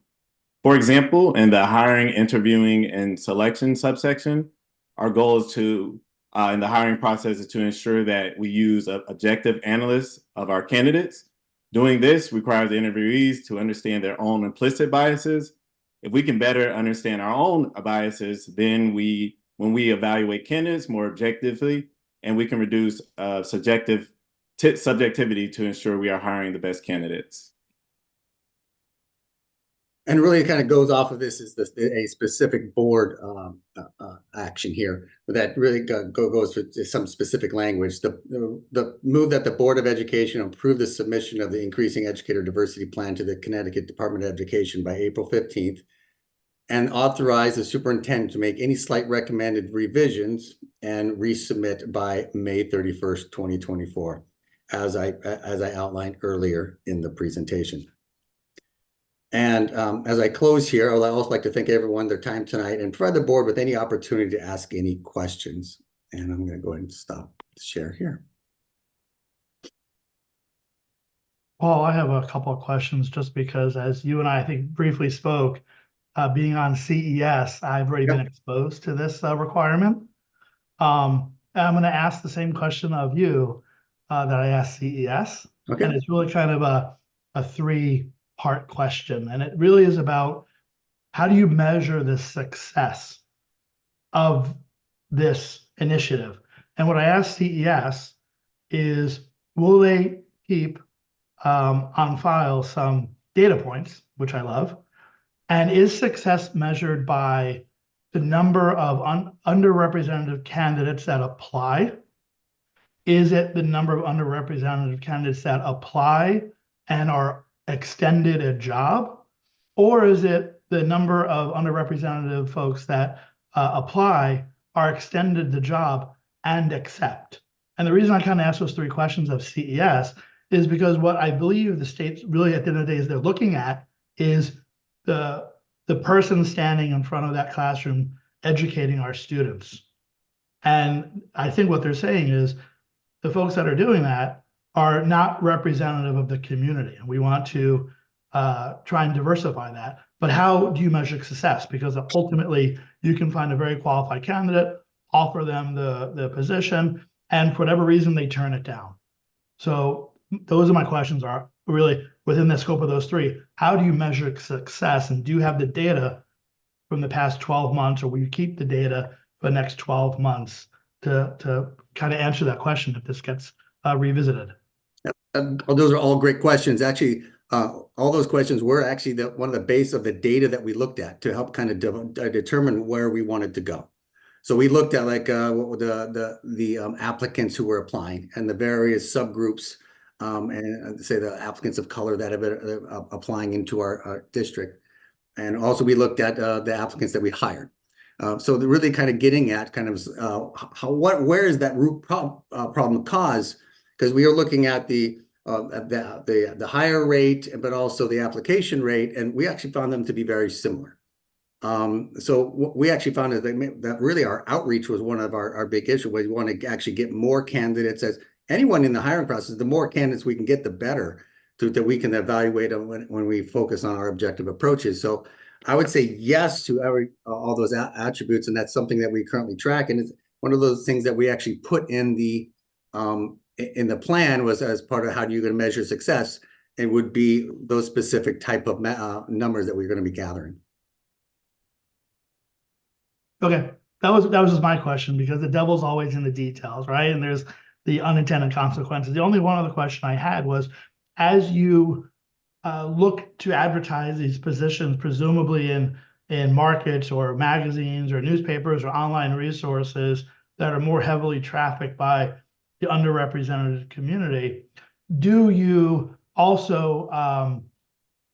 For example, in the hiring, interviewing, and selection subsection, our goal is to, in the hiring process, is to ensure that we use objective analysis of our candidates. Doing this requires the interviewees to understand their own implicit biases. If we can better understand our own biases, then when we evaluate candidates more objectively, and we can reduce subjectivity to ensure we are hiring the best candidates. And really it kind of goes off of this is a specific board action here that really goes to some specific language. The move that the Board of Education approve the submission of the Increasing Educator Diversity Plan to the Connecticut Department of Education by April 15th and authorize the superintendent to make any slight recommended revisions and resubmit by May 31st, 2024, as I outlined earlier in the presentation. And as I close here, I would also like to thank everyone for their time tonight and provide the board with any opportunity to ask any questions. And I'm going to go ahead and stop the share here. Paul, I have a couple of questions just because as you and I think briefly spoke, being on CES, I've already been exposed to this requirement. And I'm going to ask the same question of you that I asked CES. Okay. And it's really kind of a three-part question. And it really is about how do you measure the success of this initiative? And what I asked CES is, will they keep on file some data points, which I love, and is success measured by the number of underrepresented candidates that apply? Is it the number of underrepresented candidates that apply and are extended a job? Or is it the number of underrepresented folks that apply, are extended the job and accept? And the reason I kind of asked those three questions of CES is because what I believe the state's really at the end of the day is they're looking at is the person standing in front of that classroom educating our students. And I think what they're saying is the folks that are doing that are not representative of the community. And we want to try and diversify that. But how do you measure success? Because ultimately you can find a very qualified candidate, offer them the position, and for whatever reason, they turn it down. So those are my questions are really within the scope of those three. How do you measure success? And do you have the data from the past 12 months, or will you keep the data for the next 12 months to kind of answer that question if this gets revisited? Those are all great questions. Actually, all those questions were actually one of the base of the data that we looked at to help kind of determine where we wanted to go. So we looked at like what were the applicants who were applying and the various subgroups and say the applicants of color that have been applying into our district. And also we looked at the applicants that we hired. So they're really kind of getting at kind of where is that root problem cause? Because we are looking at the hire rate, but also the application rate, and we actually found them to be very similar. So what we actually found is that really our outreach was one of our big issues. We want to actually get more candidates. As anyone in the hiring process, the more candidates we can get, the better, that we can evaluate them when we focus on our objective approaches. So I would say yes to all those attributes, and that's something that we currently track. And it's one of those things that we actually put in the plan was as part of how do you going to measure success. It would be those specific type of numbers that we're going to be gathering. Okay, that was just my question, because the devil's always in the details, right? And there's the unintended consequences. The only one other question I had was, as you look to advertise these positions, presumably in markets or magazines or newspapers or online resources that are more heavily trafficked by the underrepresented community, do you also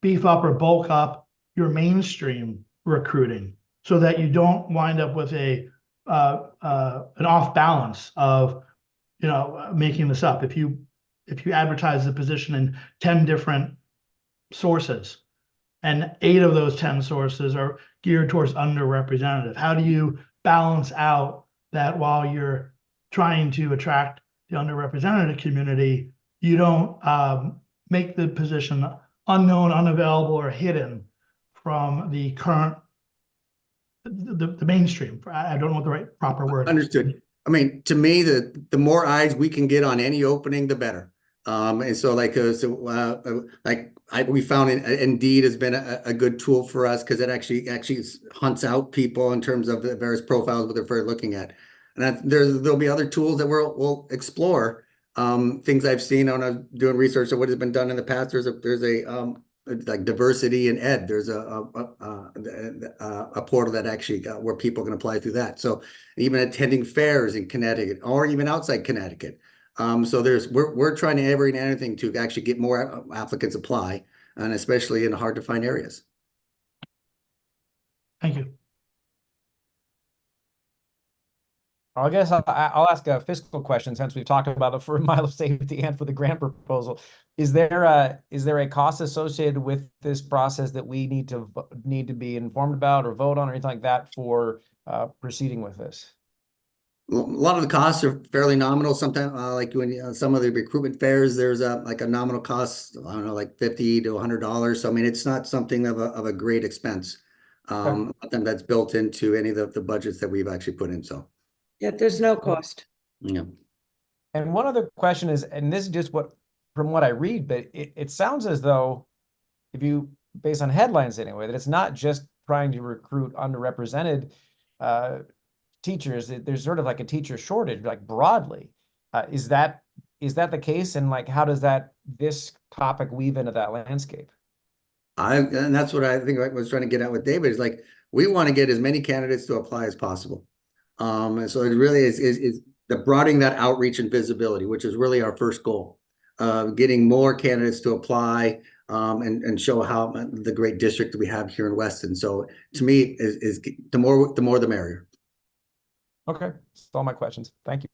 beef up or bulk up your mainstream recruiting so that you don't wind up with an off balance of, making this up? If you advertise the position in 10 different sources and 8 of those 10 sources are geared towards underrepresented, how do you balance out that while you're trying to attract the underrepresented community, you don't make the position unknown, unavailable, or hidden from the current the mainstream? I don't know what the right proper word is. Understood. I mean, to me, the more eyes we can get on any opening, the better. And so we found Indeed has been a good tool for us because it actually hunts out people in terms of the various profiles that they're looking at. there'll be other tools that we'll explore. Things I've seen on doing research of what has been done in the past. There's a like diversity in ed. There's a portal that actually where people can apply through that. So even attending fairs in Connecticut or even outside Connecticut. So we're trying to anything to actually get more applicants apply, and especially in hard to find areas. Thank you. I guess I'll ask a fiscal question since we've talked about it for Milo Safety and for the grant proposal. Is there a cost associated with this process that we need to be informed about or vote on or anything like that for proceeding with this? A lot of the costs are fairly nominal. Sometimes, like when some of the recruitment fairs, there's like a nominal cost. I don't know, like $50 to $100. So I mean, it's not something of a great expense. Nothing that's built into any of the budgets that we've actually put in. So. Yeah, there's no cost. Yeah. And one other question is, and this is just from what I read, but it sounds as though, based on headlines anyway, that it's not just trying to recruit underrepresented teachers. There's sort of like a teacher shortage, like broadly. Is that the case? And like, how does this topic weave into that landscape? And that's what I think I was trying to get at with David, is like, we want to get as many candidates to apply as possible. And so it really is the broadening that outreach and visibility, which is really our first goal, getting more candidates to apply and show how the great district that we have here in Weston. So to me, is the more the merrier. Okay, that's all my questions. Thank you.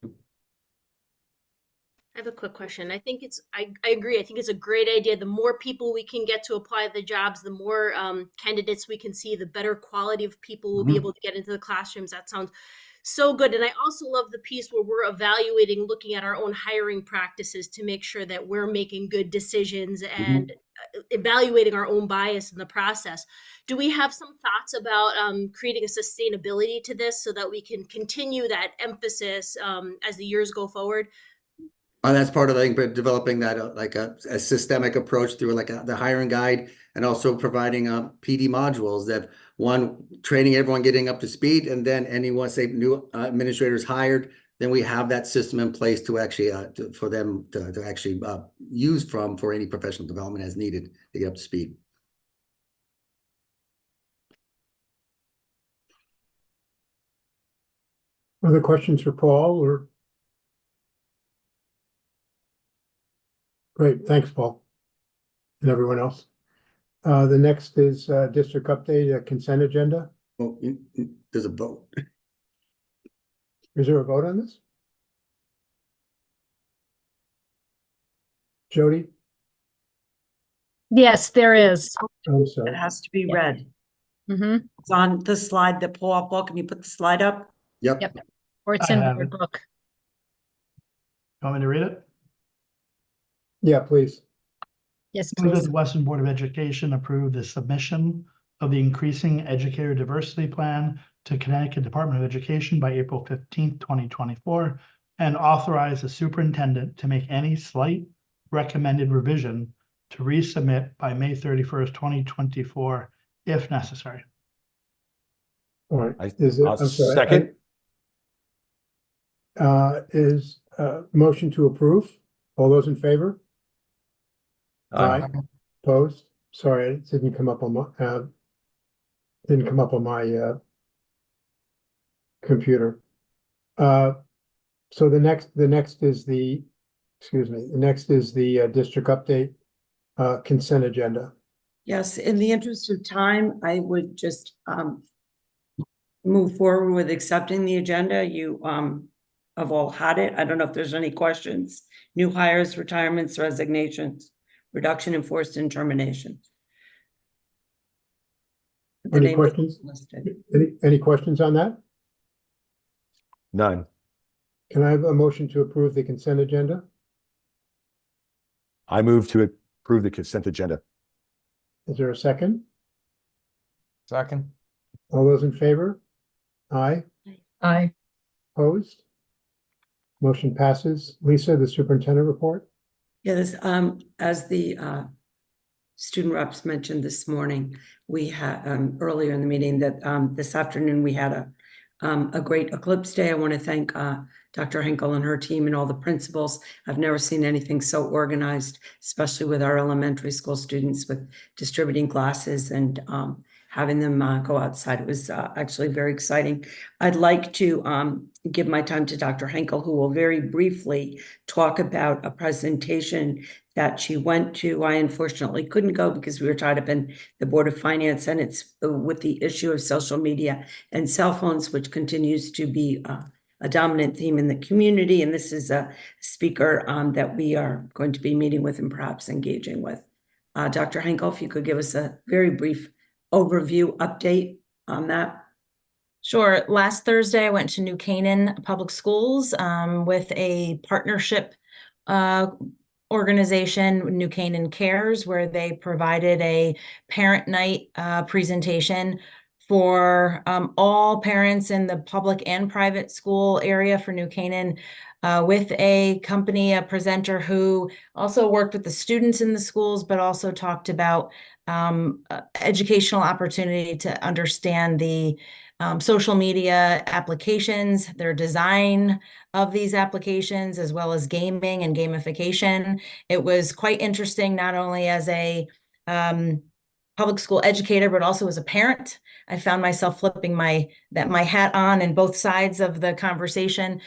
I have a quick question. I think I agree. I think it's a great idea. The more people we can get to apply the jobs, the more candidates we can see, the better quality of people will be able to get into the classrooms. That sounds so good. And I also love the piece where we're evaluating, looking at our own hiring practices to make sure that we're making good decisions and evaluating our own bias in the process. Do we have some thoughts about creating a sustainability to this so that we can continue that emphasis as the years go forward? That's part of, I think, developing that like a systemic approach through like the hiring guide, and also providing PD modules that training everyone, getting up to speed, and then anyone, say new administrators hired, then we have that system in place to actually for them to actually use for any professional development as needed to get up to speed. Other questions for Paul or? Great, thanks, Paul. And everyone else. The next is district update, consent agenda. Well, there's a vote. Is there a vote on this? Jody? Yes, there is. I'm sorry. It has to be read. Mm-hmm. It's on the slide that Paul, can you put the slide up? Yep. Yep. Or it's in the book. You want me to read it? Yeah, please. Yes, Move that please. the Weston Board of Education approve the submission of the Increasing Educator Diversity Plan to Connecticut Department of Education by April 15th, 2024, and authorize the superintendent to make any slight recommended revision to resubmit by May 31st, 2024, if necessary. All right. I'll second. Is motion to approve? All those in favor? Aye. Opposed? Sorry, it didn't come up on my computer. So the next is the district update consent agenda. Yes, in the interest of time, I would just move forward with accepting the agenda. You have all had it. I don't know if there's any questions. New hires, retirements, resignations, reduction in forced and terminations. Any questions? Any questions on that? None. Can I have a motion to approve the consent agenda? I move to approve the consent agenda. Is there a second? Second. All those in favor? Aye. Aye. Opposed? Motion passes. Lisa, the superintendent report? Yeah, this, as the student reps mentioned this morning, we had earlier in the meeting that this afternoon we had a great Eclipse Day. I want to thank Dr. Henkel and her team and all the principals. I've never seen anything so organized, especially with our elementary school students with distributing glasses and having them go outside. It was actually very exciting. I'd like to give my time to Dr. Henkel, who will very briefly talk about a presentation that she went to. I unfortunately couldn't go because we were tied up in the Board of Finance, and it's with the issue of social media and cell phones, which continues to be a dominant theme in the community. And this is a speaker that we are going to be meeting with and perhaps engaging with. Dr. Henkel, if you could give us a very brief overview update on that. Sure. Last Thursday, I went to New Canaan Public Schools with a partnership organization, New Canaan Cares, where they provided a parent night presentation for all parents in the public and private school area for New Canaan, with a company, a presenter who also worked with the students in the schools, but also talked about educational opportunity to understand the social media applications, their design of these applications, as well as gaming and gamification. It was quite interesting, not only as a public school educator, but also as a parent. I found myself flipping my hat on in both sides of the conversation.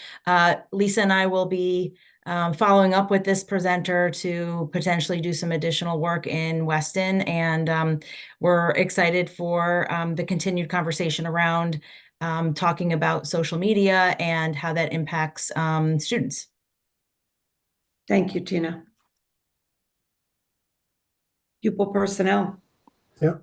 Lisa and I will be following up with this presenter to potentially do some additional work in Weston. And we're excited for the continued conversation around talking about social media and how that impacts students. Thank you, Tina. Pupil personnel. Yep.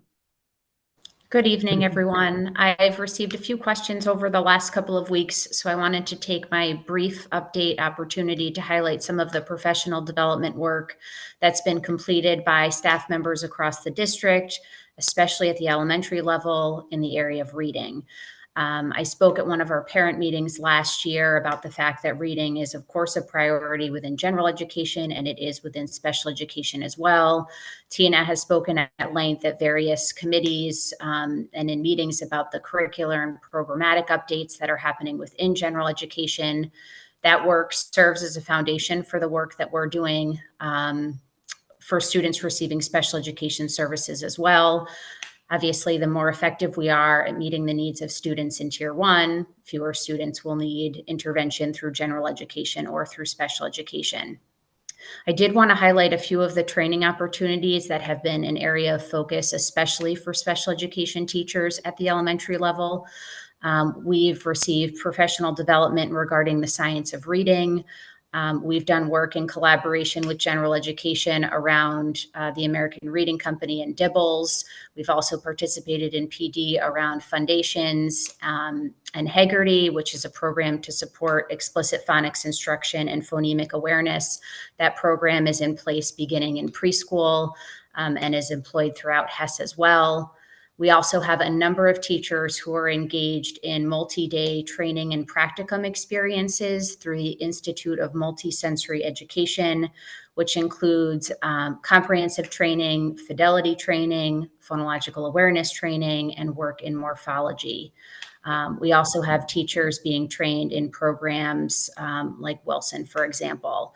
Good evening, everyone. I've received a few questions over the last couple of weeks, so I wanted to take my brief update opportunity to highlight some of the professional development work that's been completed by staff members across the district, especially at the elementary level in the area of reading. I spoke at one of our parent meetings last year about the fact that reading is, of course, a priority within general education, and it is within special education as well. Tina has spoken at length at various committees and in meetings about the curricular and programmatic updates that are happening within general education. That work serves as a foundation for the work that we're doing for students receiving special education services as well. Obviously, the more effective we are at meeting the needs of students in Tier 1, fewer students will need intervention through general education or through special education. I did want to highlight a few of the training opportunities that have been an area of focus, especially for special education teachers at the elementary level. We've received professional development regarding the science of reading. We've done work in collaboration with general education around the American Reading Company and DIBELS. We've also participated in PD around Foundations and Heggerty, which is a program to support explicit phonics instruction and phonemic awareness. That program is in place beginning in preschool and is employed throughout HES as well. We also have a number of teachers who are engaged in multi-day training and practicum experiences through the Institute of Multisensory Education, which includes comprehensive training, fidelity training, phonological awareness training, and work in morphology. We also have teachers being trained in programs like Wilson, for example.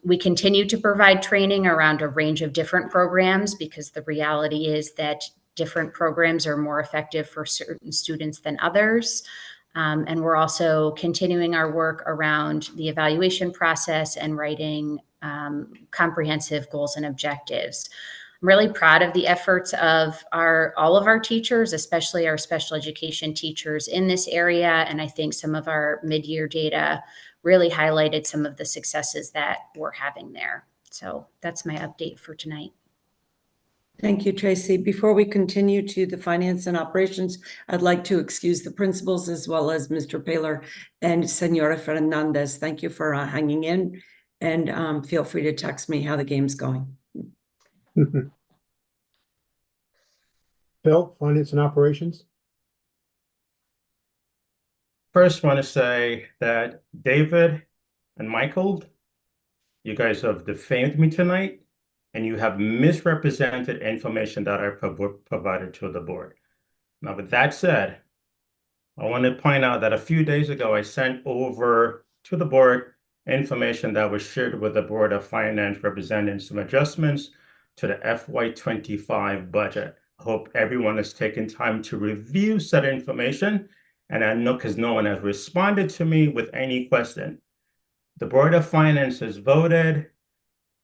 We continue to provide training around a range of different programs because the reality is that different programs are more effective for certain students than others. And we're also continuing our work around the evaluation process and writing comprehensive goals and objectives. I'm really proud of the efforts of all of our teachers, especially our special education teachers in this area. And I think some of our mid-year data really highlighted some of the successes that we're having there. So that's my update for tonight. Thank you, Tracy. Before we continue to the finance and operations, I'd like to excuse the principals as well as Mr. Paylor and Senora Fernandez. Thank you for hanging in, and feel free to text me how the game's going. Phil, finance and operations. First, want to say that David and Michael, you guys have defamed me tonight, and you have misrepresented information that I provided to the board. Now, with that said, I want to point out that a few days ago, I sent over to the board information that was shared with the Board of Finance representing some adjustments to the FY25 budget. I hope everyone has taken time to review said information, and I know because no one has responded to me with any question. The Board of Finance has voted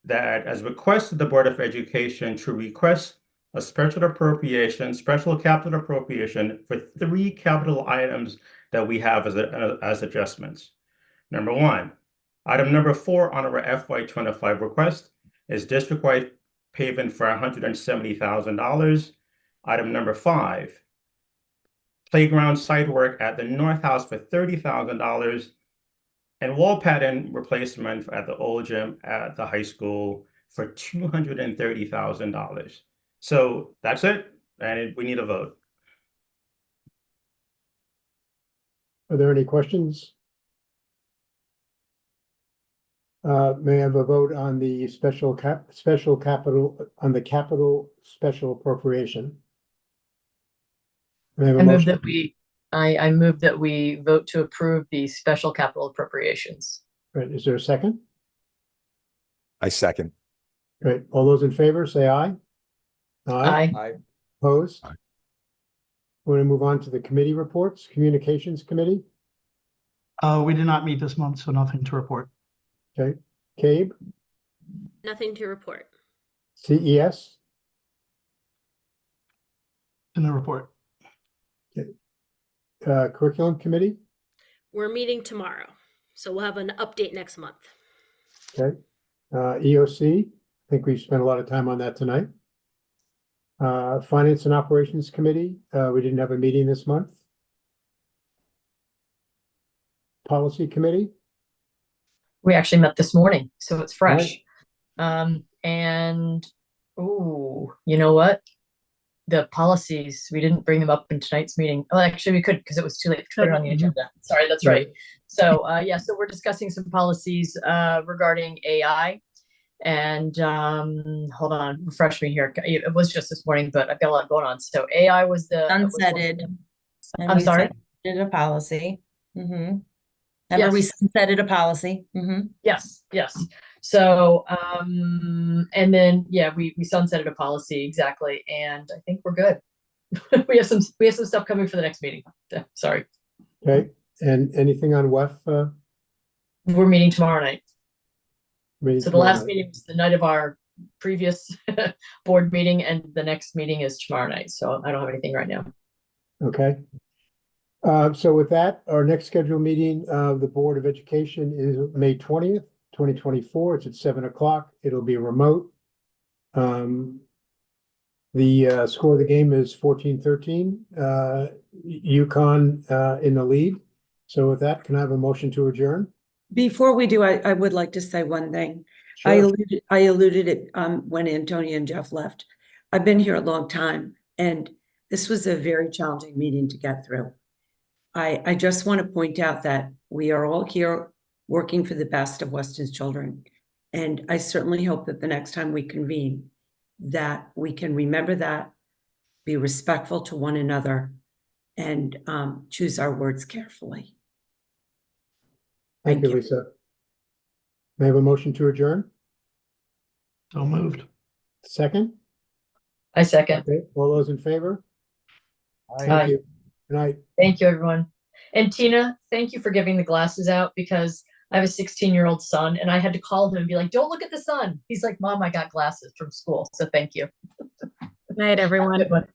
that as requested the Board of Education to request a special capital appropriation for 3 capital items that we have as adjustments. Number 1, item number 4 on our FY25 request is district-wide paving for $170,000. Item number 5, playground site work at the North House for $30,000, and wall pattern replacement at the old gym at the high school for $230,000. So that's it, and we need a vote. Are there any questions? May I have a vote on the capital special appropriation? May I have a I move motion? that I move that we vote to approve the special capital appropriations. Right, is there a second? I second. Great, all those in favor, say aye. Aye. Opposed? We're going to move on to the committee reports. Communications Committee. We did not meet this month, so nothing to report. Okay. CABE, Nothing to report. CES, In the report. Curriculum Committee. We're meeting tomorrow, so we'll have an update next month. Okay. EOC, I think we've spent a lot of time on that tonight. Finance and Operations Committee, we didn't have a meeting this month. Policy Committee. We actually met this morning, so it's fresh. And oh, you know what? The policies, we didn't bring them up in tonight's meeting. Oh, actually we could because it was too late to put it on the agenda. Sorry, that's right. So yeah, so we're discussing some policies regarding AI. And hold on, refresh me here. It was just this morning, but I've got a lot going on. So AI was the Sunsetted. And I'm we sorry. Did a policy. Remember, we sunsetted a policy. Yes, yes. So, and then, yeah, we sunsetted a policy, exactly. And I think we're good. we have some stuff coming for the next meeting. Sorry. Okay, and anything on WEF? We're meeting tomorrow night. So the last tomorrow meeting was the night of our previous board meeting, and the next meeting is tomorrow night. So I don't have anything right now. Okay. So with that, our next scheduled meeting of the Board of Education is May 20th, 2024. It's at 7 o'clock. It'll be remote. The score of the game is 14-13. UConn in the lead. So with that, can I have a motion to adjourn? Before we do, I would like to say one thing. Sure. I alluded it when Antonia and Jeff left. I've been here a long time, and this was a very challenging meeting to get through. I just want to point out that we are all here working for the best of Weston's children. And I certainly hope that the next time we convene, that we can remember that, be respectful to one another, and choose our words carefully. Thank you, Lisa. May I have a motion to adjourn? So moved. Second? I second. Okay, all those in favor? Aye. Thank you. Good night. Thank you, everyone. And Tina, thank you for giving the glasses out, because I have a 16-year-old son and I had to call him and be like, don't look at the sun. He's like, Mom, I got glasses from school. So thank you. Good night, everyone.